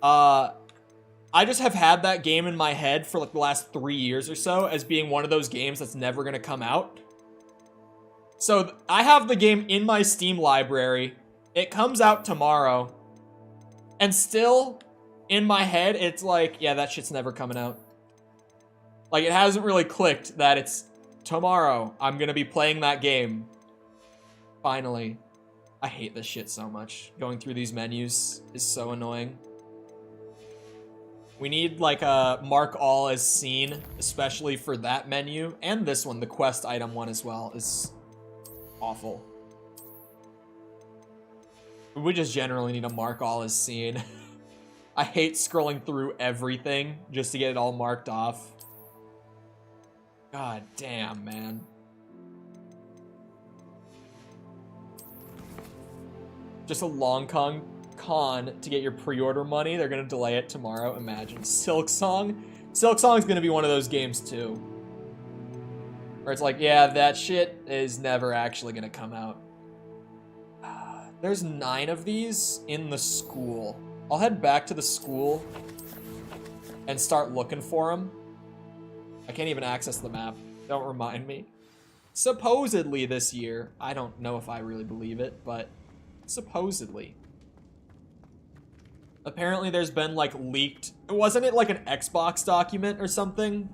I just have had that game in my head for like the last 3 years or so as being one of those games that's never gonna come out. So I have the game in my Steam library. It comes out tomorrow. And still, in my head, it's like, yeah, that shit's never coming out. Like, it hasn't really clicked that it's tomorrow. I'm gonna be playing that game. Finally. I hate this shit so much. Going through these menus is so annoying. We need, like, a mark all as seen, especially for that menu. And this one, the quest item one as well, is awful. We just generally need a mark all as seen. I hate scrolling through everything just to get it all marked off. God damn, man. Just a long con to get your pre-order money. They're gonna delay it tomorrow. Imagine. Silksong. Silksong's gonna be one of those games too, where it's like, yeah, that shit is never actually gonna come out. There's 9 of these in the school. I'll head back to the school and start looking for them. I can't even access the map. Don't remind me. Supposedly this year. I don't know if I really believe it, but supposedly. Apparently there's been like leaked... Wasn't it like an Xbox document or something?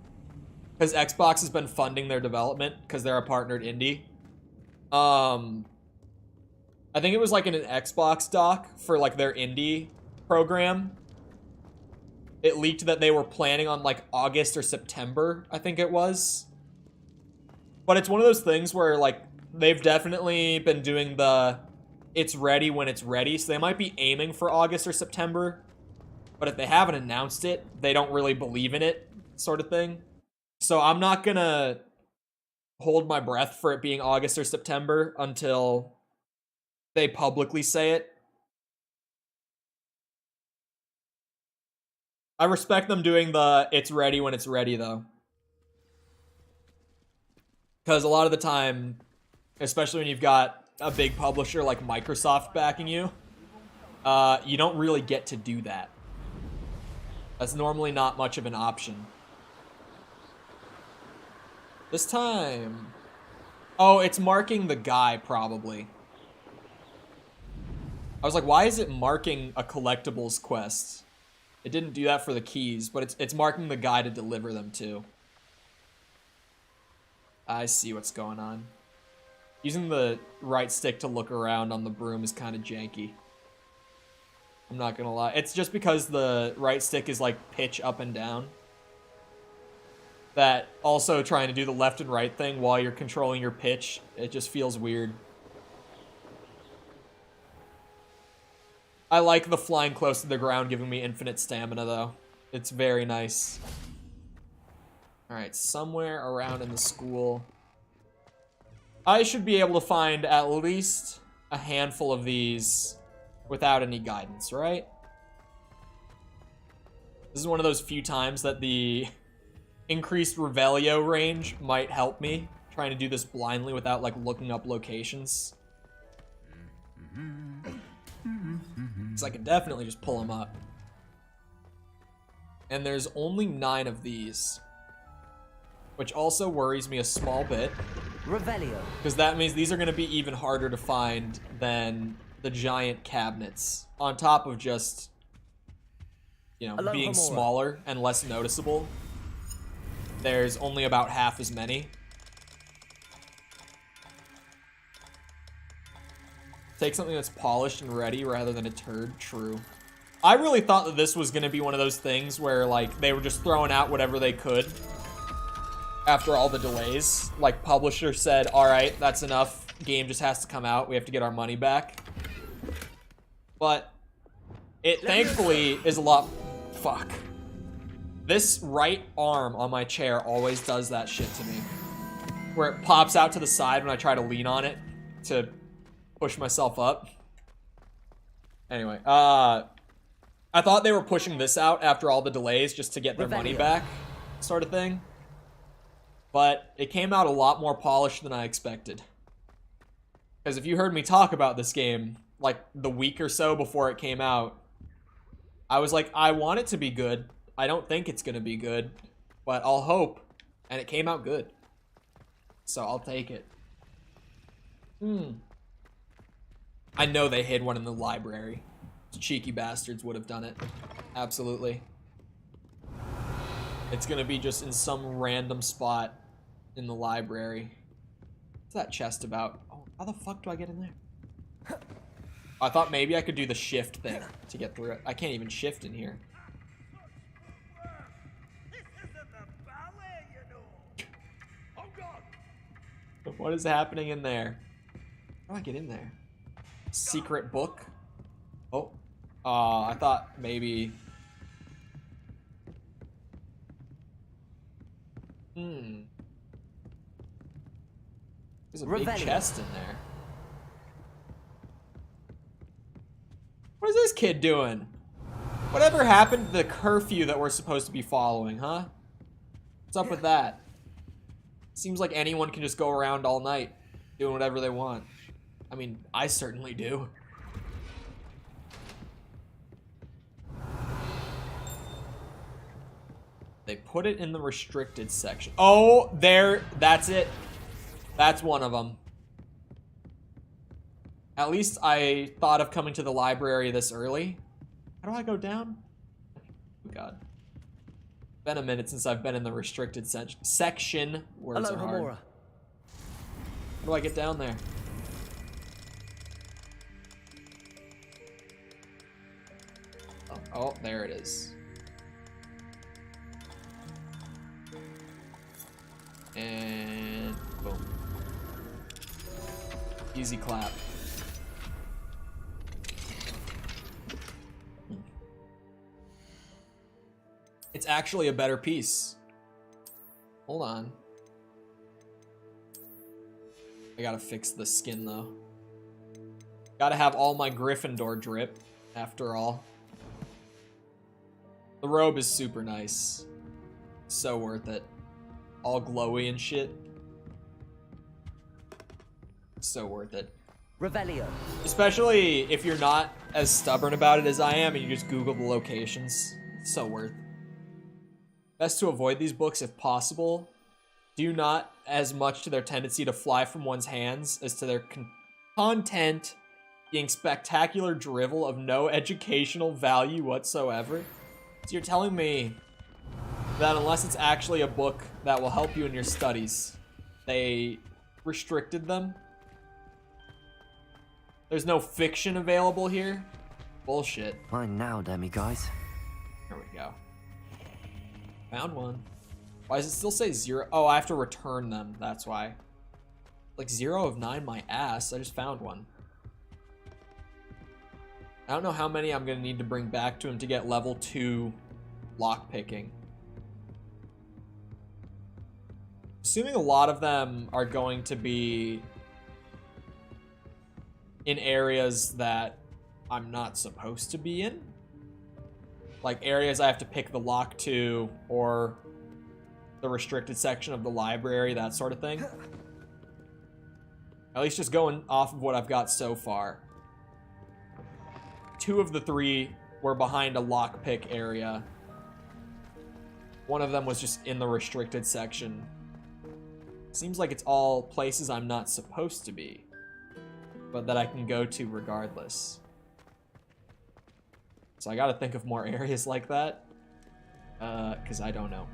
Because Xbox has been funding their development because they're a partnered indie. I think it was like in an Xbox doc for like their indie program. It leaked that they were planning on like August or September, I think it was. But it's one of those things where like they've definitely been doing the it's ready when it's ready. So they might be aiming for August or September. But if they haven't announced it, they don't really believe in it, sort of thing. So I'm not gonna hold my breath for it being August or September until they publicly say it. I respect them doing the it's ready when it's ready, though. Because a lot of the time, especially when you've got a big publisher like Microsoft backing you, you don't really get to do that. That's normally not much of an option. This time... Oh, it's marking the guy, probably. I was like, why is it marking a collectibles quest? It didn't do that for the keys, but it's marking the guy to deliver them to. I see what's going on. Using the right stick to look around on the broom is kind of janky. I'm not gonna lie. It's just because the right stick is like pitch up and down. That also trying to do the left and right thing while you're controlling your pitch, it just feels weird. I like the flying close to the ground giving me infinite stamina, though. It's very nice. Alright, somewhere around in the school. I should be able to find at least a handful of these without any guidance, right? This is one of those few times that the increased Revelio range might help me. Trying to do this blindly without, like, looking up locations. So I can definitely just pull them up. And there's only 9 of these. Which also worries me a small bit. Revelio. Because that means these are going to be even harder to find than the giant cabinets. On top of just, you know, being smaller and less noticeable. There's only about half as many. Take something that's polished and ready rather than a turd. True. I really thought that this was gonna be one of those things where, like, they were just throwing out whatever they could after all the delays. Like, publisher said, all right, that's enough. Game just has to come out. We have to get our money back. But it thankfully is a lot... Fuck. This right arm on my chair always does that shit to me. Where it pops out to the side when I try to lean on it to push myself up. Anyway, I thought they were pushing this out after all the delays just to get their money back, sort of thing. But it came out a lot more polished than I expected. Because if you heard me talk about this game, like, the week or so before it came out, I was like, I want it to be good. I don't think it's gonna be good, but I'll hope. And it came out good. So I'll take it. I know they hid one in the library. Those cheeky bastards would have done it. Absolutely. It's gonna be just in some random spot in the library. What's that chest about? Oh, how the fuck do I get in there? I thought maybe I could do the shift thing to get through it. I can't even shift in here. What is happening in there? How do I get in there? Secret book? Oh. I thought maybe... There's a big chest in there. What is this kid doing? Whatever happened to the curfew that we're supposed to be following, huh? What's up with that? Seems like anyone can just go around all night doing whatever they want. I mean, I certainly do. They put it in the restricted section. Oh, there, that's it. That's one of them. At least I thought of coming to the library this early. How do I go down? Oh god. Been a minute since I've been in the restricted section. Words are hard. How do I get down there? Oh, there it is. And boom. Easy clap. It's actually a better piece. Hold on. I gotta fix the skin though. Gotta have all my Gryffindor drip, after all. The robe is super nice. So worth it. All glowy and shit. So worth it. Revelio. Especially if you're not as stubborn about it as I am and you just Google the locations. It's so worth it. Best to avoid these books if possible. Due not as much to their tendency to fly from one's hands as to their content being spectacular drivel of no educational value whatsoever. So you're telling me that unless it's actually a book that will help you in your studies, they restricted them? There's no fiction available here? Bullshit. Mine now, guys. Here we go. Found one. Why does it still say 0? Oh, I have to return them. That's why. Like 0 of 9, my ass. I just found one. I don't know how many I'm going to need to bring back to him to get level 2 lockpicking. Assuming a lot of them are going to be in areas that I'm not supposed to be in. Like areas I have to pick the lock to, or the restricted section of the library, that sort of thing. At least just going off of what I've got so far. 2 of the 3 were behind a lockpick area. One of them was just in the restricted section. Seems like it's all places I'm not supposed to be, but that I can go to regardless. So I gotta think of more areas like that, because I don't know.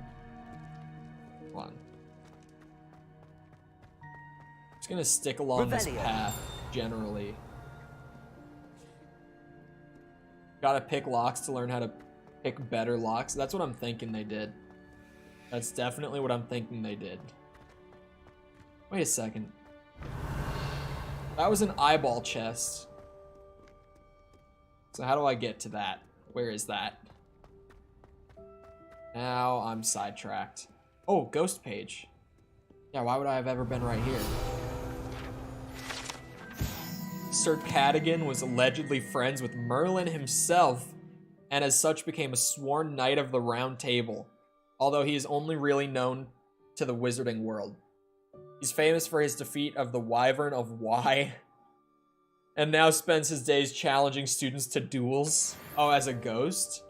Hold on. Just gonna stick along this path, generally. Gotta pick locks to learn how to pick better locks. That's what I'm thinking they did. That's definitely what I'm thinking they did. Wait a second. That was an eyeball chest. So how do I get to that? Where is that? Now I'm sidetracked. Oh, ghost page. Yeah, why would I have ever been right here? Sir Cadogan was allegedly friends with Merlin himself, and as such became a sworn knight of the Round Table, although he is only really known to the wizarding world. He's famous for his defeat of the Wyvern of Wye, and now spends his days challenging students to duels. Oh, as a ghost?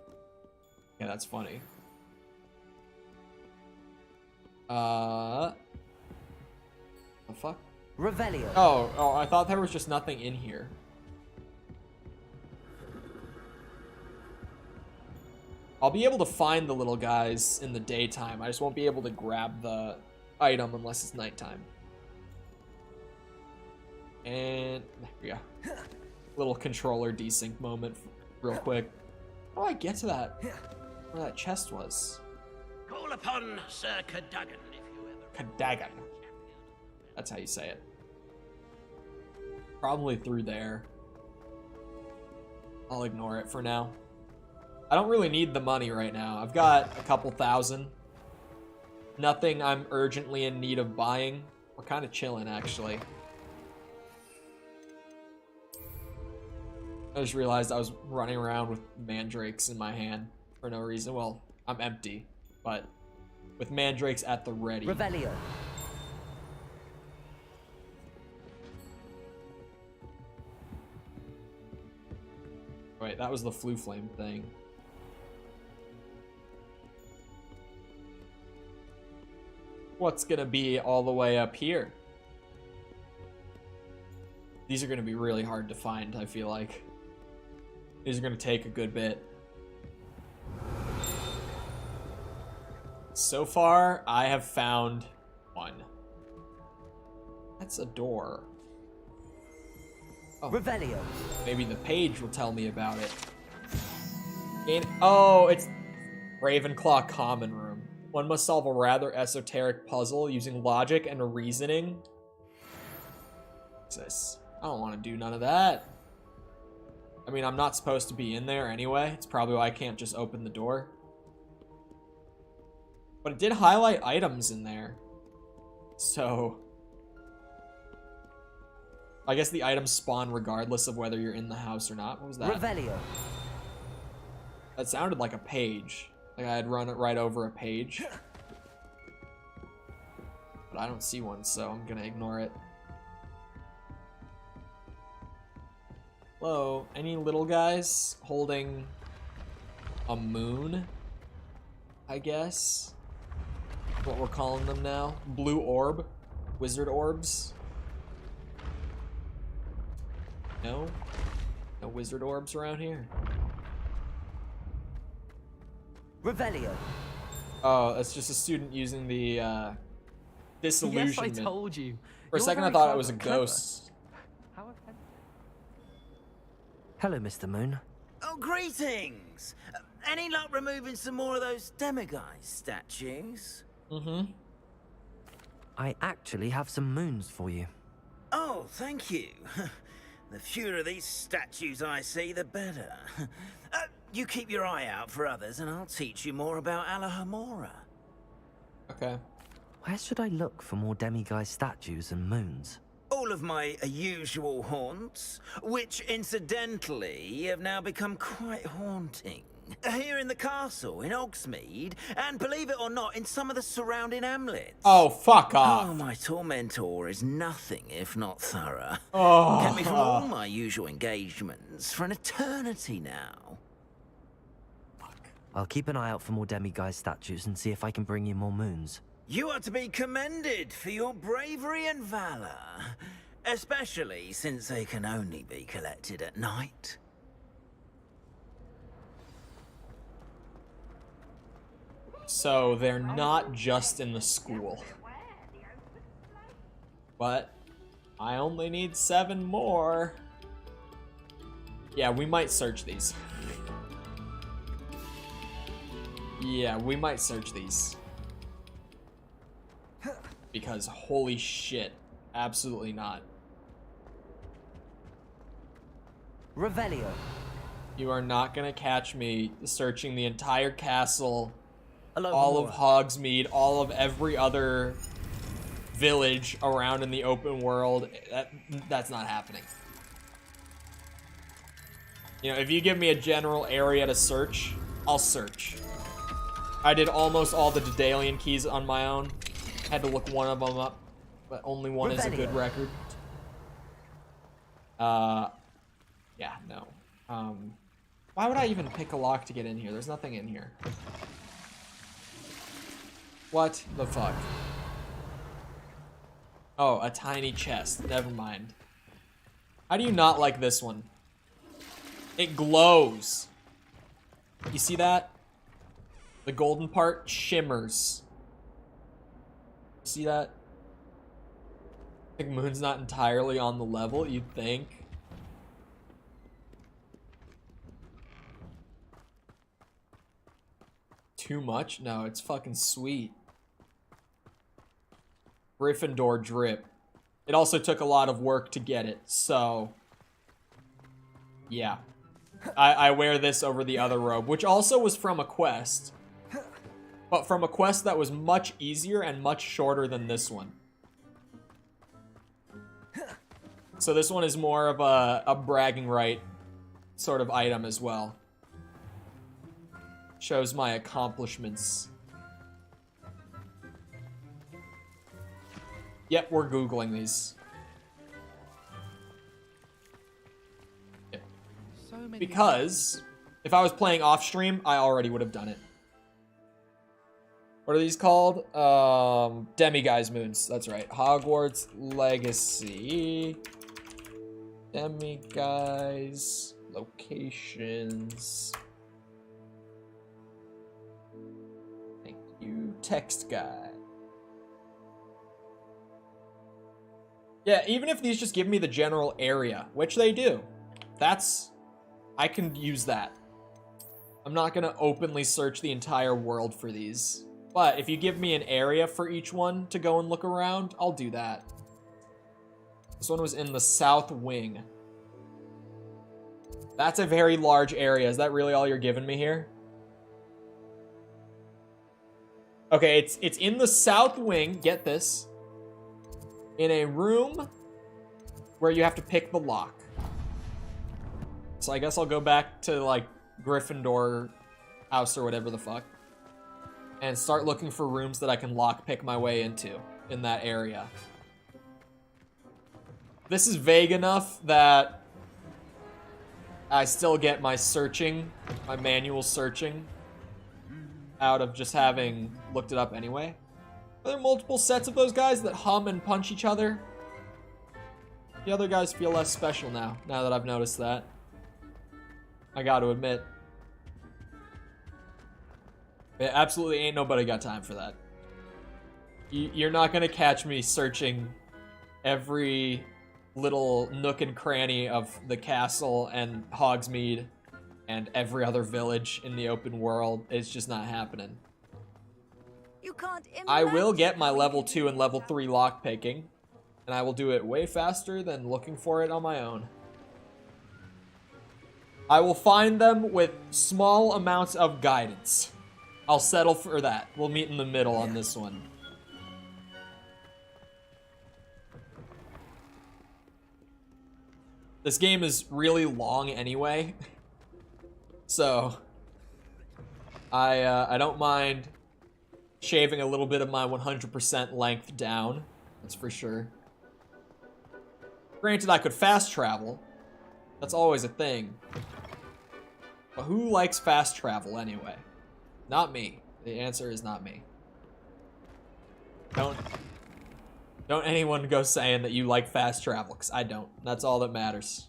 Yeah, that's funny. The fuck? Revelio. Oh, I thought there was just nothing in here. I'll be able to find the little guys in the daytime. I just won't be able to grab the item unless it's nighttime. And there we go. Little controller desync moment real quick. How do I get to that? Where that chest was? Call upon Sir Cadogan if you ever... Cadogan. That's how you say it. Probably through there. I'll ignore it for now. I don't really need the money right now. I've got a couple thousand. Nothing I'm urgently in need of buying. We're kind of chilling, actually. I just realized I was running around with mandrakes in my hand for no reason. Well, I'm empty, but with mandrakes at the ready. Revelio. Wait, that was the flu flame thing. What's gonna be all the way up here? These are gonna be really hard to find, I feel like. These are gonna take a good bit. So far, I have found one. That's a door. Oh. Revelio. Maybe the page will tell me about it. Oh, it's Ravenclaw Common Room. One must solve a rather esoteric puzzle using logic and reasoning. What's this? I don't want to do none of that. I mean, I'm not supposed to be in there anyway. It's probably why I can't just open the door. But it did highlight items in there. So I guess the items spawn regardless of whether you're in the house or not. What was that? Revelio. That sounded like a page. Like I had run it right over a page. But I don't see one, so I'm gonna ignore it. Hello, any little guys holding a moon? I guess. What we're calling them now. Blue orb. Wizard orbs. No? No wizard orbs around here. Revelio. Oh, that's just a student using the disillusionment. Yes, I told you. For a second I thought it was a ghost. Hello, Mr. Moon. Oh, greetings! Any luck removing some more of those demiguise statues? Mm-hmm. I actually have some moons for you. Oh, thank you. The fewer of these statues I see, the better. You keep your eye out for others, and I'll teach you more about Alahomora. Okay. Where should I look for more demiguise statues and moons? All of my usual haunts, which incidentally have now become quite haunting. Here in the castle, in Hogsmeade, and believe it or not, in some of the surrounding hamlets. Oh, fuck off. Oh, my tormentor is nothing if not thorough. Oh. Kept me from all my usual engagements for an eternity now. I'll keep an eye out for more demiguise statues and see if I can bring you more moons. You are to be commended for your bravery and valor, especially since they can only be collected at night. So they're not just in the school. But I only need 7 more. Yeah, we might search these. Yeah, we might search these. Because holy shit, absolutely not. Revelio. You are not gonna catch me searching the entire castle, Hello, all of Gamora. Hogsmeade, all of every other village around in the open world. That's not happening. You know, if you give me a general area to search, I'll search. I did almost all the Daedalian keys on my own. Had to look one of them up, but only one is a good record. Yeah, no. Why would I even pick a lock to get in here? There's nothing in here. What the fuck? Oh, a tiny chest. Never mind. How do you not like this one? It glows. You see that? The golden part shimmers. See that? I think Moon's not entirely on the level, you'd think. Too much? No, it's fucking sweet. Gryffindor drip. It also took a lot of work to get it, so... yeah. I wear this over the other robe, which also was from a quest. But from a quest that was much easier and much shorter than this one. So this one is more of a bragging right sort of item as well. Shows my accomplishments. Yep, we're Googling these. Yep. Because if I was playing off stream, I already would have done it. What are these called? Demiguise moons. That's right. Hogwarts Legacy. Demiguise locations. Thank you, text guy. Yeah, even if these just give me the general area, which they do, I can use that. I'm not gonna openly search the entire world for these. But if you give me an area for each one to go and look around, I'll do that. This one was in the south wing. That's a very large area. Is that really all you're giving me here? Okay, it's in the south wing, get this. In a room where you have to pick the lock. So I guess I'll go back to, like, Gryffindor house or whatever the fuck. And start looking for rooms that I can lockpick my way into in that area. This is vague enough that I still get my searching, my manual searching, out of just having looked it up anyway. Are there multiple sets of those guys that hum and punch each other? The other guys feel less special now that I've noticed that. I gotta admit. Yeah, absolutely ain't nobody got time for that. You're not gonna catch me searching every little nook and cranny of the castle and Hogsmeade and every other village in the open world. It's just not happening. You can't I will get my level 2 and level 3 lockpicking, and I will do it way faster than looking for it on my own. I will find them with small amounts of guidance. I'll settle for that. We'll meet in the middle on this one. This game is really long anyway. So I don't mind shaving a little bit of my 100% length down. That's for sure. Granted, I could fast travel. That's always a thing. But who likes fast travel anyway? Not me. The answer is not me. Don't anyone go saying that you like fast travel, because I don't. That's all that matters.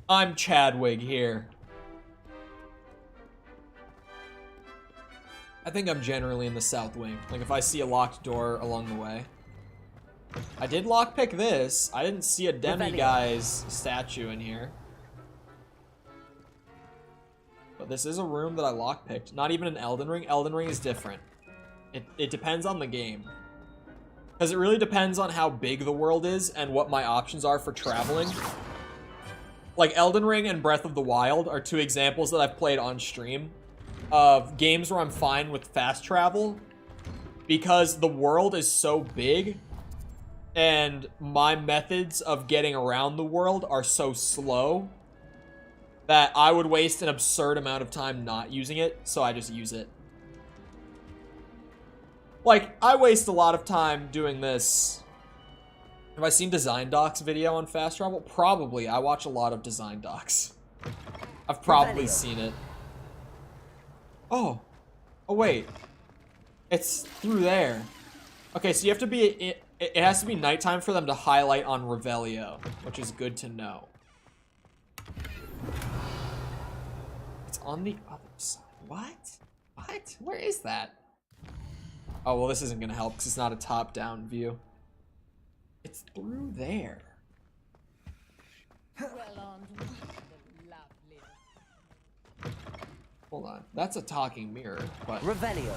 I'm Chadwig here. I think I'm generally in the south wing. Like, if I see a locked door along the way. I did lockpick this. I didn't see a Demiguise statue in here. But this is a room that I lockpicked. Not even an Elden Ring. Elden Ring is different. It depends on the game. Because it really depends on how big the world is and what my options are for traveling. Like, Elden Ring and Breath of the Wild are two examples that I've played on stream of games where I'm fine with fast travel because the world is so big and my methods of getting around the world are so slow that I would waste an absurd amount of time not using it, so I just use it. Like, I waste a lot of time doing this. Have I seen Design Doc's video on fast travel? Probably. I watch a lot of Design Docs. I've probably seen it. Oh. Oh, wait. It's through there. Okay, so you have to be... It has to be nighttime for them to highlight on Revelio, which is good to know. It's on the other side. What? What? Where is that? Oh, well, this isn't going to help because it's not a top-down view. It's through there. Hold on. That's a talking mirror, but... Revelio.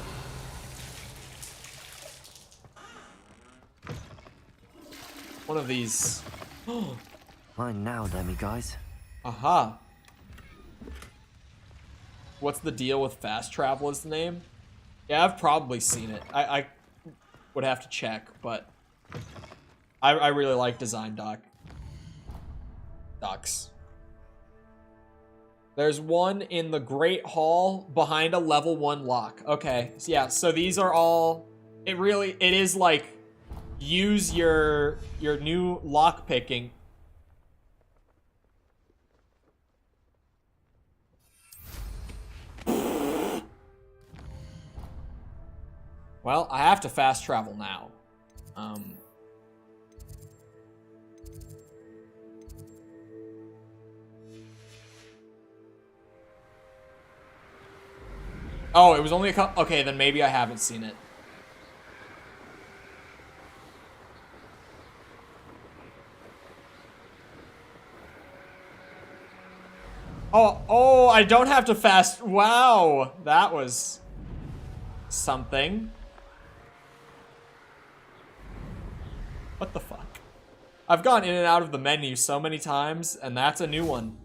One of these... Mine now, Lemmy guys. Aha. What's the deal with fast travel is the name? Yeah, I've probably seen it. I would have to check, but I really like Design Docs. There's one in the Great Hall behind a level 1 lock. Okay, so yeah, so these are all... It is like, use your new lock picking. Well, I have to fast travel now. Oh, it was only a couple... Okay, then maybe I haven't seen it. Oh, I don't have to fast... Wow, that was something. What the fuck? I've gone in and out of the menu so many times, and that's a new one.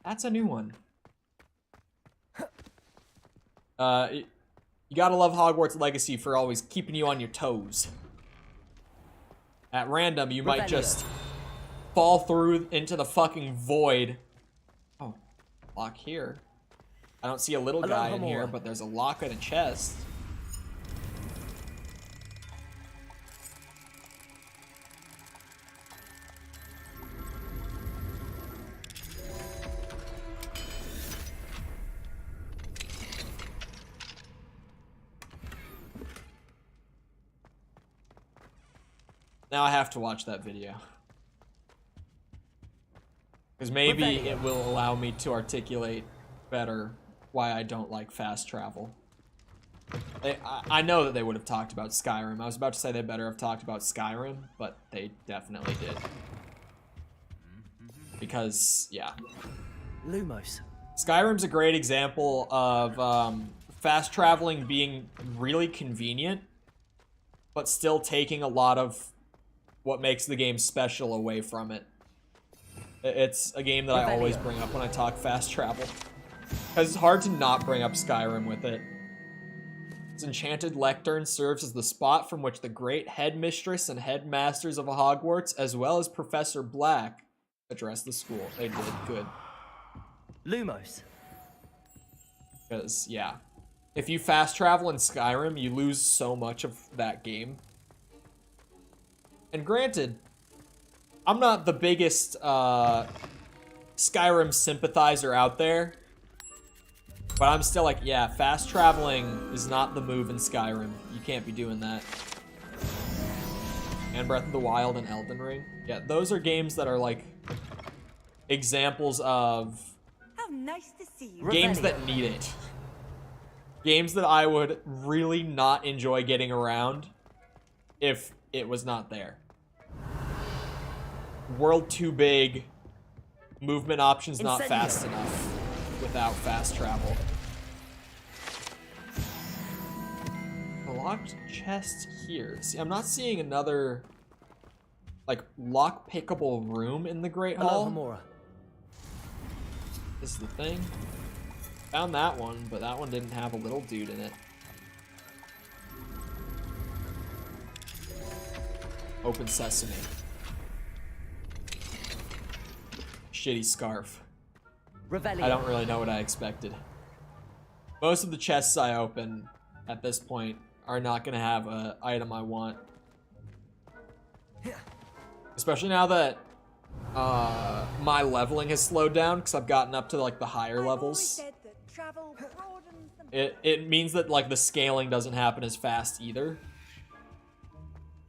That's a new one. You gotta love Hogwarts Legacy for always keeping you on your toes. At random, you might just fall through into the fucking void. Oh, lock here. I don't see a little guy in here, but there's a lock and a chest. Now I have to watch that video. Because maybe it will allow me to articulate better why I don't like fast travel. I know that they would have talked about Skyrim. I was about to say they better have talked about Skyrim, but they definitely did. Because, yeah. Lumos. Skyrim's a great example of fast traveling being really convenient, but still taking a lot of what makes the game special away from it. It's a game that I always bring up when I talk fast travel. Because it's hard to not bring up Skyrim with it. This enchanted lectern serves as the spot from which the great headmistress and headmasters of Hogwarts, as well as Professor Black, address the school. They did good. Lumos. Because, yeah. If you fast travel in Skyrim, you lose so much of that game. And granted, I'm not the biggest Skyrim sympathizer out there, but I'm still like, yeah, fast traveling is not the move in Skyrim. You can't be doing that. And Breath of the Wild and Elden Ring. Yeah, those are games that are like examples of How nice to see you. games that need it. Games that I would really not enjoy getting around if it was not there. World too big, movement options not Incendio. fast enough without fast travel. A locked chest here. See, I'm not seeing another, like, lock-pickable room in the Great Hall. Homora. This is the thing. Found that one, but that one didn't have a little dude in it. Open sesame. Shitty scarf. Revelio. I don't really know what I expected. Most of the chests I open at this point are not going to have an item I want. Especially now that my leveling has slowed down because I've gotten up to like the higher levels. It means that like the scaling doesn't happen as fast either.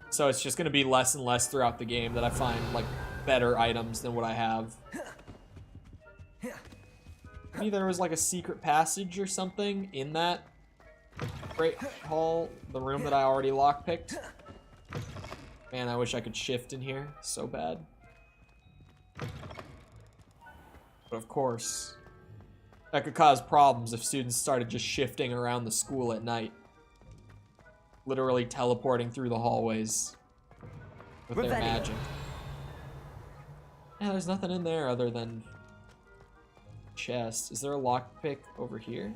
So it's just going to be less and less throughout the game that I find like better items than what I have. Maybe there was like a secret passage or something in that Great Hall, the room that I already lockpicked. Man, I wish I could shift in here so bad. But of course, that could cause problems if students started just shifting around the school at night. Literally teleporting through the hallways with their magic. Yeah, there's nothing in there other than chest. Is there a lockpick over here?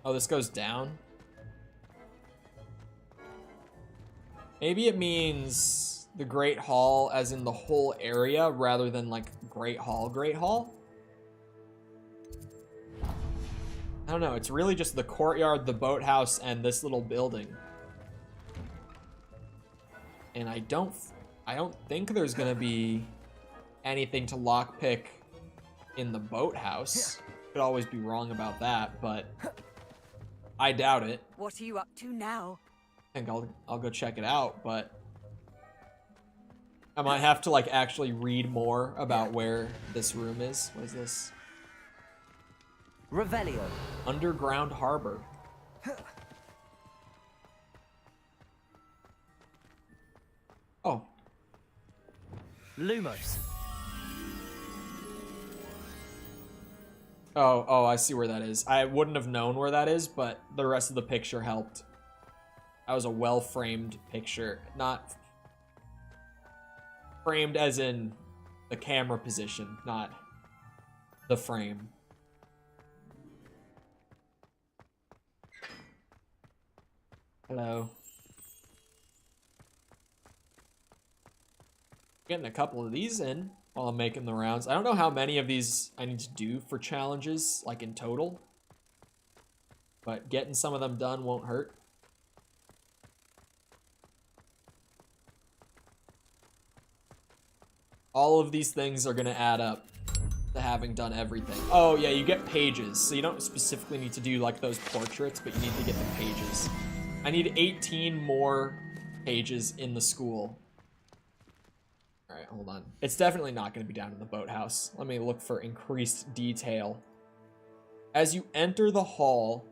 Oh, this goes down? Maybe it means the Great Hall as in the whole area rather than like Great Hall, Great Hall? I don't know, it's really just the courtyard, the boathouse, and this little building. And I don't think there's gonna be anything to lockpick in the boathouse. Could always be wrong about that, but I doubt it. What are you up to now? I think I'll go check it out, but I might have to like actually read more about where this room is. What is this? Revelio. Underground harbor. Oh. Lumos. Oh, I see where that is. I wouldn't have known where that is, but the rest of the picture helped. That was a well-framed picture. Not framed as in the camera position, not the frame. Hello. Getting a couple of these in while I'm making the rounds. I don't know how many of these I need to do for challenges, like in total. But getting some of them done won't hurt. All of these things are gonna add up to having done everything. Oh yeah, you get pages. So you don't specifically need to do like those portraits, but you need to get the pages. I need 18 more pages in the school. All right, hold on. It's definitely not going to be down in the boathouse. Let me look for increased detail. As you enter the hall,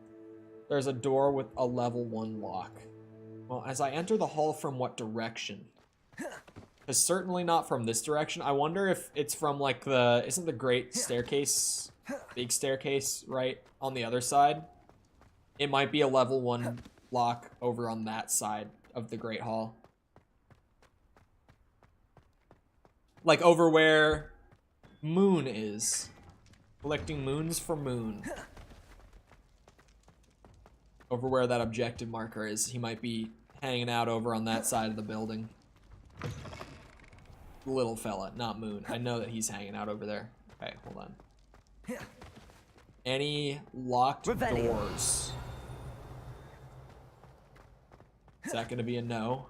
there's a door with a level 1 lock. Well, as I enter the hall, from what direction? It's certainly not from this direction. I wonder if it's from like the, isn't the great staircase, big staircase, right, on the other side? It might be a level 1 lock over on that side of the Great Hall. Like over where Moon is. Collecting moons for Moon. Over where that objective marker is. He might be hanging out over on that side of the building. Little fella, not Moon. I know that he's hanging out over there. Okay, hold on. Any locked doors? Is that going to be a no?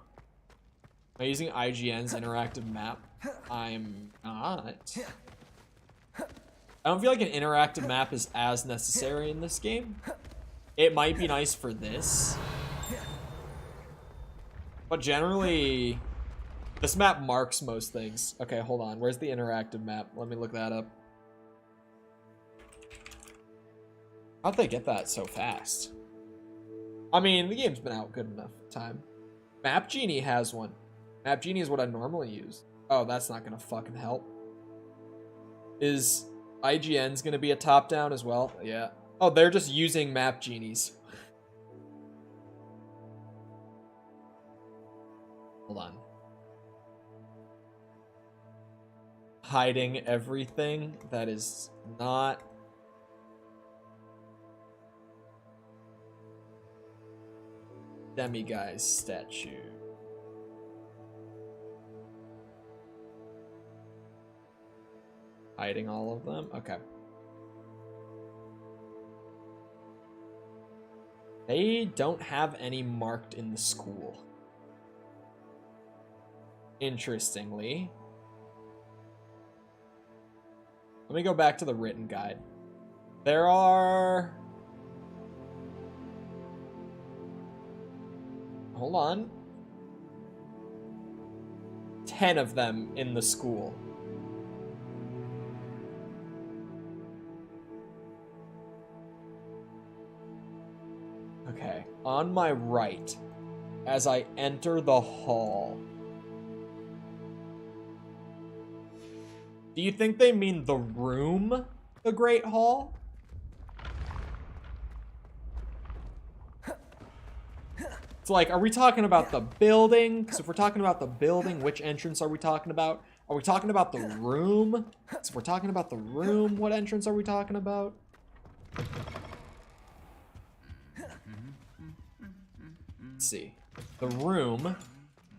Am I using IGN's interactive map? I'm not. I don't feel like an interactive map is as necessary in this game. It might be nice for this. But generally, this map marks most things. Okay, hold on. Where's the interactive map? Let me look that up. How'd they get that so fast? I mean, the game's been out good enough time. Map Genie has one. Map Genie is what I normally use. Oh, that's not gonna fucking help. Is IGN's gonna be a top-down as well? Yeah. Oh, they're just using map genies. Hold on. Hiding everything that is not... Demiguise statue. Hiding all of them? Okay. They don't have any marked in the school. Interestingly. Let me go back to the written guide. There are... Hold on. 10 of them in the school. Okay, on my right, as I enter the hall. Do you think they mean the room, the Great Hall? It's like, are we talking about the building? Because if we're talking about the building, which entrance are we talking about? Are we talking about the room? So if we're talking about the room, what entrance are we talking about? Let's see. The room,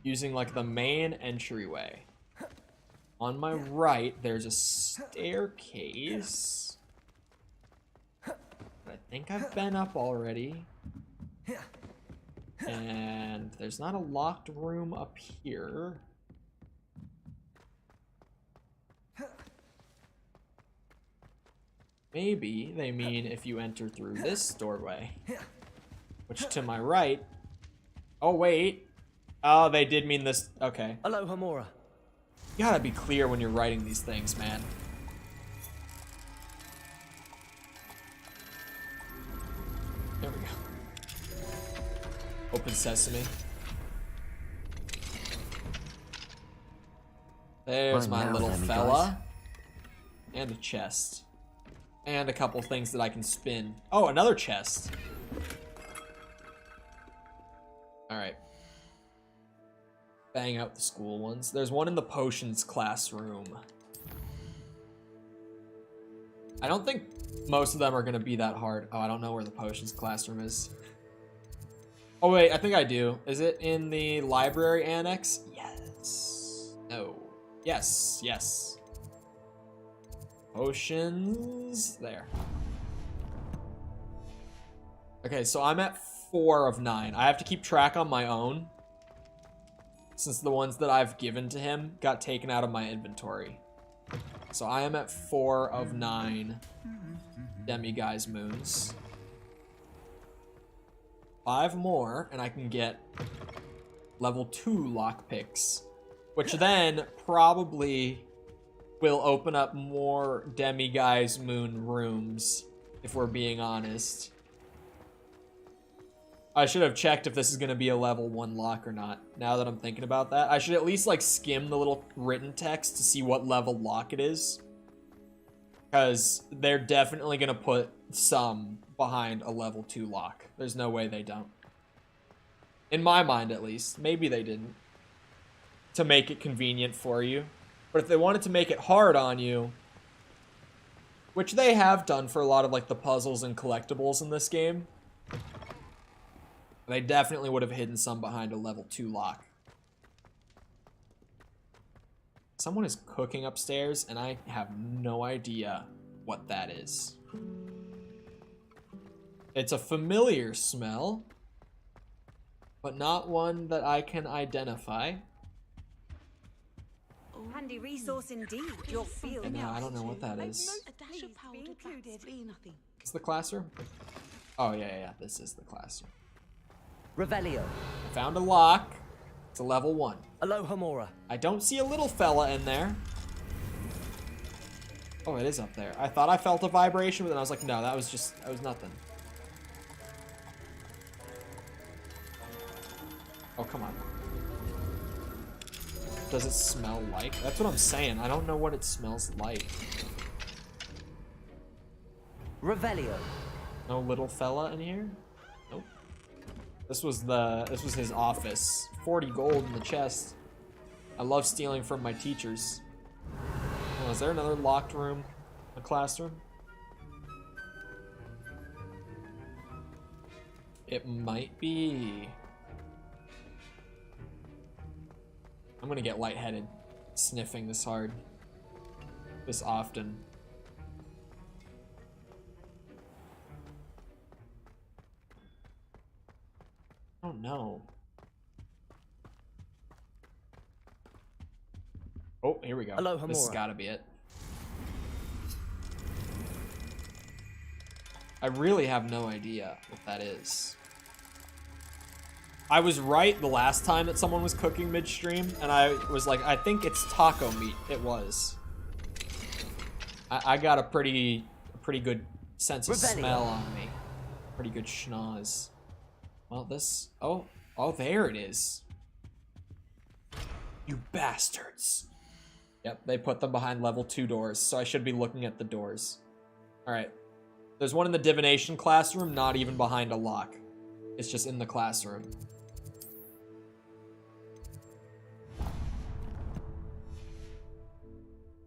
using like the main entryway. On my right, there's a staircase. I think I've been up already. And there's not a locked room up here. Maybe they mean if you enter through this doorway. Which to my right... Oh, wait. Oh, they did mean this. Okay. Hello, Homora. You gotta be clear when you're writing these things, man. There we go. Open sesame. There's my little fella. And a chest. And a couple things that I can spin. Oh, another chest. Alright. Bang out the school ones. There's one in the potions classroom. I don't think most of them are gonna be that hard. Oh, I don't know where the potions classroom is. Oh wait, I think I do. Is it in the library annex? Yes. No. Yes, yes. Potions. There. Okay, so I'm at 4 of 9. I have to keep track on my own, since the ones that I've given to him got taken out of my inventory. So I am at 4 of 9 Demiguise moons. 5 more, and I can get level 2 lockpicks, which then probably will open up more Demiguise moon rooms, if we're being honest. I should have checked if this is going to be a level 1 lock or not, now that I'm thinking about that. I should at least, like, skim the little written text to see what level lock it is. Because they're definitely going to put some behind a level 2 lock. There's no way they don't. In my mind, at least. Maybe they didn't. To make it convenient for you. But if they wanted to make it hard on you, which they have done for a lot of, like, the puzzles and collectibles in this game, they definitely would have hidden some behind a level 2 lock. Someone is cooking upstairs, and I have no idea what that is. It's a familiar smell, but not one that I can identify. Handy resource indeed. Your field. And I don't know what that is. Please be included. It's the classroom? Oh, yeah, this is the classroom. Revelio. I found a lock. It's a level 1. Hello, Homora. I don't see a little fella in there. Oh, it is up there. I thought I felt a vibration, but then I was like, no, that was nothing. Oh, come on. does it smell like? That's what I'm saying. I don't know what it smells like. Revelio. No little fella in here? Nope. This was his office. 40 gold in the chest. I love stealing from my teachers. Oh, is there another locked room? A classroom? It might be. I'm gonna get lightheaded sniffing this hard. This often. Oh no. Oh, here we go. Hello, This has Homora. gotta be it. I really have no idea what that is. I was right the last time that someone was cooking midstream, and I was like, I think it's taco meat. It was. I got a pretty good sense of smell on me. Pretty good schnoz. Well, this... Oh, there it is. You bastards. Yep, they put them behind level 2 doors, so I should be looking at the doors. Alright. There's one in the divination classroom, not even behind a lock. It's just in the classroom.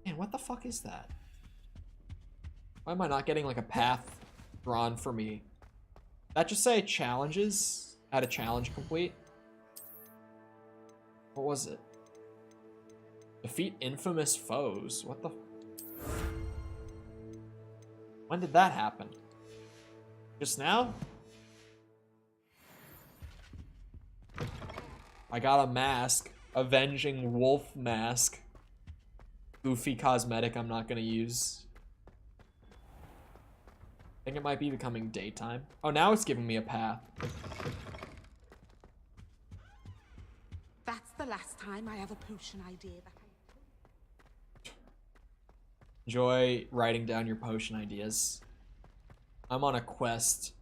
Man, what the fuck is that? Why am I not getting like a path drawn for me? That just say challenges? Add a challenge complete? What was it? Defeat infamous foes. What the? When did that happen? Just now? I got a mask. Avenging wolf mask. Goofy cosmetic I'm not gonna use. I think it might be becoming daytime. Oh, now it's giving me a path. That's the last time I have a potion idea that Enjoy writing down your potion ideas. I'm on a quest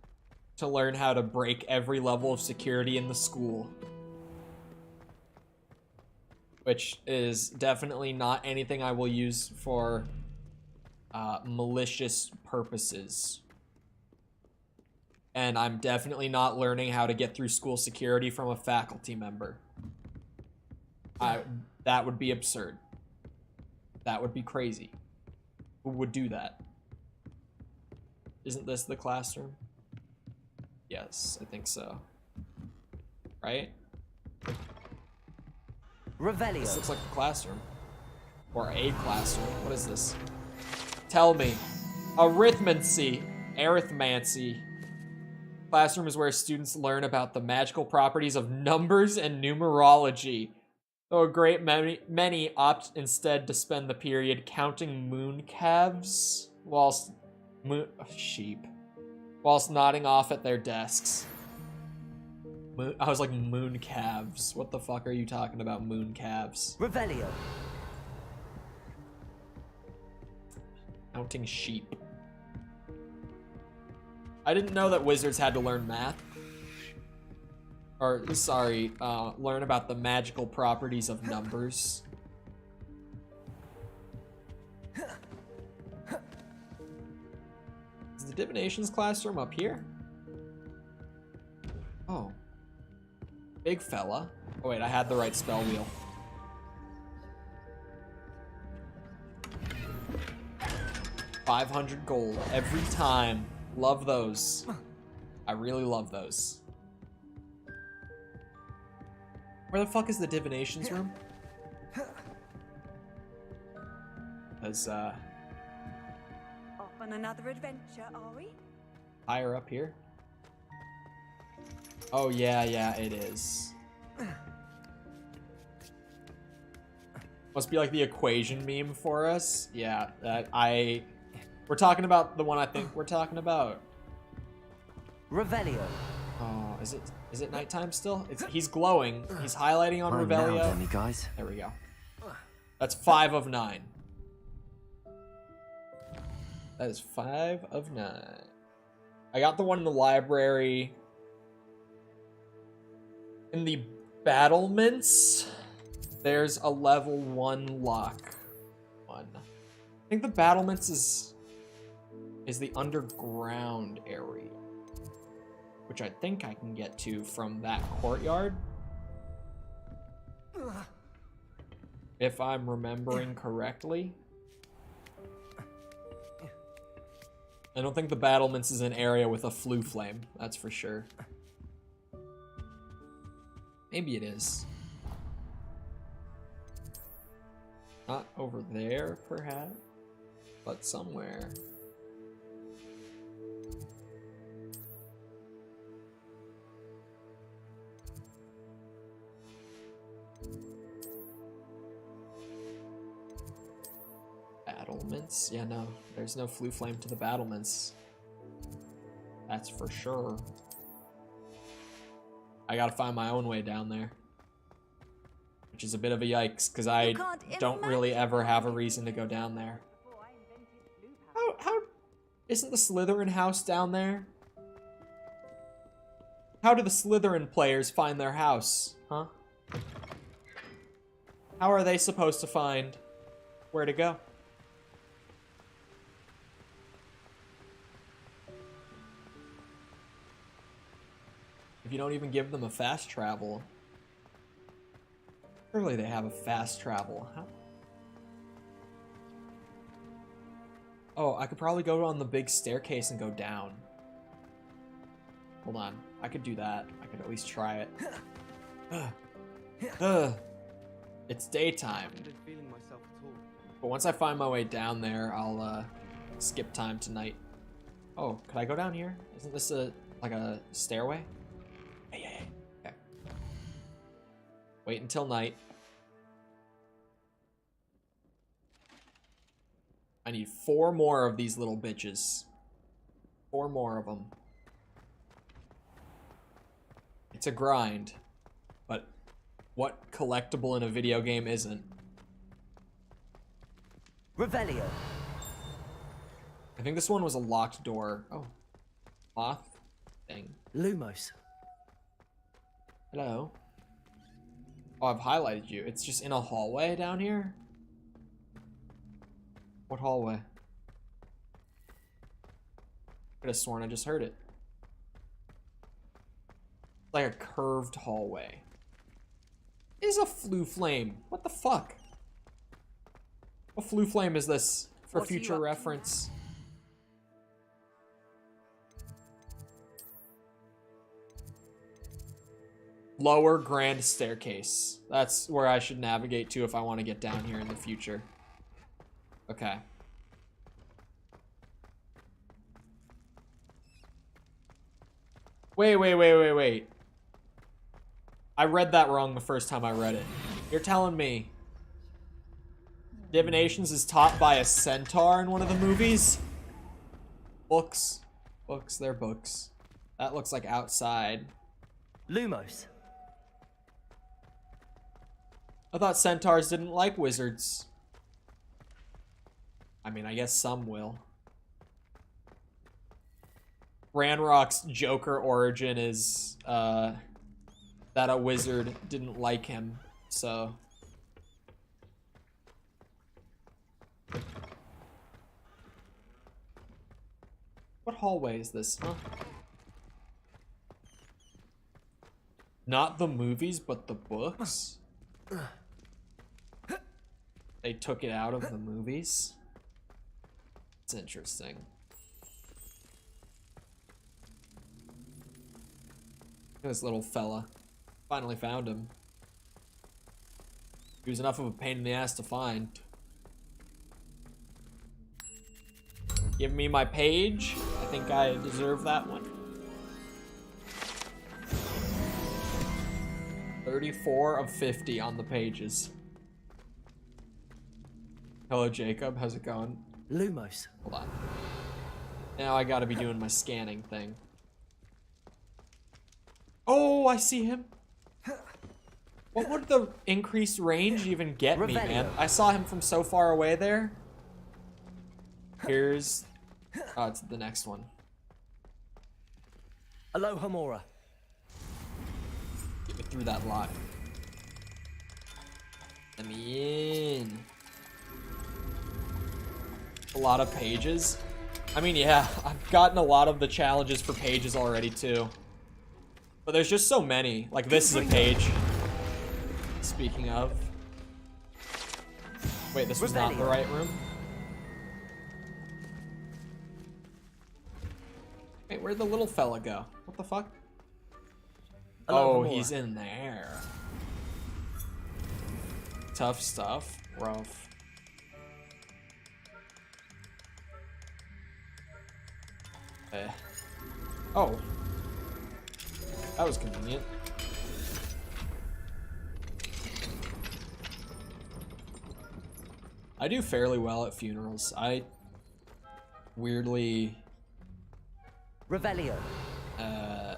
to learn how to break every level of security in the school. Which is definitely not anything I will use for malicious purposes. And I'm definitely not learning how to get through school security from a faculty member. That would be absurd. That would be crazy. Who would do that? Isn't this the classroom? Yes, I think so. Right? Revelio. This looks like a classroom. Or a classroom. What is this? Tell me. Arithmancy. Arithmancy. Classroom is where students learn about the magical properties of numbers and numerology. Though a great many opt instead to spend the period counting moon calves whilst whilst nodding off at their desks. I was like, moon calves. What the fuck are you talking about, moon calves? Revelio. Counting sheep. I didn't know that wizards had to learn math. Or, sorry, learn about the magical properties of numbers. Is the divinations classroom up here? Oh. Big fella. Oh wait, I had the right spell wheel. $500 gold every time. Love those. I really love those. Where the fuck is the divinations room? As Off on another adventure, are we? higher up here. Oh yeah, it is. Must be like the equation meme for us. Yeah, we're talking about the one I think we're talking about. Revelio. Oh, is it nighttime still? He's glowing. He's highlighting on Revelio. Now, dummy guys. There we go. That's 5 of 9. That is 5 of 9. I got the one in the library. In the battlements. There's a level 1 lock. I think the battlements is the underground area, which I think I can get to from that courtyard, if I'm remembering correctly. I don't think the battlements is an area with a flue flame, that's for sure. Maybe it is. Not over there, perhaps, but somewhere. Battlements? Yeah, no. There's no flue flame to the battlements. That's for sure. I gotta find my own way down there. Which is a bit of a yikes, because I don't really ever have a reason to go down there. How isn't the Slytherin house down there? How do the Slytherin players find their house, huh? How are they supposed to find where to go? If you don't even give them a fast travel. Surely they have a fast travel. How? Oh, I could probably go on the big staircase and go down. Hold on. I could do that. I could at least try it. It's daytime. But once I find my way down there, I'll skip time tonight. Oh, could I go down here? Isn't this like a stairway? Hey. Okay. Wait until night. I need 4 more of these little bitches. 4 more of them. It's a grind, but what collectible in a video game isn't? Revelio. I think this one was a locked door. Oh. Moth thing. Lumos. Hello. Oh, I've highlighted you. It's just in a hallway down here? What hallway? Could have sworn I just heard it. It's like a curved hallway. It is a flue flame. What the fuck? What flue flame is this for future reference? Lower grand staircase. That's where I should navigate to if I want to get down here in the future. Okay. Wait. I read that wrong the first time I read it. You're telling me divinations is taught by a centaur in one of the movies? Books. Books, they're books. That looks like outside. Lumos. I thought centaurs didn't like wizards. I mean, I guess some will. Ranrock's Joker origin is that a wizard didn't like him, so. What hallway is this, huh? Not the movies, but the books? They took it out of the movies? It's interesting. Look at this little fella. Finally found him. He was enough of a pain in the ass to find. Give me my page. I think I deserve that one. 34 of 50 on the pages. Hello, Jacob. How's it going? Lumos. Hold on. Now I gotta be doing my scanning thing. Oh, I see him. What would the increased range even get me, man? I saw him from so far away there. Here's... Oh, it's the next one. Alohomora. Get me through that lot. Let me in. A lot of pages. I mean, yeah, I've gotten a lot of the challenges for pages already too. But there's just so many. Like this is a page. Speaking of. Wait, this was not the right room? Wait, where'd the little fella go? What the fuck? Oh, he's in there. Tough stuff. Rough. Oh. That was convenient. I do fairly well at funerals. I weirdly... Revelio. I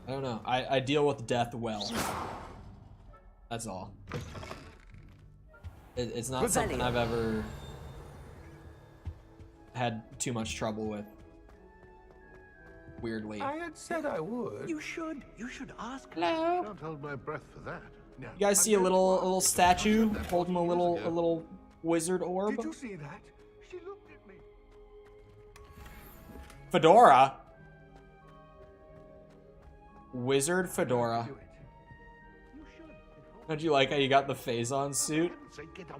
don't know. I deal with death well. That's all. It's not something I've ever had too much trouble with. Weirdly. I had said I would. You should ask. Hello. Can't hold my breath for that. No. You guys see a little statue holding a little wizard orb? Did you see that? She looked at me. Fedora. Wizard Fedora. How'd you like how you got the Phazon suit?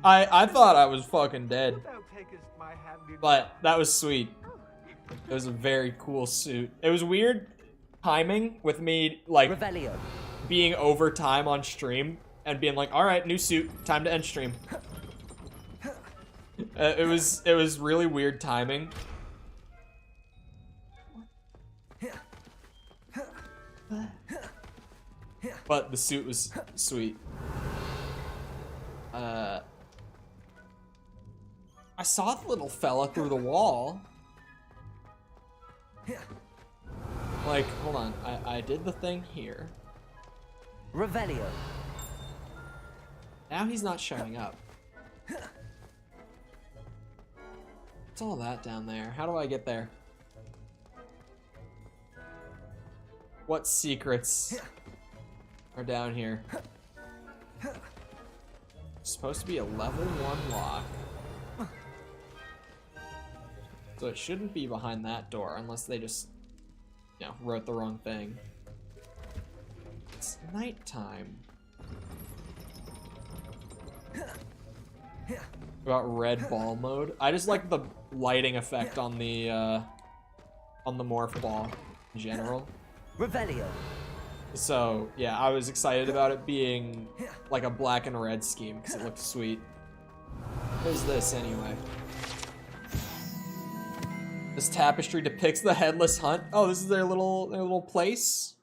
I thought I was fucking dead. But that was sweet. It was a very cool suit. It was weird timing with me like being over time on stream and being like, all right, new suit, time to end stream. It was really weird timing. But the suit was sweet. I saw the little fella through the wall. Like, hold on. I did the thing here. Revelio. Now he's not showing up. What's all that down there? How do I get there? What secrets are down here? It's supposed to be a level 1 lock. So it shouldn't be behind that door unless they just, you know, wrote the wrong thing. It's nighttime. About red ball mode. I just like the lighting effect on the morph ball in general. Revelio. So yeah, I was excited about it being like a black and red scheme because it looked sweet. What is this anyway? This tapestry depicts the headless hunt. Oh, this is their little place.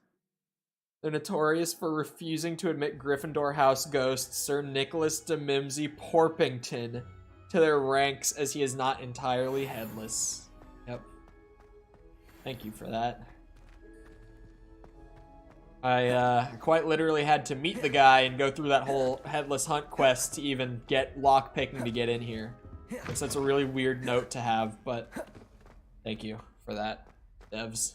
They're notorious for refusing to admit Gryffindor house ghost Sir Nicholas de Mimsy Porpington to their ranks as he is not entirely headless. Yep. Thank you for that. I quite literally had to meet the guy and go through that whole headless hunt quest to even get lockpicking to get in here. So that's a really weird note to have, but thank you for that, devs.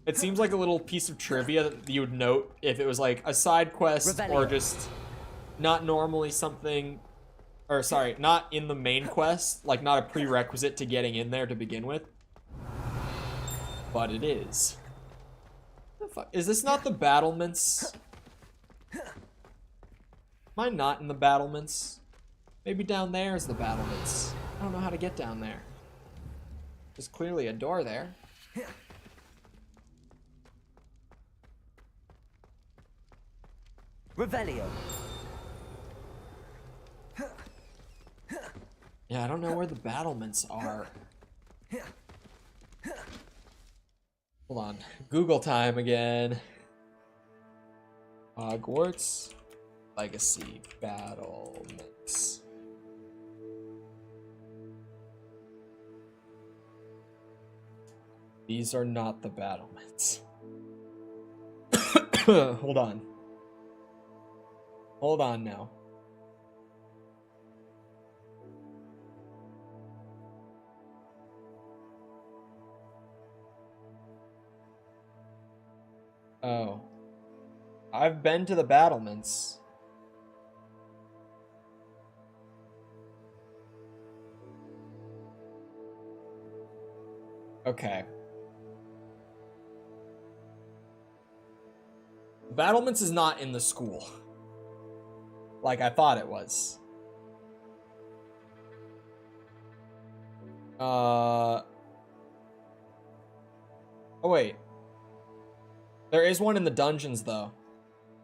It seems like a little piece of trivia that you would note if it was like a side quest or just not normally something, or sorry, not in the main quest, like not a prerequisite to getting in there to begin with. But it is. What the fuck? Is this not the battlements? Am I not in the battlements? Maybe down there is the battlements. I don't know how to get down there. There's clearly a door there. Revelio. Yeah, I don't know where the battlements are. Hold on. Google time again. Hogwarts Legacy battlements. These are not the battlements. Hold on. Hold on now. Oh. I've been to the battlements. Okay. Battlements is not in the school. Like I thought it was. Oh wait. There is one in the dungeons though.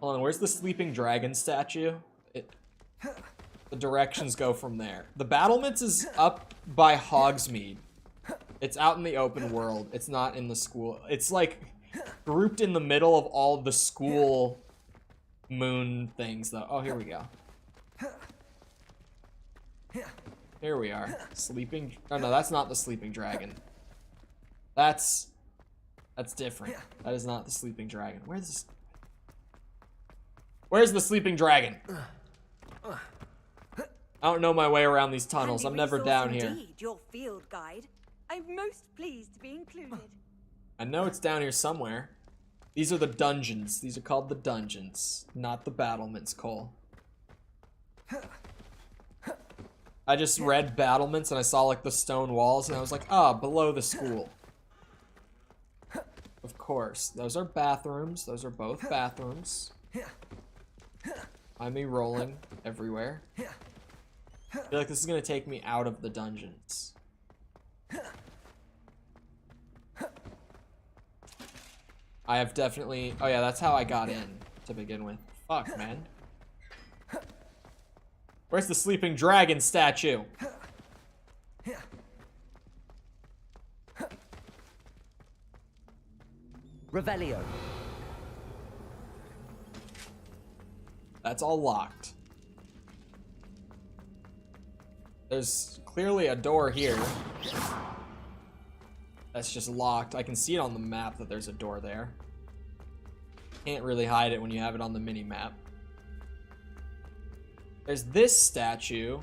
Hold on, where's the sleeping dragon statue? The directions go from there. The battlements is up by Hogsmeade. It's out in the open world. It's not in the school. It's like grouped in the middle of all the school moon things though. Oh, here we go. Here we are. Sleeping. Oh no, that's not the sleeping dragon. That's different. That is not the sleeping dragon. Where's the sleeping dragon? I don't know my way around these tunnels. I'm never down here. Indeed, your field guide. I'm most pleased to be included. I know it's down here somewhere. These are the dungeons. These are called the dungeons, not the battlements, Cole. I just read battlements and I saw like the stone walls and I was like, ah, below the school. Of course. Those are bathrooms. Those are both bathrooms. I'm rolling everywhere. I feel like this is gonna take me out of the dungeons. I have definitely... Oh yeah, that's how I got in to begin with. Fuck, man. Where's the sleeping dragon statue? Revelio. That's all locked. There's clearly a door here. That's just locked. I can see it on the map that there's a door there. Can't really hide it when you have it on the mini-map. There's this statue.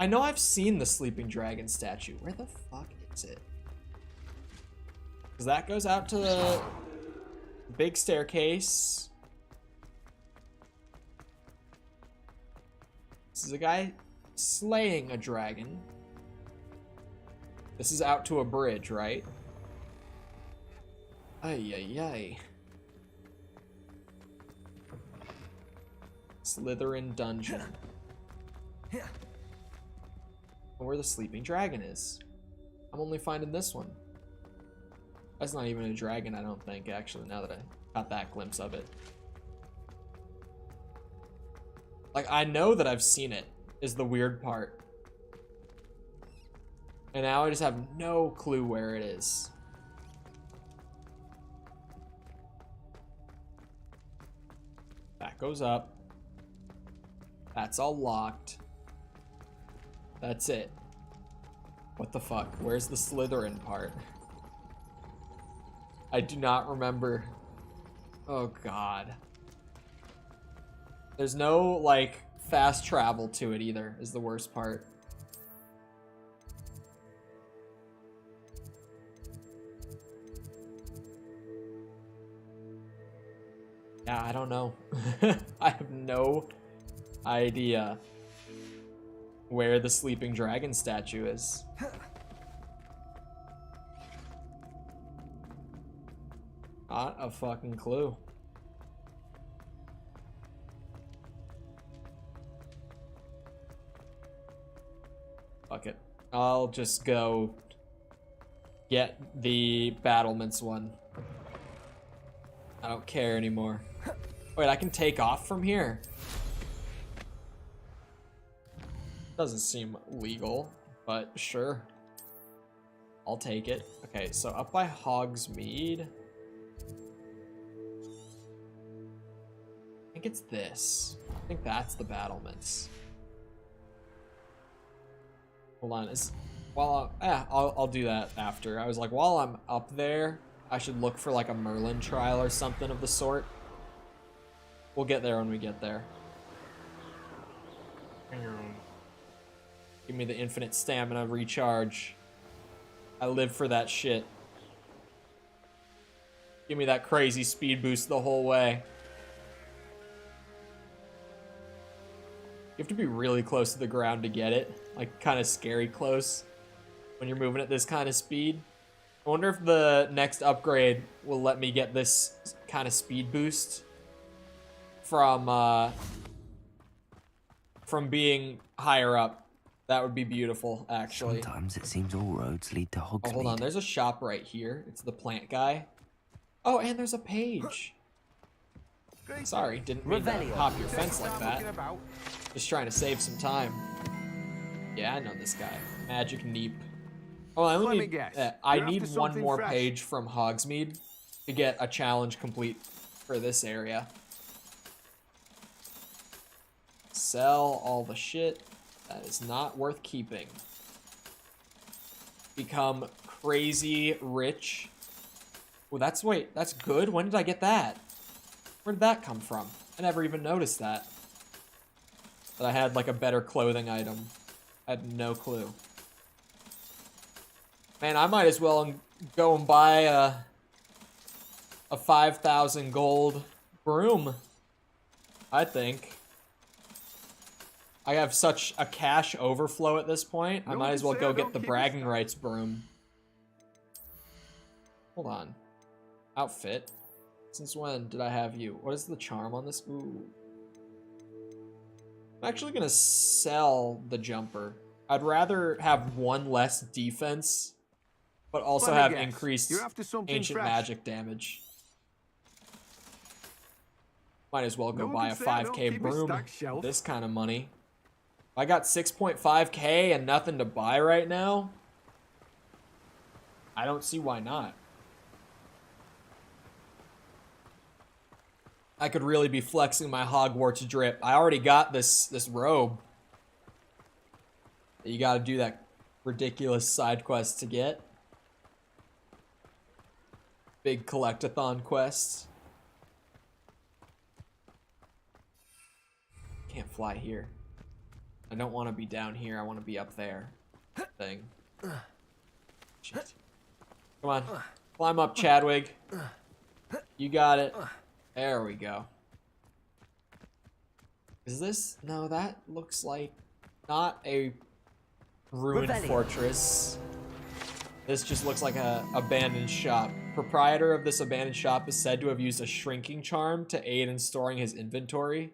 I know I've seen the sleeping dragon statue. Where the fuck is it? Because that goes out to the big staircase. This is a guy slaying a dragon. This is out to a bridge, right? Ay, ay, ay. Slytherin dungeon. Where the sleeping dragon is. I'm only finding this one. That's not even a dragon, I don't think, actually, now that I got that glimpse of it. Like, I know that I've seen it, is the weird part. And now I just have no clue where it is. That goes up. That's all locked. That's it. What the fuck? Where's the Slytherin part? I do not remember. Oh god. There's no, like, fast travel to it either, is the worst part. Yeah, I don't know. I have no idea where the sleeping dragon statue is. Not a fucking clue. Fuck it. I'll just go get the battlements one. I don't care anymore. Wait, I can take off from here? Doesn't seem legal, but sure. I'll take it. Okay, so up by Hogsmeade. I think it's this. I think that's the battlements. Hold on, I'll do that after. I was like, while I'm up there, I should look for like a Merlin trial or something of the sort. We'll get there when we get there. Give me the infinite stamina recharge. I live for that shit. Give me that crazy speed boost the whole way. You have to be really close to the ground to get it. Like, kind of scary close when you're moving at this kind of speed. I wonder if the next upgrade will let me get this kind of speed boost from being higher up. That would be beautiful, actually. Sometimes it seems all roads lead to Hogsmeade. Oh, hold on. There's a shop right here. It's the plant guy. Oh, and there's a page. Sorry, didn't mean to hop your fence like that. Just trying to save some time. Yeah, I know this guy. Magic Neep. Oh, let me guess. I need one more page from Hogsmeade to get a challenge complete for this area. Sell all the shit that is not worth keeping. Become crazy rich. Oh, that's good. When did I get that? Where did that come from? I never even noticed that. That I had like a better clothing item. I had no clue. Man, I might as well go and buy a 5,000 gold broom. I think. I have such a cash overflow at this point. I might as well go get the bragging rights broom. Hold on. Outfit. Since when did I have you? What is the charm on this? Ooh. I'm actually gonna sell the jumper. I'd rather have one less defense, but also have increased ancient magic damage. Might as well go buy a 5k broom with this kind of money. I got 6.5k and nothing to buy right now. I don't see why not. I could really be flexing my Hogwarts drip. I already got this robe. You gotta do that ridiculous side quest to get. Big collectathon quest. Can't fly here. I don't want to be down here. I want to be up there. Thing. Shit. Come on. Climb up, Chadwig. You got it. There we go. Is this? No, that looks like not a ruined fortress. This just looks like a abandoned shop. Proprietor of this abandoned shop is said to have used a shrinking charm to aid in storing his inventory.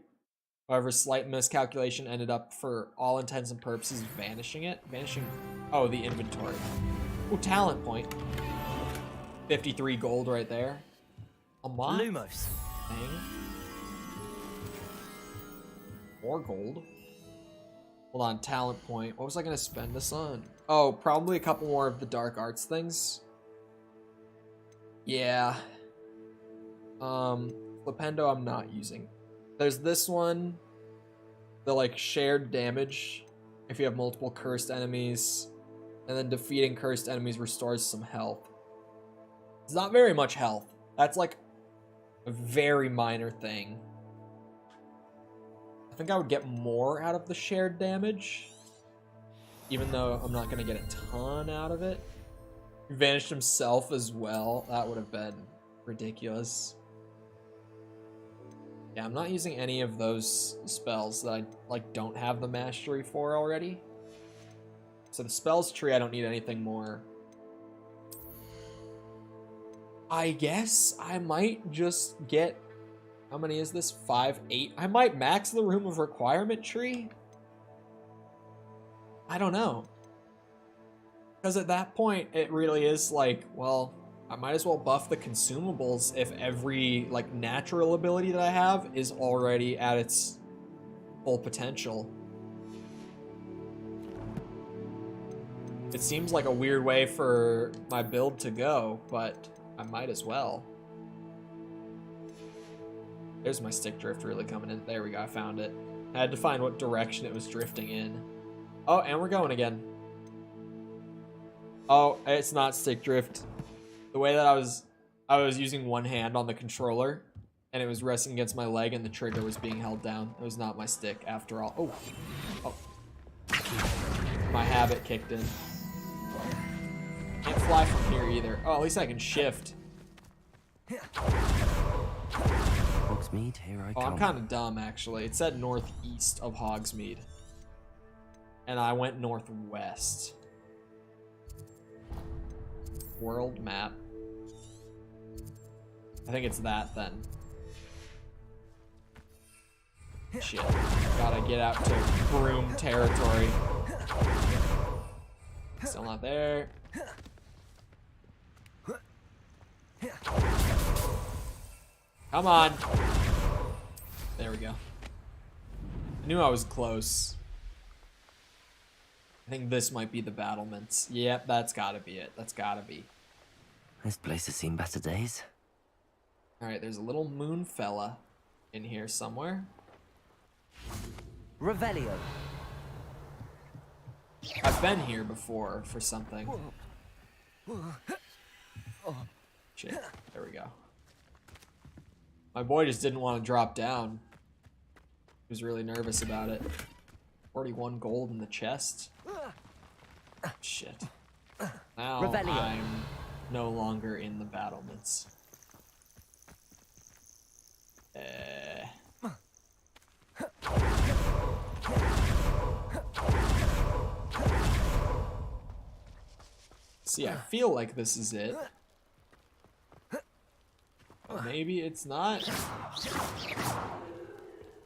However, slight miscalculation ended up, for all intents and purposes, vanishing it. Oh, the inventory. Oh, talent point. 53 gold right there. Unlocked. Lumos. Dang. More gold. Hold on, talent point. What was I gonna spend this on? Oh, probably a couple more of the dark arts things. Yeah. Flipendo I'm not using. There's this one, the like shared damage if you have multiple cursed enemies, and then defeating cursed enemies restores some health. It's not very much health. That's like a very minor thing. I think I would get more out of the shared damage, even though I'm not gonna get a ton out of it. He vanished himself as well. That would have been ridiculous. Yeah, I'm not using any of those spells that I like don't have the mastery for already. So the spells tree, I don't need anything more. I guess I might just get, how many is this? 5, 8. I might max the room of requirement tree. I don't know. Because at that point, it really is like, well, I might as well buff the consumables if every like natural ability that I have is already at its full potential. It seems like a weird way for my build to go, but I might as well. There's my stick drift really coming in. There we go, I found it. I had to find what direction it was drifting in. Oh, and we're going again. Oh, it's not stick drift. The way that I was using one hand on the controller, and it was resting against my leg, and the trigger was being held down. It was not my stick, after all. Oh. My habit kicked in. Can't fly from here either. Oh, at least I can shift. Hogsmeade, here I Oh, come. I'm kind of dumb, actually. It said northeast of Hogsmeade. And I went northwest. World map. I think it's that, then. Shit. Gotta get out to Broom territory. Still not there. Come on. There we go. I knew I was close. I think this might be the battlements. Yep, that's gotta be it. That's gotta be. This place has seen better days. Alright, there's a little moon fella in here somewhere. Revelio. I've been here before for something. Shit, there we go. My boy just didn't want to drop down. He was really nervous about it. 41 gold in the chest. Shit. Now Revelio. I'm no longer in the battlements. See, I feel like this is it. But maybe it's not.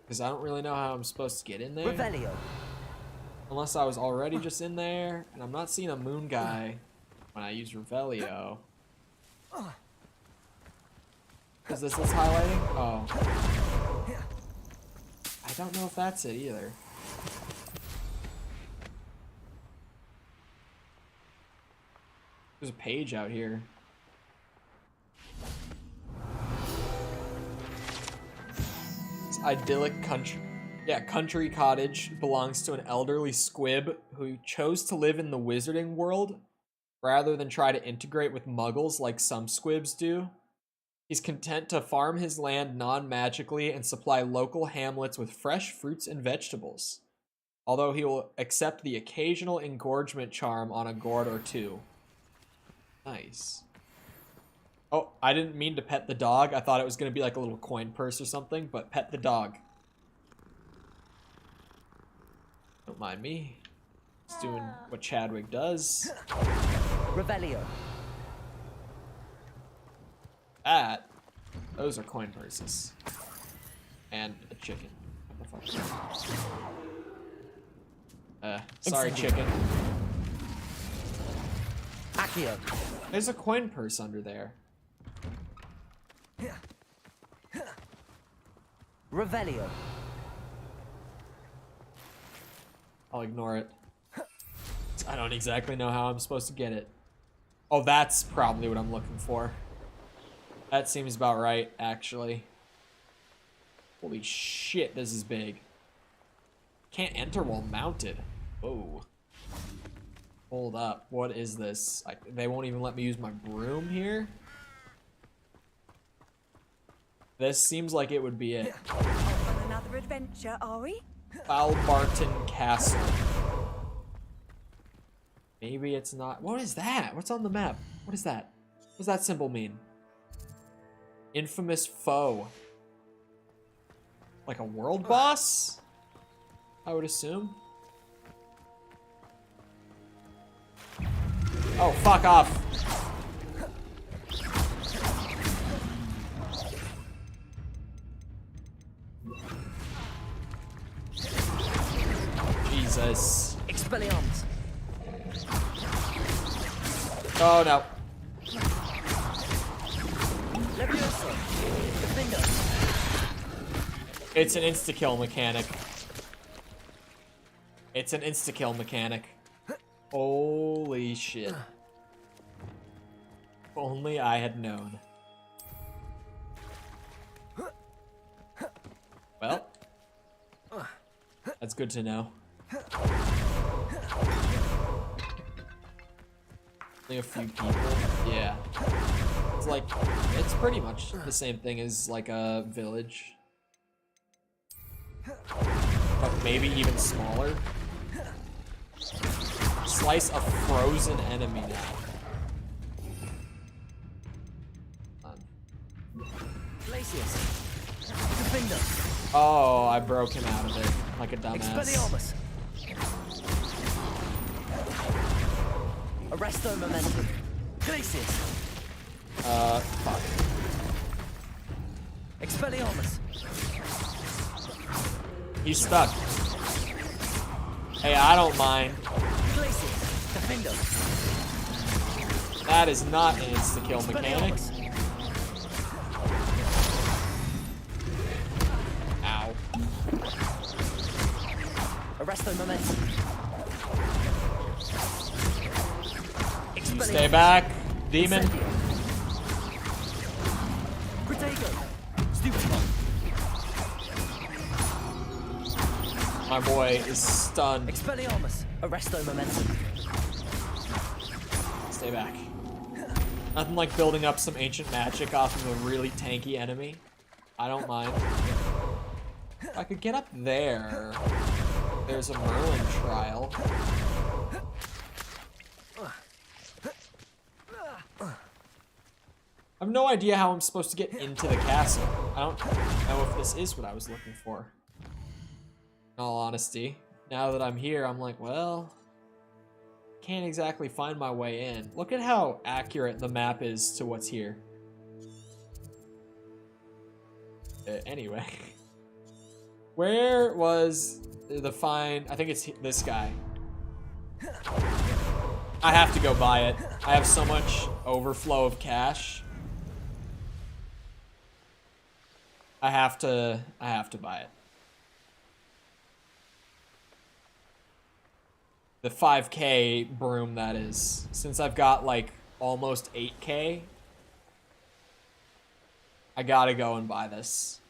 Because I don't really know how I'm supposed to get in there. Revelio. Unless I was already just in there, and I'm not seeing a moon guy when I use Revelio. Is this what's highlighting? Oh. I don't know if that's it either. There's a page out here. This idyllic country cottage belongs to an elderly squib who chose to live in the wizarding world rather than try to integrate with muggles like some squibs do. He's content to farm his land non-magically and supply local hamlets with fresh fruits and vegetables, although he will accept the occasional engorgement charm on a gourd or two. Nice. Oh, I didn't mean to pet the dog. I thought it was going to be like a little coin purse or something, but pet the dog. Don't mind me. Just doing what Chadwick does. Revelio. Those are coin purses. And a chicken. What the fuck? Sorry, chicken. Accio. There's a coin purse under there. Revelio. I'll ignore it. I don't exactly know how I'm supposed to get it. Oh, that's probably what I'm looking for. That seems about right, actually. Holy shit, this is big. Can't enter while mounted. Whoa. Hold up, what is this? They won't even let me use my broom here? This seems like it would be it. On another adventure, are we? Falbarton Castle. Maybe it's not. What is that? What's on the map? What is that? What does that symbol mean? Infamous foe. Like a world boss? I would assume. Oh, fuck off. Jesus. Expelliarmus. Oh no. Levioso. Defender. It's an insta-kill mechanic. It's an insta-kill mechanic. Holy shit. If only I had known. Well, that's good to know. Only a few people. Yeah. It's like, it's pretty much the same thing as like a village. But maybe even smaller. Slice a frozen enemy now. Glacius. Defender. Oh, I broke him out of it like a dumbass. Expelliarmus. Arresto momentum. Glacius. Fuck. Expelliarmus. He's stuck. Hey, I don't mind. Glacius. Defender. That is not an insta-kill mechanic. Ow. Arresto momentum. Stay back, demon. Protego. Stupefy. My boy is stunned. Expelliarmus. Arresto momentum. Stay back. Nothing like building up some ancient magic off of a really tanky enemy. I don't mind. If I could get up there. There's a Merlin trial. I have no idea how I'm supposed to get into the castle. I don't know if this is what I was looking for. In all honesty. Now that I'm here, I'm like, well, can't exactly find my way in. Look at how accurate the map is to what's here. Anyway. Where was the fine? I think it's this guy. I have to go buy it. I have so much overflow of cash. I have to buy it. The 5K broom, that is. Since I've got like almost 8K, I gotta go and buy this.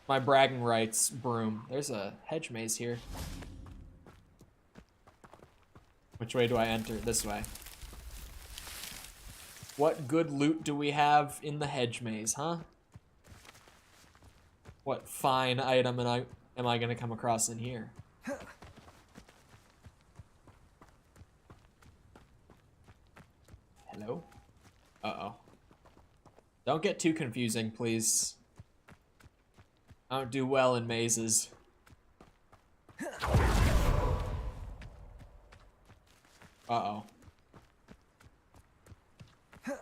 My bragging rights broom. There's a hedge maze here. Which way do I enter? This way. What good loot do we have in the hedge maze, huh? What fine item am I gonna come across in here? Hello? Uh-oh. Don't get too confusing, please. I don't do well in mazes. Uh-oh.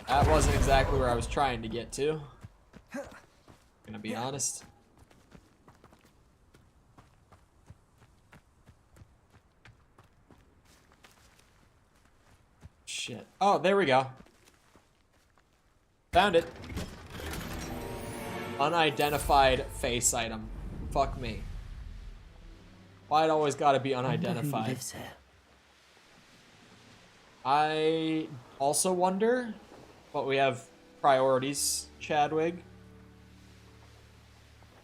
That wasn't exactly where I was trying to get to. Gonna be honest. Shit. Oh, there we go. Found it. Unidentified face item. Fuck me. Why it always gotta be unidentified? Who lives here? I also wonder, but we have priorities, Chadwig.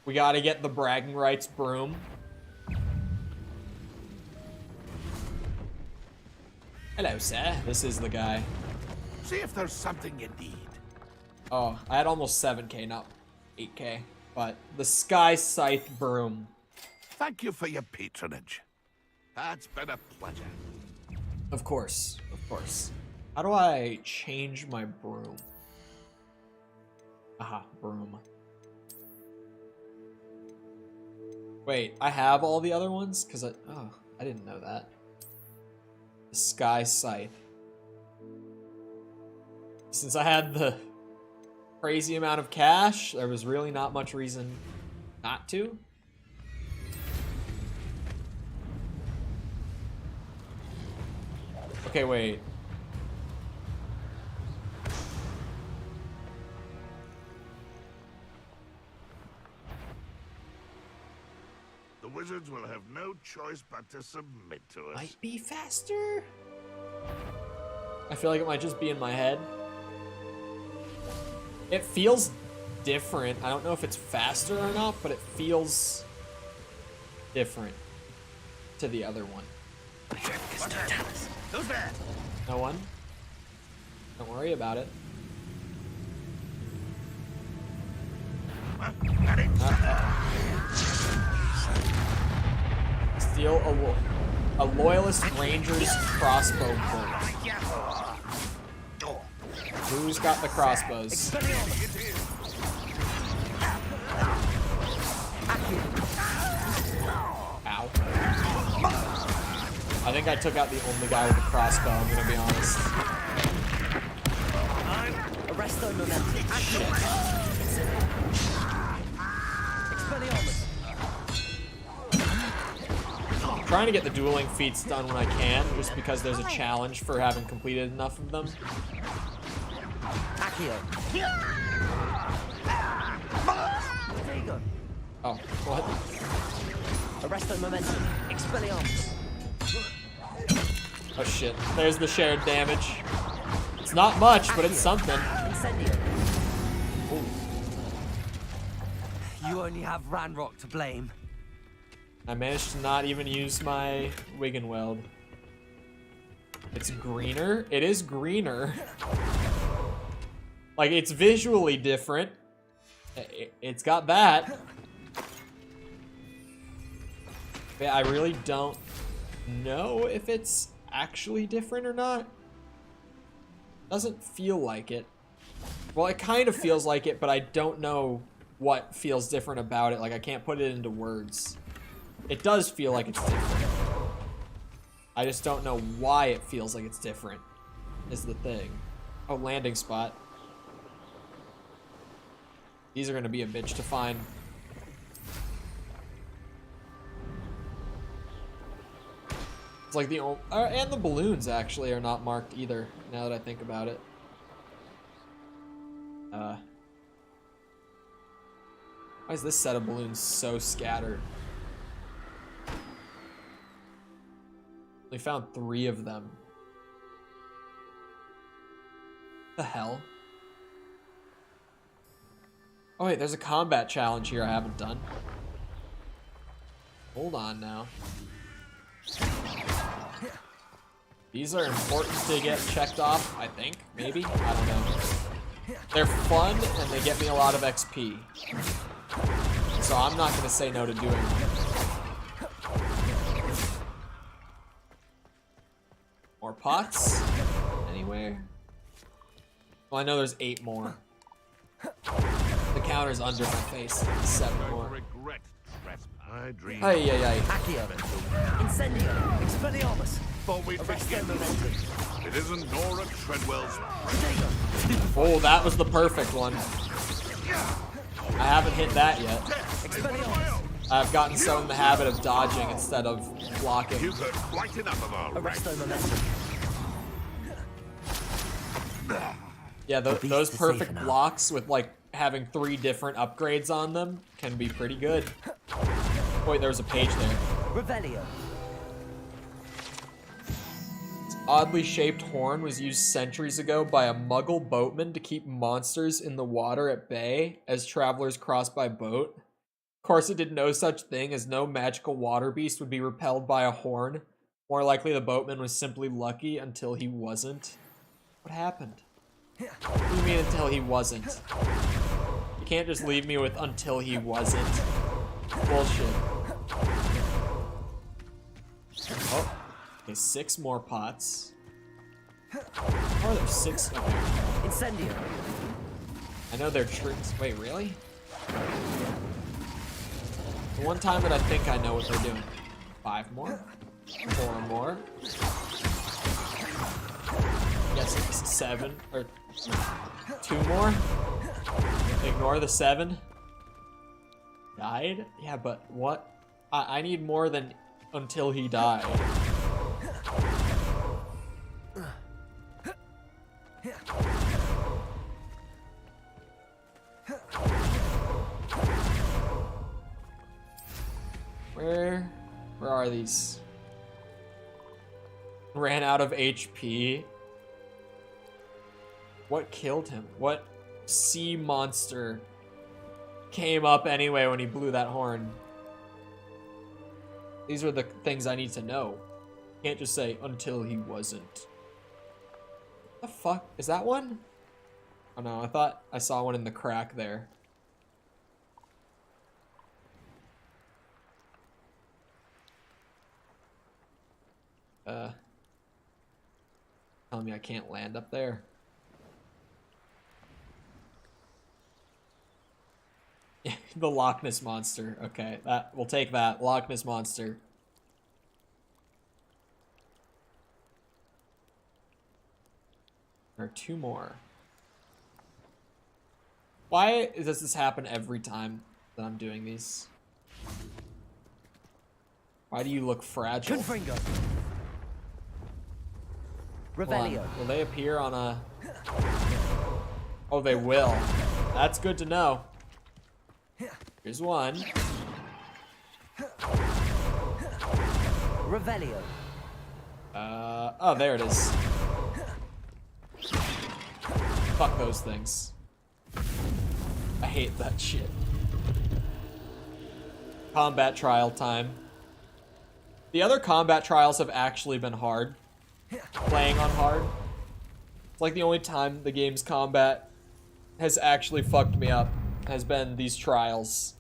We gotta get the bragging rights broom. Hello, sir. This is the guy. See if there's something you need. Oh, I had almost 7K, not 8K. But the Sky Scythe broom. Thank you for your patronage. That's been a pleasure. Of course, of course. How do I change my broom? Aha, broom. Wait, I have all the other ones? Because I didn't know that. The Sky Scythe. Since I had the crazy amount of cash, there was really not much reason not to. Okay, wait. The wizards will have no choice but to submit to us. Might be faster? I feel like it might just be in my head. It feels different. I don't know if it's faster or not, but it feels different to the other one. Who's there? No one? Don't worry about it. Steal a loyalist ranger's crossbow bolt. Who's got the crossbows? Ow. I think I took out the only guy with the crossbow, I'm gonna be honest. Arresto momentum. Shit. Expelliarmus. I'm trying to get the dueling feats done when I can, just because there's a challenge for having completed enough of them. Accio. Protego. Oh, what? Arresto momentum. Expelliarmus. Oh shit, there's the shared damage. It's not much, but it's something. Incendio. Ooh. You only have Ranrock to blame. I managed to not even use my wig and weld. It's greener? It is greener. Like, it's visually different. It's got that. Yeah, I really don't know if it's actually different or not. Doesn't feel like it. Well, it kind of feels like it, but I don't know what feels different about it. Like, I can't put it into words. It does feel like it's different. I just don't know why it feels like it's different, is the thing. Oh, landing spot. These are gonna be a bitch to find. It's like the only, and the balloons actually are not marked either, now that I think about it. Why is this set of balloons so scattered? We found 3 of them. The hell? Oh wait, there's a combat challenge here I haven't done. Hold on now. These are important to get checked off, I think. Maybe? I don't know. They're fun and they get me a lot of XP. So I'm not gonna say no to doing them. More pots? Anywhere? Well, I know there's 8 more. The counter's under my face. 7 more. Ay, ay, ay. Accio. Incendio. Expelliarmus. Thought we'd Arresto momentum. It isn't Nora Treadwell's. Oh, that was the perfect one. I haven't hit that yet. Expelliarmus. I've gotten so in the habit of dodging instead of blocking. You've heard quite enough of our Arresto momentum. Yeah, those perfect blocks with like having 3 different upgrades on them can be pretty good. Oh, wait, there was a page there. Revelio. Oddly shaped horn was used centuries ago by a Muggle boatman to keep monsters in the water at bay as travelers crossed by boat. Of course, it did no such thing, as no magical water beast would be repelled by a horn. More likely, the boatman was simply lucky until he wasn't. What happened? What do you mean until he wasn't? You can't just leave me with until he wasn't. Bullshit. Oh. Okay, 6 more pots. Oh, there's 6. Okay. Incendio. I know they're tricks. Wait, really? The one time that I think I know what they're doing. 5 more. 4 more. Yes, it's 7 or 2 more. Ignore the 7. Died? Yeah, but what? I need more than until he died. Where are these? Ran out of HP. What killed him? What sea monster came up anyway when he blew that horn? These are the things I need to know. Can't just say until he wasn't. The fuck? Is that one? Oh no, I thought I saw one in the crack there. Telling me I can't land up there. The Loch Ness Monster. Okay, that we'll take that. Loch Ness Monster. There are 2 more. Why does this happen every time that I'm doing these? Why do you look fragile? Confringo. Hold on. Revelio. Will they appear on a... Oh, they will. That's good to know. Here's one. Revelio. Oh, there it is. Fuck those things. I hate that shit. Combat trial time. The other combat trials have actually been hard. Playing on hard. It's like the only time the game's combat has actually fucked me up has been these trials.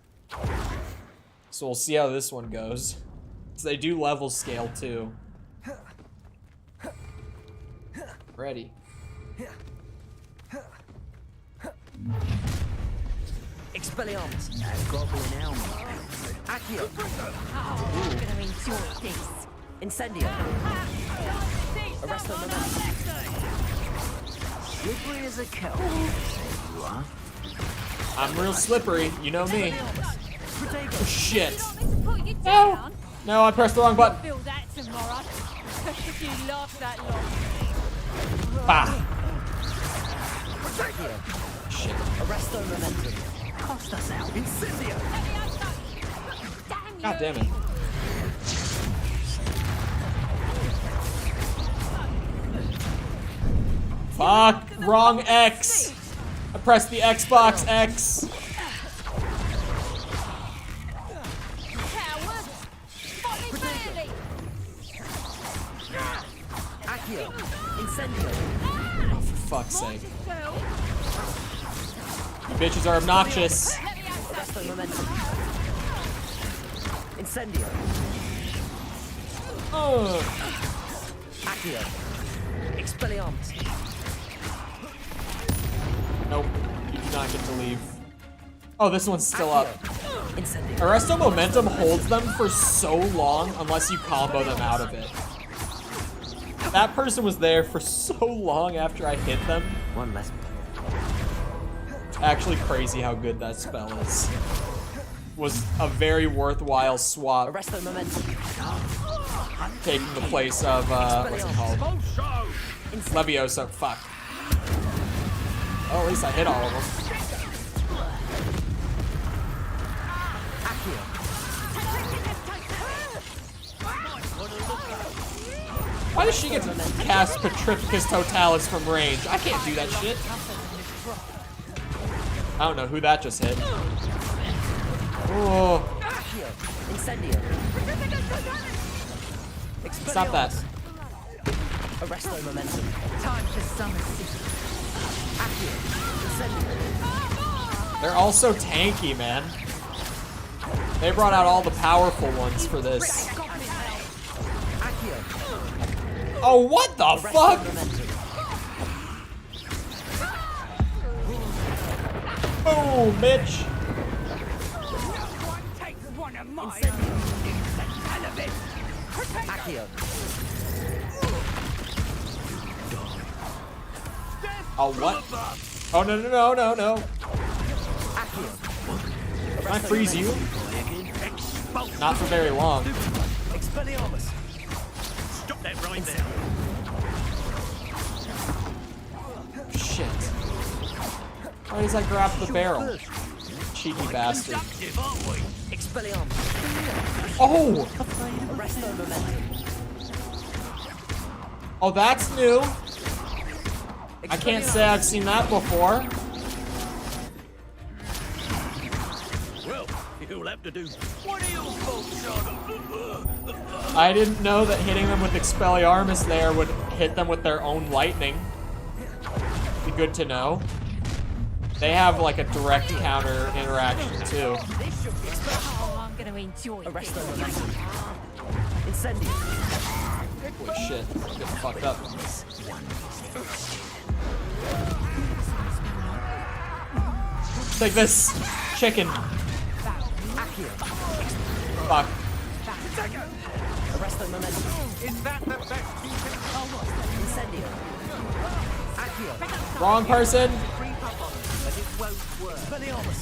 So we'll see how this one goes. So they do level scale too. Ready. Expelliarmus. Goblin Elm. Accio. I'm gonna enjoy this. Incendio. Arresto Momentum. Slippery as a kelp. You are. I'm real slippery, you know me. Oh, shit. No! No, I pressed the wrong button. Feel that tomorrow. If you laugh that long. Bah. Accio. Shit. Arresto Momentum. Cost us out. Incendio. God damn it. Fuck, wrong X. I pressed the Xbox X. Accio. Incendio. Oh, for fuck's sake. You bitches are obnoxious. Arresto Momentum. Incendio. Oh. Accio. Expelliarmus. Nope. You do not get to leave. Oh, this one's still up. Incendio. Arresto Momentum holds them for so long unless you combo them out of it. That person was there for so long after I hit them. One less. It's actually crazy how good that spell is. Was a very worthwhile swap. Arresto Momentum. Taking the place of, what's it called? Levioso. Fuck. Well, at least I hit all of them. Why does she get to cast Petrificus Totalis from range? I can't do that shit. I don't know who that just hit. Oh. Incendio. Stop that. Arresto Momentum. Time for summer city. Accio. Incendio. They're all so tanky, man. They brought out all the powerful ones for this. Accio. Oh, what the fuck? Boom, bitch. Accio. Oh, what? Oh, no, no, no, no, no. Accio. Can I freeze you? Not for very long. Expelliarmus. Stop that right there. Shit. Why does I grab the barrel? Cheeky bastard. Expelliarmus. Oh! Arresto Momentum. Oh, that's new. I can't say I've seen that before. Well, you'll have to do. What are you folks on? I didn't know that hitting them with Expelliarmus there would hit them with their own lightning. Be good to know. They have like a direct counter interaction too. Oh, I'm gonna enjoy Arresto Momentum. Incendio. Holy shit, getting fucked up. Take this. chicken. Fuck. Arrest the momentum. Is that the best you can tell us? Incendio. Accio. Wrong person. But it won't work. Expelliarmus.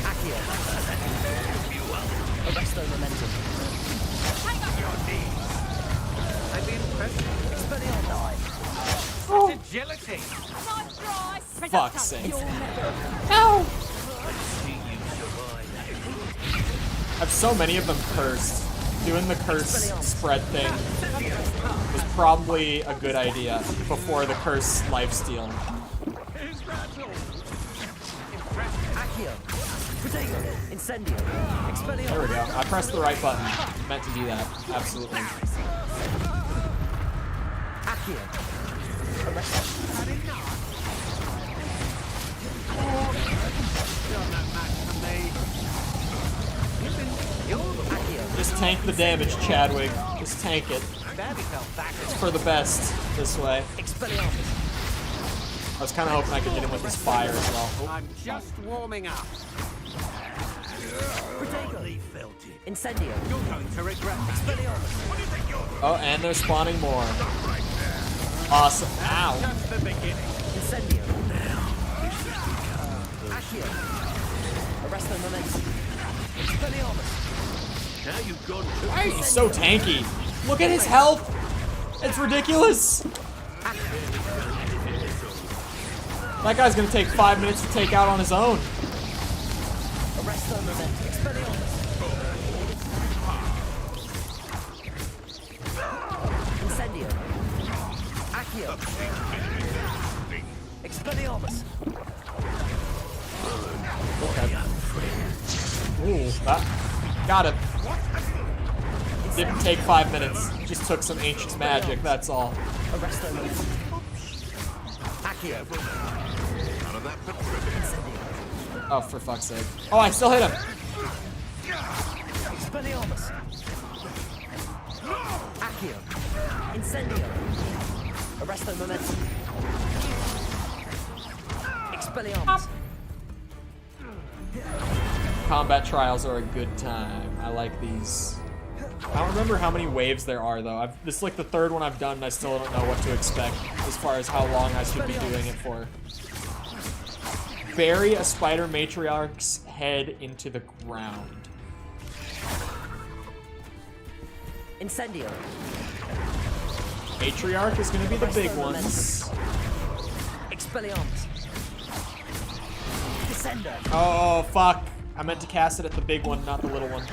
Accio. Arrest the momentum. Your knees. I've been pressing. Expelliarmus. Oh. Agility. Fuck's sake. No! I have so many of them cursed. Doing the curse spread thing was probably a good idea before the curse lifesteal. There we go. I pressed the right button. Meant to do that. Absolutely. Just tank the damage, Chadwick. Just tank it. It's for the best this way. I was kind of hoping I could hit him with his fire as well. Oh. I'm just warming up. Incendio. You're going to regret that. Oh, and they're spawning more. Awesome. Ow. Just the beginning. Incendio. Accio. Arrest the momentum. Expelliarmus. Now you've gone to... Why are you so tanky? Look at his health. It's ridiculous. That guy's gonna take 5 minutes to take out on his own. Arrest the momentum. Expelliarmus. Incendio. Accio. Expelliarmus. Okay. Ooh, that got it. Didn't take 5 minutes. Just took some ancient magic, that's all. Arrest the momentum. Accio. Oh, for fuck's sake. Oh, I still hit him. Expelliarmus. Accio. Incendio. Arrest the momentum. Expelliarmus. Combat trials are a good time. I like these. I don't remember how many waves there are, though. This is like the third one I've done, and I still don't know what to expect as far as how long I should be doing it for. Bury a spider matriarch's head into the ground. Incendio. Matriarch is going to be the big ones. Expelliarmus. Descender. Oh, fuck. I meant to cast it at the big one, not the little one.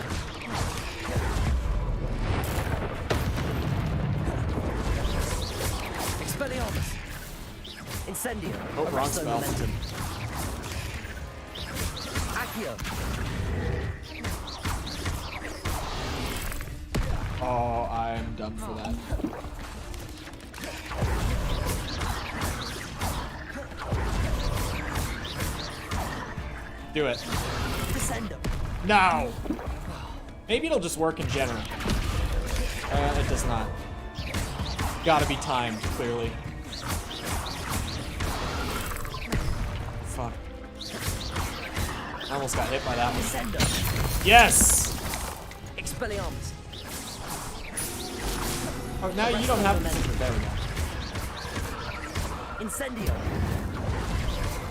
Expelliarmus. Incendio. Oh, wrong spell. Accio. Oh, I'm done for that. Do it. Descendo. No! Maybe it'll just work in general. It does not. Gotta be timed, clearly. Fuck. I almost got hit by that one. Descendo. Yes! Expelliarmus. Oh, now you don't have to. There we go. Incendio.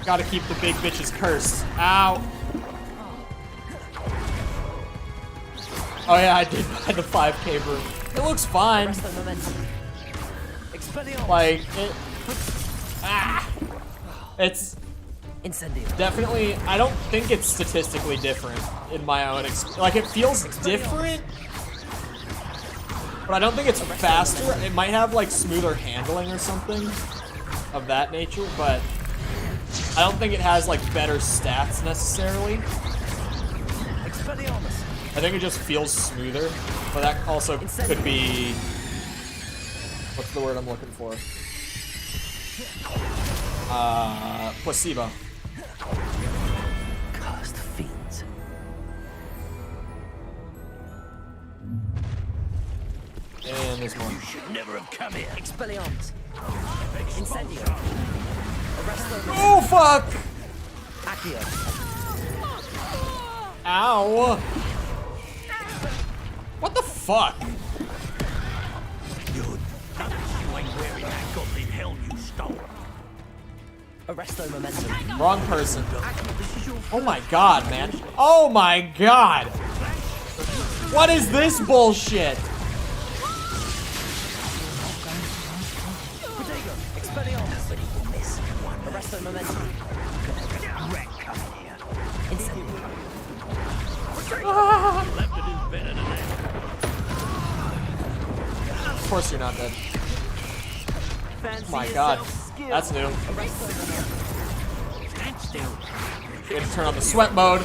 Gotta keep the big bitches cursed. Ow! Oh yeah, I did buy the 5K broom. It looks fine. Like, it... Ah! It's... Incendio. Definitely, I don't think it's statistically different in my own experience. Like, it feels different, but I don't think it's faster. It might have, like, smoother handling or something of that nature, but I don't think it has, like, better stats necessarily. I think it just feels smoother, but that also could be... What's the word I'm looking for? Placebo. Cursed fiends. And there's more. You should never have come here. Expelliarmus. Incendio. Oh, fuck! Accio. Ow! What the fuck? You ain't wearing that goblin helm you stole. Arresto momentum. Wrong person. Oh my god, man. Oh my god! What is this bullshit? Arresto momentum. Wreck coming here. Ah. You'll have to do better than that. Of course you're not dead. Oh my god. That's new. Stand still. You have to turn on the sweat mode.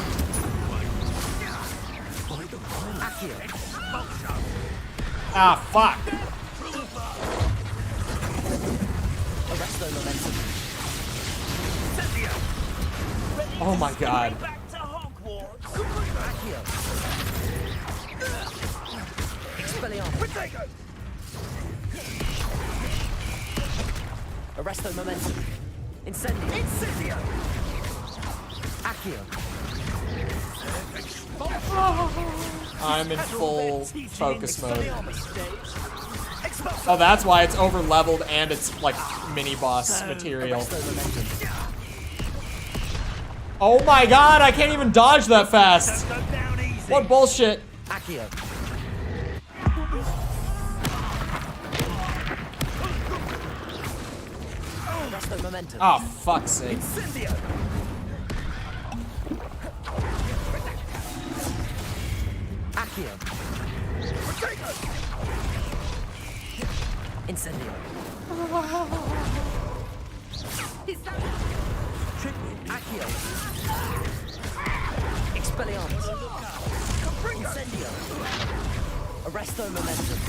Ah, fuck. Arresto momentum. Oh my god. Back to Hogwarts. Accio. Expelliarmus. Arresto momentum. Incendio. Incendio. Accio. I'm in full focus mode. Oh, that's why it's over leveled and it's like mini boss material. Oh my god, I can't even dodge that fast. What bullshit. Accio. Arresto momentum. Oh, fuck's sake. Incendio. Accio. Incendio. Accio. Expelliarmus. Incendio. Arresto momentum.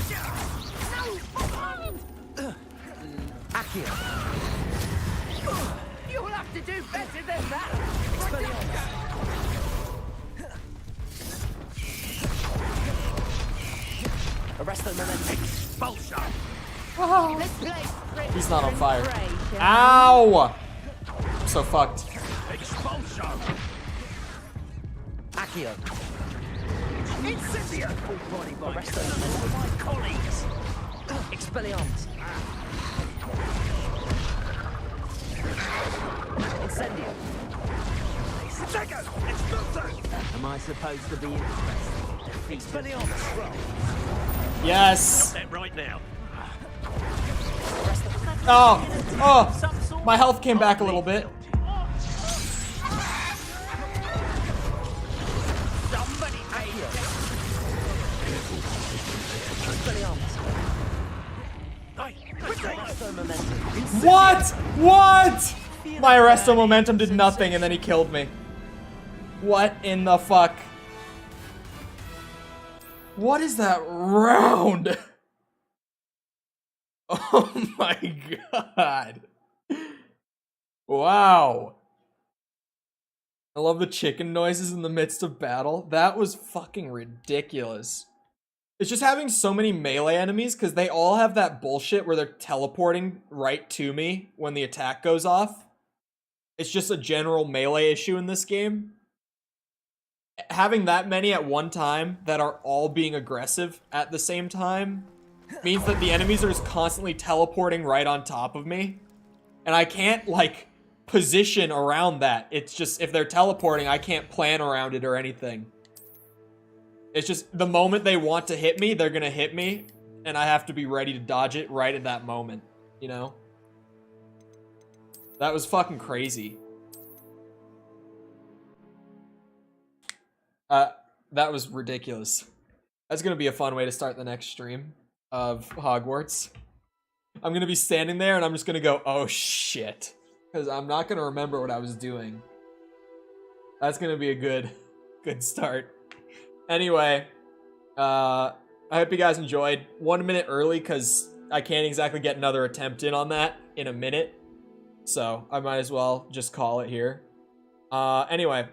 Accio. You'll have to do better than that. Expelliarmus. Arresto momentum. Expulsion. He's not on fire. Ow! I'm so fucked. Expulsion. Accio. Incendio. Full body by Arresto my colleagues. Expelliarmus. Incendio. Take it. Expulso. Am I supposed to be impressed? Expelliarmus. Yes. Stop that right now. Oh, oh, my health came back a little bit. Somebody What? What? My arresto momentum did nothing and then he killed me. What in the fuck? What is that round? Oh my god. Wow. I love the chicken noises in the midst of battle. That was fucking ridiculous. It's just having so many melee enemies because they all have that bullshit where they're teleporting right to me when the attack goes off. It's just a general melee issue in this game. Having that many at one time that are all being aggressive at the same time means that the enemies are just constantly teleporting right on top of me. And I can't, like, position around that. It's just, if they're teleporting, I can't plan around it or anything. It's just, the moment they want to hit me, they're gonna hit me, and I have to be ready to dodge it right at that moment, you know? That was fucking crazy. That was ridiculous. That's gonna be a fun way to start the next stream of Hogwarts. I'm gonna be standing there and I'm just gonna go, oh shit. Because I'm not gonna remember what I was doing. That's gonna be a good start. Anyway, I hope you guys enjoyed. 1 minute early because I can't exactly get another attempt in on that in a minute. So I might as well just call it here. Anyway,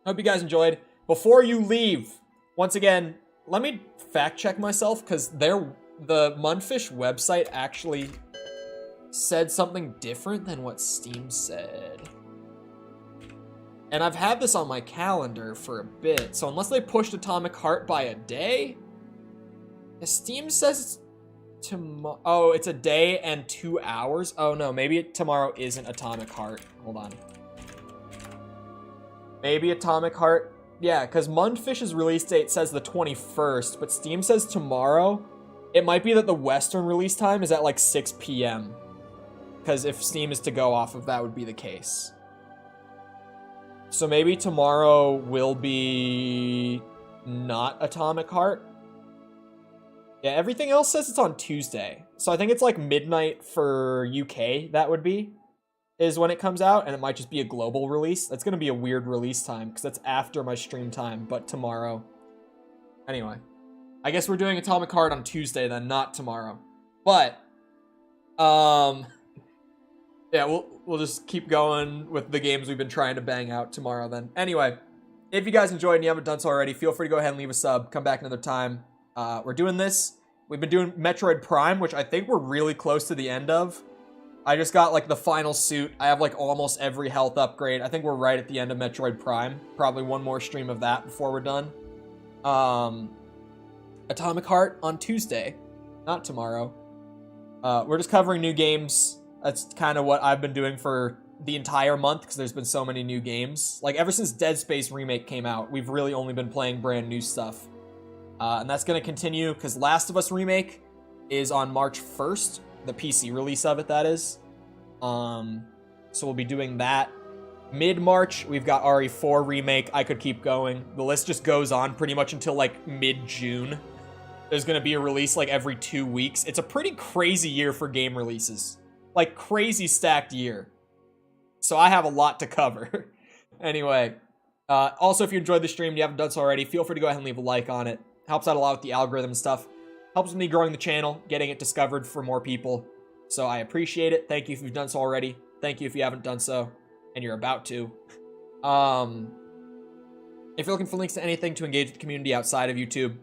hope you guys enjoyed. Before you leave, once again, let me fact check myself because the Mundfish website actually said something different than what Steam said. And I've had this on my calendar for a bit, so unless they pushed Atomic Heart by a day, Steam says tomorrow. Oh, it's a day and 2 hours. Oh no, maybe tomorrow isn't Atomic Heart. Hold on. Maybe Atomic Heart. Yeah, because Mundfish's release date says the 21st, but Steam says tomorrow. It might be that the Western release time is at like 6 p.m. Because if Steam is to go off of that, would be the case. So maybe tomorrow will be not Atomic Heart. Yeah, everything else says it's on Tuesday. So I think it's like midnight for UK, that would be, is when it comes out. And it might just be a global release. That's going to be a weird release time because that's after my stream time, but tomorrow. Anyway, I guess we're doing Atomic Heart on Tuesday then, not tomorrow. But, yeah, we'll just keep going with the games we've been trying to bang out tomorrow then. Anyway, if you guys enjoyed and you haven't done so already, feel free to go ahead and leave a sub. Come back another time. We're doing this. We've been doing Metroid Prime, which I think we're really close to the end of. I just got, like, the final suit. I have, like, almost every health upgrade. I think we're right at the end of Metroid Prime. Probably one more stream of that before we're done. Atomic Heart on Tuesday, not tomorrow. We're just covering new games. That's kind of what I've been doing for the entire month because there's been so many new games. Like, ever since Dead Space Remake came out, we've really only been playing brand new stuff. And that's going to continue because Last of Us Remake is on March 1st. The PC release of it, that is. So we'll be doing that. Mid-March, we've got RE4 Remake. I could keep going. The list just goes on pretty much until, like, mid-June. There's going to be a release, like, every 2 weeks. It's a pretty crazy year for game releases. Like, crazy stacked year. So I have a lot to cover. Anyway, also, if you enjoyed the stream and you haven't done so already, feel free to go ahead and leave a like on it. Helps out a lot with the algorithm and stuff. Helps with me growing the channel, getting it discovered for more people. So I appreciate it. Thank you if you've done so already. Thank you if you haven't done so, and you're about to. If you're looking for links to anything to engage with the community outside of YouTube,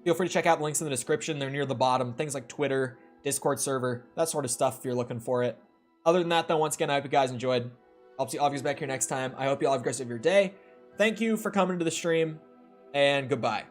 feel free to check out the links in the description. They're near the bottom. Things like Twitter, Discord server, that sort of stuff if you're looking for it. Other than that, though, once again, I hope you guys enjoyed. I'll see all of you guys back here next time. I hope you all have a great rest of your day. Thank you for coming to the stream, and goodbye.